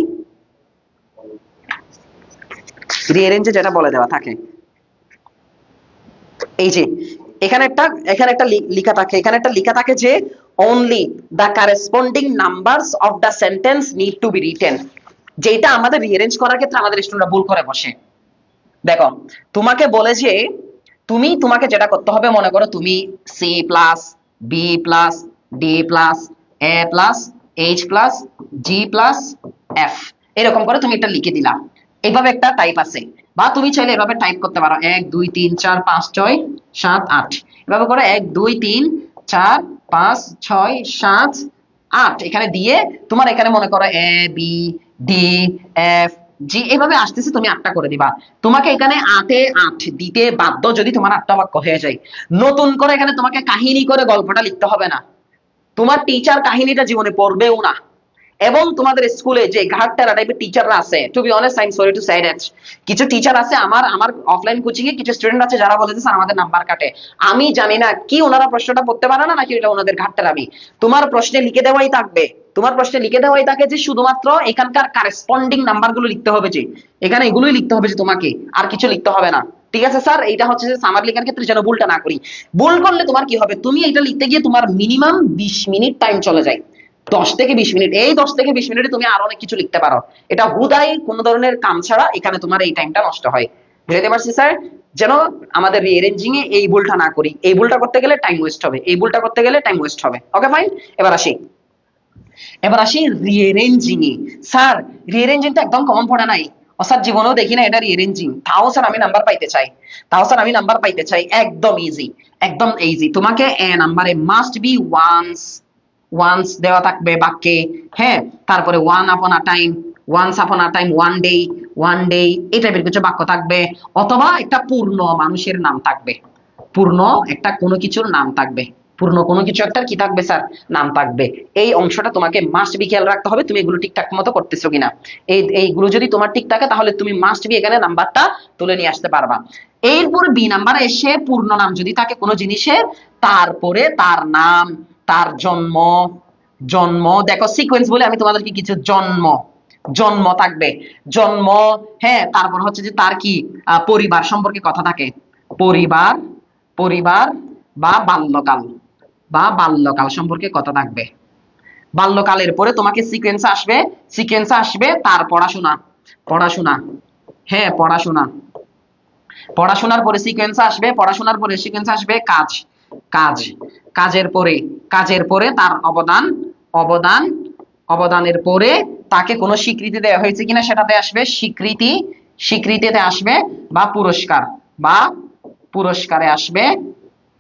রিঅ্যারেঞ্জে যেটা বলে দেওয়া থাকে, এই যে এখানে একটা লেখা থাকে যে only the corresponding numbers of the sentence need to be written, যেটা আমাদের রিঅ্যারেঞ্জ করার ক্ষেত্রে আমাদের স্টুডেন্টরা ভুল করে বসে। দেখো তোমাকে বলে যে তোমাকে যেটা করতে হবে, মনে করো তুমি C plus B plus D plus A plus H plus G plus F, এরকম করে তুমি এটা লিখে দিলা। এইভাবে একটা টাইপ আছে, বা তুমি চাইলে এভাবে টাইপ করতে পারো 1 2 3 4 5 6 7 8, এভাবে করে 1 2 3 4 5 6 7 8 এখানে দিয়ে তোমার এখানে মনে করো A B D F G এভাবে আসতেছে, তুমি 8টা করে দিবা। তোমাকে এখানে 8 এ 8 দিতে বাধ্য যদি তোমার 8টা বাক্য হয়ে যায়। নতুন করে এখানে তোমাকে কাহিনী করে গল্পটা লিখতে হবে না, তোমার টিচার কাহিনীটা জীবনে পড়বেও না। এবং তোমাদের স্কুলে যে ঘাটতেরা টাইপের টিচাররা আছে, to be honest I am sorry to say that, কিছু টিচার আছে, আমার আমার অফলাইন কোচিং এ কিছু স্টুডেন্ট আছে যারা বলে যে স্যার আমাদের নাম্বার কাটে। আমি জানি না কি ওনারা প্রশ্নটা পড়তে পারে না নাকি এটা ওনাদের ঘাটতেরামি। তোমার প্রশ্নে লিখে দেওয়াই থাকবে, তোমার প্রশ্নে লিখে দেওয়াই থাকে যে শুধুমাত্র এখানকার কারেসপন্ডিং নাম্বারগুলো লিখতে হবে, যে এখানে এগুলোই লিখতে হবে, যে তোমাকে আর কিছু লিখতে হবে না। ঠিক আছে স্যার, এইটা হচ্ছে যে সামার লেখার ক্ষেত্রে যেন ভুলটা না করি। ভুল করলে তোমার কি হবে, তুমি এটা লিখতে গিয়ে তোমার মিনিমাম 20 মিনিট টাইম চলে যায়। 10 থেকে 20 মিনিট, এই 10 থেকে 20 মিনিটে তুমি আরো অনেক কিছু লিখতে পারো। এটা হুদাই কোন ধরনের কাম ছাড়া এখানে তোমার এই টাইমটা নষ্ট হয়। বুঝতে পারছি স্যার? যেন আমাদের রিঅ্যারেঞ্জিং এ এই ভুলটা না করি, এই ভুলটা করতে গেলে টাইম ওয়েস্ট হবে, এই ভুলটা করতে গেলে টাইম ওয়েস্ট হবে। ওকে ফাইন, এবার আসি রিঅ্যারেঞ্জিং এ। স্যার রিঅ্যারেঞ্জিংটা একদম কমন পড়ে নাই, ও স্যার জীবনেও দেখি না এটা রিঅ্যারেঞ্জিং, তাও স্যার আমি নাম্বার পাইতে চাই, তাও স্যার আমি নাম্বার পাইতে চাই। একদম ইজি, একদম ইজি। তোমাকে এ নাম্বারে মাস্ট বি ওয়ান্স, ওয়ান্স দেওয়া থাকবে বাক্যে, হ্যাঁ, তারপরে ওয়ান আপন আ টাইম, ওয়ান্স আপন আ টাইম, ওয়ান ডে এই টাইপের কিছু বাক্য থাকবে, অথবা একটা পূর্ণ মানুষের নাম থাকবে, পূর্ণ একটা কোনো কিছুর নাম থাকবে, পূর্ণ কোনো কিছু একটা কি থাকবে স্যার, নাম থাকবে। এই অংশটা তোমাকে মাস্ট বি খেয়াল রাখতে হবে তুমি এগুলো ঠিকঠাক মতো করতেছো কিনা। এইগুলো যদি তোমার ঠিক থাকে তাহলে তুমি মাস্ট বি এখানে নাম্বারটা তুলে নিয়ে আসতে পারবা। এরপর বি নাম্বার এসে পূর্ণ নাম যদি থাকে কোনো জিনিসের, তারপরে তার নাম, তার জন্ম, জন্ম দেখো সিকোয়েন্স বলে আমি তোমাদেরকে কিছু জন্ম, জন্ম থাকবে, জন্ম, হ্যাঁ, তারপর হচ্ছে যে তার কি পরিবার সম্পর্কে কথা থাকে, পরিবার, পরিবার বা বাল্যকাল, বা বাল্যকাল সম্পর্কে কথা থাকবে। বাল্যকালের পরে তোমাকে সিকোয়েন্স আসবে, সিকোয়েন্স আসবে তার পড়াশোনা, পড়াশোনা, হ্যাঁ পড়াশোনা, পড়াশোনার পরে সিকোয়েন্স আসবে, পড়াশোনার পরে সিকোয়েন্স আসবে কাজ, কাজ, কাজের পরে, কাজের পরে তার অবদান, অবদান, অবদানের পরে তাকে কোনো স্বীকৃতি দেওয়া হয়েছে কিনা সেটাতে আসবে স্বীকৃতি, স্বীকৃতিতে আসবে বা পুরস্কার, বা পুরস্কারে আসবে,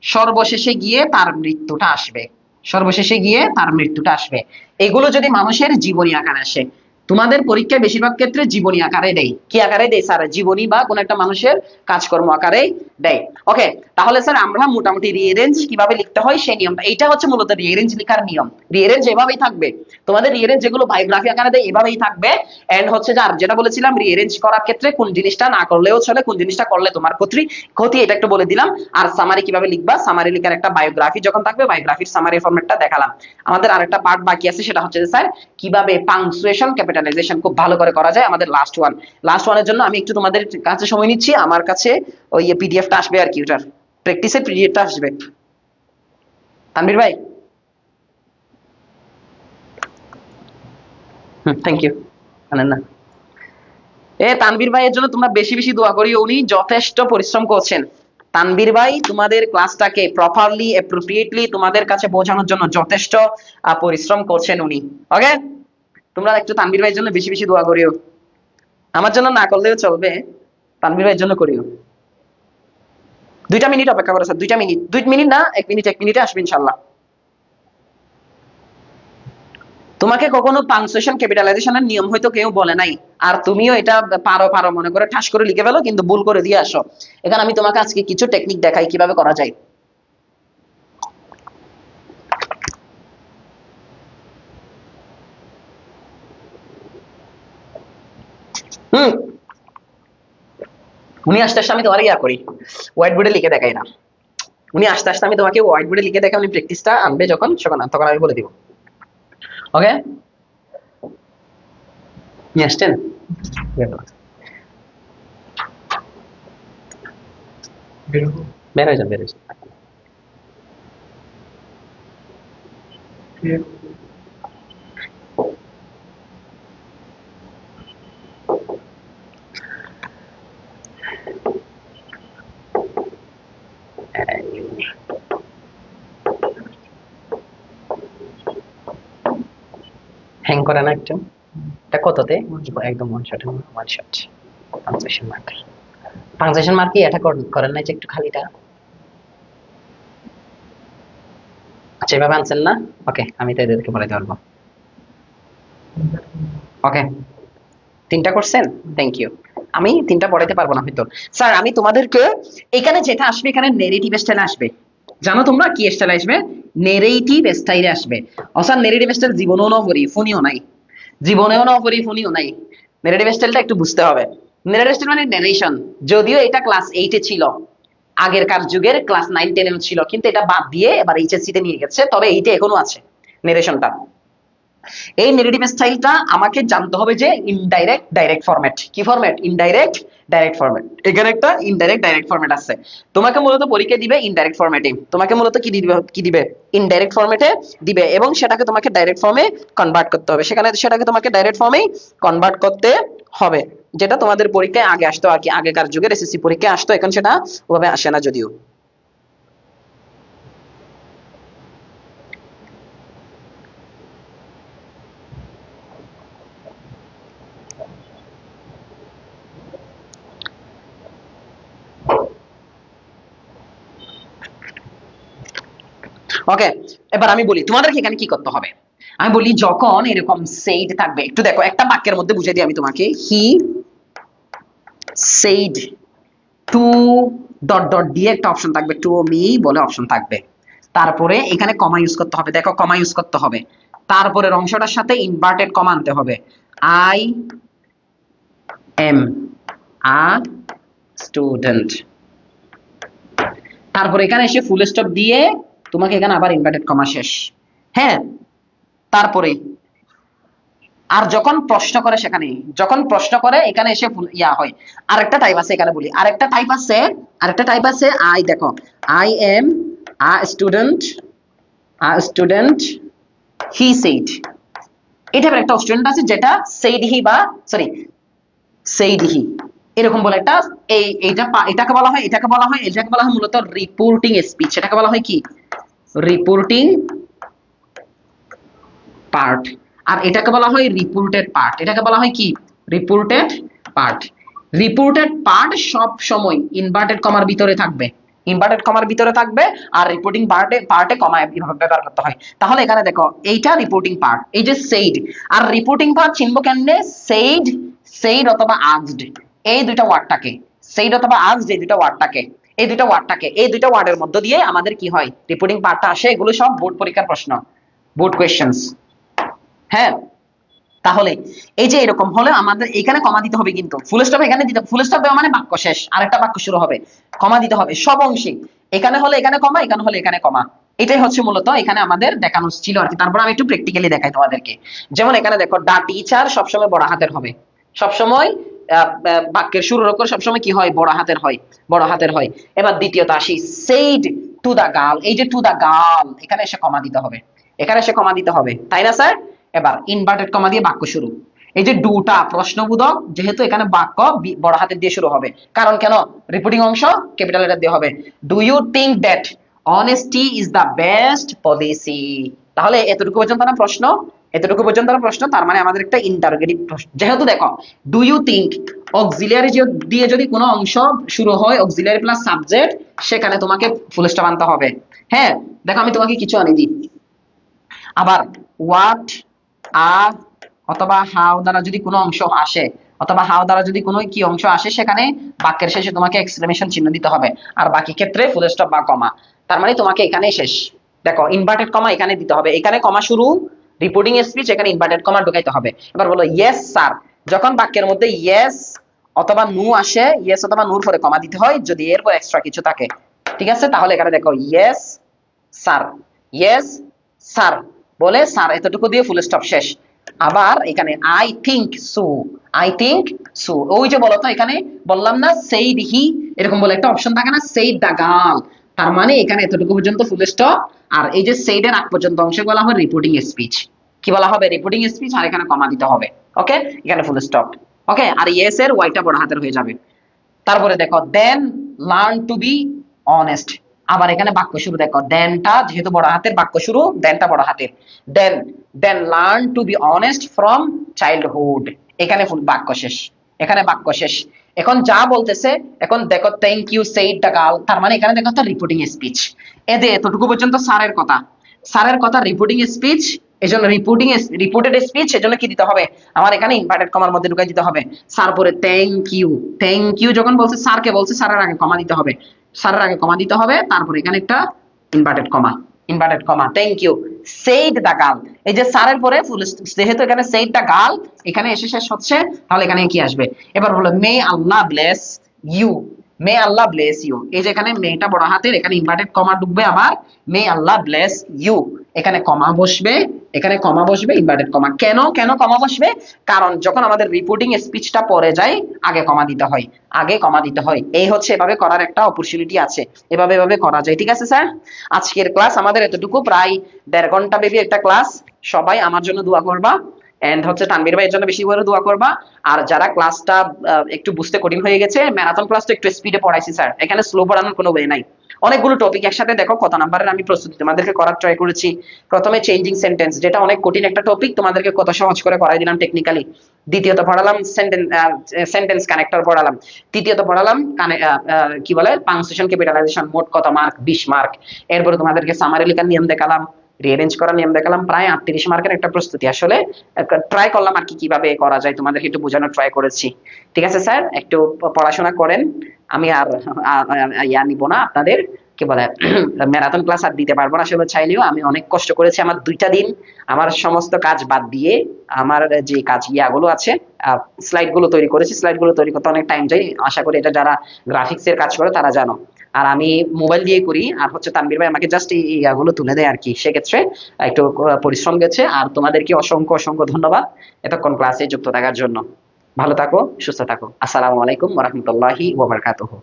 সর্বশেষে গিয়ে তার মৃত্যুটা আসবে, সর্বশেষে গিয়ে তার মৃত্যুটা আসবে। এগুলো যদি মানুষের জীবনী আকারে আসে, তোমাদের পরীক্ষায় বেশিরভাগ ক্ষেত্রে জীবনী আকারে দেয়, কি আকারে দেয় স্যার, জীবনী বা কোন একটা মানুষের কাজকর্ম আকারে দেয়। ওকে, তাহলে স্যার আমরা মোটামুটি রিঅ্যারেঞ্জ কিভাবে লিখতে হয় সেই নিয়মটা, এইটা হচ্ছে মূলত রিঅ্যারেঞ্জ লেখার নিয়ম। রিঅ্যারেঞ্জ এভাবেই থাকবে, তোমাদের রিঅ্যারেঞ্জ যেগুলো বায়োগ্রাফি আকারে দেয় এভাবেই থাকবে। এন্ড হচ্ছে যে আর যেটা বলেছিলাম রিঅ্যারেঞ্জ করার ক্ষেত্রে কোন জিনিসটা না করলেও চলে, কোন জিনিসটা করলে তোমার ক্ষতি, ক্ষতি এটা একটু বলে দিলাম। আর সামারি কিভাবে লিখবা, সামারি লেখার একটা বায়োগ্রাফি যখন থাকবে বায়োগ্রাফির সামারি ফরম্যাটটা দেখালাম। আমাদের আরেকটা পার্ট বাকি আছে, সেটা হচ্ছে যে স্যার কিভাবে পাংচুয়েশন ক্যাপিটালাইজেশন খুব ভালো করে করা যায়, আমাদের লাস্ট ওয়ান। লাস্ট ওয়ানের জন্য আমি একটু তোমাদের কাছে সময় নিচ্ছি, আমার কাছে ওই পিডিএফটা আসবে আর কি, ওটার প্র্যাকটিসের পিডিএফটা আসবে। তানভীর ভাই, থ্যাংক ইউ। জানেন না তানভীর ভাইয়ের জন্য তোমরা বেশি বেশি দোয়া করিও, উনি যথেষ্ট পরিশ্রম করছেন। তানভীর ভাই তোমাদের ক্লাসটাকে প্রপারলি অ্যাপ্রোপ্রিয়েটলি তোমাদের কাছে পৌঁছানোর জন্য যথেষ্ট পরিশ্রম করছেন উনি। ওকে, তোমরা একটু তানভীর ভাইয়ের জন্য বেশি বেশি দোয়া করিও, আমার জন্য না করলেও চলবে, তানভীর ভাইয়ের জন্য করিও। 2টা মিনিট অপেক্ষা করো স্যার, 2টা মিনিট, 2 মিনিট না 1 মিনিট, 1 মিনিটে আসবে ইনশাল্লাহ। তোমাকে কখনো পাংচুয়েশন ক্যাপিটালাইজেশনের নিয়ম হয়তো কেউ বলে নাই, আর তুমিও এটা পারো পারো মনে করে ঠাস করে লিখে ফেলো, কিন্তু ভুল করে দিয়ে আসো। এখানে আমি তোমাকে আজকে কিছু টেকনিক দেখাই কিভাবে করা যায়। হুম, উনি আস্তে আস্তে আমি তোমার ইয়া করি, হোয়াইট বোর্ডে লিখে দেখাই না, উনি আস্তে আস্তে আমি তোমাকে হোয়াইট বোর্ডে লিখে দেখাই, উনি প্র্যাকটিসটা আনবে যখন তখন আমি বলে দিব। ওকে, নিয়ে আসছেন, বের হয়ে যান, বের হয়ে যান। হ্যাং করে না একটু? এটা কততে? একদম one shot, one shot. Punctuation mark, punctuation mark কি এটা করেন না যে একটু খালিটা? আচ্ছা এভাবে আনছেন না? ওকে, আমি তো এদেরকে বলে দিতে পারবো। ওকে, তিনটা করছেন, থ্যাংক ইউ। আমি তিনটা পড়াইতে পারবো না হয়তো। স্যার আমি তোমাদেরকে এখানে যেটা আসবে, এখানে নেরেটিভ স্টাইলে আসবে। জানো তোমরা কি স্টাইলে আসবে? নেরেটিভ স্টাইলে আসবে। স্যার নেরেটিভ স্টাইল জীবনেও না পড়ি, ফোনিও নাই, জীবনেও না পড়ি, ফোনিও নাই। নেরেটিভ স্টাইলটা একটু বুঝতে হবে। নেরেটিভ স্টাইল মানে নেরেশন। যদিও এটা ক্লাস 8 এ ছিল, আগেরকার যুগের ক্লাস 9 10 এ ছিল, কিন্তু এটা বাদ দিয়ে এবার এইচএসসি তে নিয়ে গেছে, তবে এইটা এখনো আছে নেরেশনটা। এই নেগেটিভ স্টাইলটা আমাকে জানতে হবে যে ইনডাইরেক্ট ডাইরেক্ট ফরম্যাট। কি ফরম্যাট? Indirect direct format. এখানে একটা ইনডাইরেক্ট ডাইরেক্ট ফরম্যাট আছে। তোমাকে মূলত পরীক্ষা দিবে ইনডাইরেক্ট ফরম্যাটে, তোমাকে মূলত কি দিবে ইনডাইরেক্ট ফরম্যাটে দিবে, এবং সেটাকে তোমাকে ডাইরেক্ট ফর্মে কনভার্ট করতে হবে। সেটাকে তোমাকে ডাইরেক্ট ফর্মেই কনভার্ট করতে হবে, যেটা তোমাদের পরীক্ষায় আগে আসতো আর কি, আগেকার যুগের এসএসসি পরীক্ষায় আসতো, এখন সেটা ওভাবে আসে না যদিও। ওকে, এবার আমি বলি তোমাদেরকে এখানে কি করতে হবে। আমি বলি যখন এরকম সেইড থাকবে, একটু দেখো একটা বাক্যের মধ্যে বুঝিয়ে দিই আমি তোমাকে। He said to dot dot দিয়ে একটা অপশন থাকবে, টু মি বলে অপশন থাকবে। তারপরে এখানে কমা ইউজ করতে হবে, দেখো কমা ইউজ করতে হবে। তারপরের অংশটার সাথে ইনভার্টেড কমা আনতে হবে। I am a student. তারপর এখানে এসে ফুল স্টপ দিয়ে তোমাকে এখানে আবার ইনভার্টেড কমা শেষ। হ্যাঁ, তারপরে আর যখন প্রশ্ন করে, সেখানে যখন প্রশ্ন করে এখানে এসে ইয়া হয়। আরেকটা টাইপ আছে, এখানে বলি আরেকটা টাইপ আছে, আরেকটা টাইপ আছে। আই দেখো, I am a student he said. এটা একটা স্টুডেন্ট আছে যেটা সেইড হি বা সরি সেইড হি এরকম বলে একটা এটাকে বলা হয়, এটাকে বলা হয় মূলত রিপোর্টিং স্পিচ। এটাকে বলা হয় কি? Reporting part. আর এটাকে বলা হয় রিপোর্টেড পার্ট। এটাকে বলা হয় কি? Reported part. রিপোর্টেড পার্ট সব সময় ইনভার্টেড কমার ভিতরে থাকবে, ইনভার্টেড কমার ভিতরে থাকবে। আর রিপোর্টিং পার্টে কমা ব্যবহার করতে হয়। তাহলে এখানে দেখো এইটা রিপোর্টিং পার্ট, এই যে সেইড। আর রিপোর্টিং পার্ট চিনবো কেমনে? সেইড, সেইড অথবা আস্কড, এই দুইটা ওয়ার্ডটাকে, সেইড অথবা আস্কড এই দুইটা ওয়ার্ডটাকে, এই দুইটা ওয়ার্ডের মধ্য দিয়ে আমাদের কি হয় রিপোর্টিং পার্টটা আসে। এগুলো সব বোর্ড পরীক্ষার প্রশ্ন, বোর্ড কোয়েশ্চেন্স। হ্যাঁ, তাহলে এই যে এরকম হলে আমাদের এখানে কমা দিতে হবে, কিন্তু ফুল স্টপ এখানে দিতে, ফুল স্টপ দেওয়া মানে বাক্য শেষ, আরেকটা বাক্য শুরু হবে। কমা দিতে হবে সব অংশে, এখানে হলে এখানে কমা, এখানে হলে এখানে কমা। এটাই হচ্ছে মূলত এখানে আমাদের দেখানো ছিল আর কি। তারপর আমি একটু প্র্যাকটিক্যালি দেখাই তোমাদেরকে। যেমন এখানে দেখো, দা টিচার সবসময় বড় হাতের হবে, সবসময় বাক্যের শুরুর অক্ষর সবসময় কি হয়? বড় হাতের হয়, বড় হাতের হয়। এবার দ্বিতীয়ত আসি, সেইড টু দা গার্ল। এই যে টু দা গার্ল, এখানে এসে কমা দিতে হবে, এখানে এসে কমা দিতে হবে, তাই না স্যার? এবার ইনভার্টেড কমা দিয়ে বাক্য শুরু। এই যে ডুটা প্রশ্নবোধক, যেহেতু এখানে বাক্য বড় হাতের দিয়ে শুরু হবে, কারণ কেন? রিপোর্টিং অংশ ক্যাপিটাল লেটার দিয়ে হবে। Do you think that honesty is the best policy? তাহলে এতটুকু পর্যন্ত না প্রশ্ন, এতটুকু পর্যন্ত না প্রশ্ন, তার মানে আমাদের একটা ইন্টারোগেটিভ প্রশ্ন। যেহেতু দেখো ডু ইউ থিংক অক্সিলিয়ারি দিয়ে যদি কোনো অংশ শুরু হয়, অক্সিলিয়ারি প্লাস সাবজেক্ট, সেখানে তোমাকে ফুল স্টপ আনতে হবে। হ্যাঁ, দেখো আমি তোমাকে কিছু আনি দিই। আবার হোয়াট, আর অথবা হাউ দ্বারা যদি কোনো অংশ আসে, অথবা হাউ দ্বারা যদি কোনো কি অংশ আসে, সেখানে বাক্যের শেষে তোমাকে এক্সক্লেমেশন চিহ্ন দিতে হবে। আর বাকি ক্ষেত্রে ফুল স্টপ বা কমা। তার মানে তোমাকে এখানে শেষ। দেখো ইনভার্টেড কমা এখানে দিতে হবে, এখানে কমা শুরু, রিপোর্টিং স্পিচ, এখানে ইনভার্টেড কমা ঢুকাইতে হবে। এবার বলো ইয়েস স্যার। যখন বাক্যের মধ্যে ইয়েস অথবা নু আসে, ইয়েস অথবা নুর পরে কমা দিতে হয় যদি এরপর এক্সট্রা কিছু থাকে। ঠিক আছে, তাহলে এখানে দেখো ইয়েস স্যার, ইয়েস স্যার বলে স্যার এতটুকু দিয়ে ফুল স্টপ শেষ। আবার এখানে I think so, I think so, ওই যে বলতো এখানে বললাম না সেইড হি, এরকম বলে একটা অপশন থাকে না, সেইড দা গার্ল। তার মানে এখানে এতটুকু পর্যন্ত ফুল স্টপ। আর এই যে সেইড এর আগ পর্যন্ত অংশে বলা হয় রিপোর্টিং স্পিচ। কি বলা হবে? Reporting speech. আর এখানে কমা দিতে হবে। ওকে, এখানে ফুল স্টপ। ওকে, আর ইয়েস এর ওয়াইটা বড় হাতের হয়ে যাবে। তারপরে দেখো দেন লার্ন টু বি অনেস্ট। আবার এখানে বাক্য শুরু দেখো, দেনটা যেহেতু বড় হাতের, বাক্য শুরু দেনটা বড় হাতের। Then then learn to be honest from childhood, এখানে ফুল বাক্য শেষ, এখানে বাক্য শেষ। এখন যা বলতেছে, এখন দেখো thank you said the girl, তার মানে এখানে দেখো তো রিপোর্টিং স্পিচ। এদের এতটুকু পর্যন্ত স্যারের কথা, স্যারের কথা রিপোর্টিং স্পিচ, এজন্য রিপোর্টেড স্পিচ, এজন্য কি দিতে হবে, আমার এখানে ইনভার্টেড কমার মধ্যে ঢুকাই দিতে হবে। স্যার পরে থ্যাংক ইউ, থ্যাংক ইউ যখন বলছে, স্যারকে বলছে, স্যারের আগে কমা দিতে হবে, স্যারের আগে কমা দিতে হবে, তারপরে এখানে একটা inverted comma, inverted comma, thank you said the girl. এই যে স্যারের পরে ফুল, যেহেতু এখানে সেইড দা গার্ল এখানে এসে শেষ হচ্ছে, তাহলে এখানে কি আসবে, এবার হলো may Allah bless you, may Allah bless you. এই যে এখানে মেটা বড় হাতের, এখানে ইনভার্টেড কমা ঢুকবে, আবার মে আল্লাহ ব্লেস ইউ, এখানে কমা বসবে, এখানে কমা বসবে, ইনভার্টেড কমা। কেন কেন কমা বসবে, কারণ যখন আমাদের রিপোর্টিং স্পিচটা পড়ে যায়, আগে কমা দিতে হয়, আগে কমা দিতে হয়। এই হচ্ছে, এভাবে করার একটা অপরচুনিটি আছে, এভাবে এভাবে করা যায়। ঠিক আছে স্যার, আজকের ক্লাস আমাদের এতটুকু, প্রায় 1.5 ঘন্টা ব্যাপী একটা ক্লাস। সবাই আমার জন্য দোয়া করবা, এন্ড হচ্ছে তানভীর ভাইয়ের জন্য বেশি করে দোয়া করবা। আর যারা ক্লাসটা একটু বুঝতে কঠিন হয়ে গেছে, ম্যারাথন ক্লাস তো একটু স্পিডে পড়াইছি স্যার, এখানে স্লো পড়ানোর কোনো ওয়ে নাই। অনেকগুলো টপিক একসাথে দেখো, কত নাম্বারের আমি প্রস্তুতি তোমাদেরকে করার ট্রাই করেছি। প্রথমে চেঞ্জিং সেন্টেন্স, যেটা অনেক কঠিন একটা টপিক, তোমাদেরকে কত সহজ করে করাই দিলাম টেকনিক্যালি। দ্বিতীয়ত পড়ালাম সেন্টেন্স কানেক্টর পড়ালাম। তৃতীয়ত পড়ালাম কি বলে পাংচুয়েশন ক্যাপিটালাইজেশন, মোট কত মার্ক, 20 মার্ক। এরপরে তোমাদেরকে সামারি লেখার নিয়ম দেখালাম, রিঅ্যারেঞ্জ করার নিয়ম দেখালাম, প্রায় 38 মার্কের একটা প্রস্তুতি। আসলে ট্রাই করলাম আর কি কিভাবে করা যায়, তোমাদেরকে একটু বোঝানোর ট্রাই করেছি। ঠিক আছে স্যার, একটু পড়াশোনা করেন। আমি আর ইয়া নিব না আপনাদের, কি বলে ম্যারাথন ক্লাস আর দিতে পারবো না আসলে চাইলেও। আমি অনেক কষ্ট করেছি, আমার 2টা দিন আমার সমস্ত কাজ বাদ দিয়ে, আমার যে কাজ ইয়াগুলো আছে, স্লাইড গুলো তৈরি করেছি, স্লাইড গুলো তৈরি করতে অনেক টাইম যায়। আশা করি এটা যারা গ্রাফিক্স এর কাজ করে তারা জানো। আর আমি মোবাইল দিয়ে করি, আর হচ্ছে তানভীর ভাই আমাকে জাস্ট এই ইয়াগুলো তুলে দেয় আর কি, সেক্ষেত্রে একটু পরিশ্রম গেছে। আর তোমাদেরকে অসংখ্য অসংখ্য ধন্যবাদ এতক্ষণ ক্লাসে যুক্ত থাকার জন্য। ভালো থাকো, সুস্থ থাকো। আসসালামু আলাইকুম ওয়া রাহমাতুল্লাহি ওয়া বারাকাতুহু।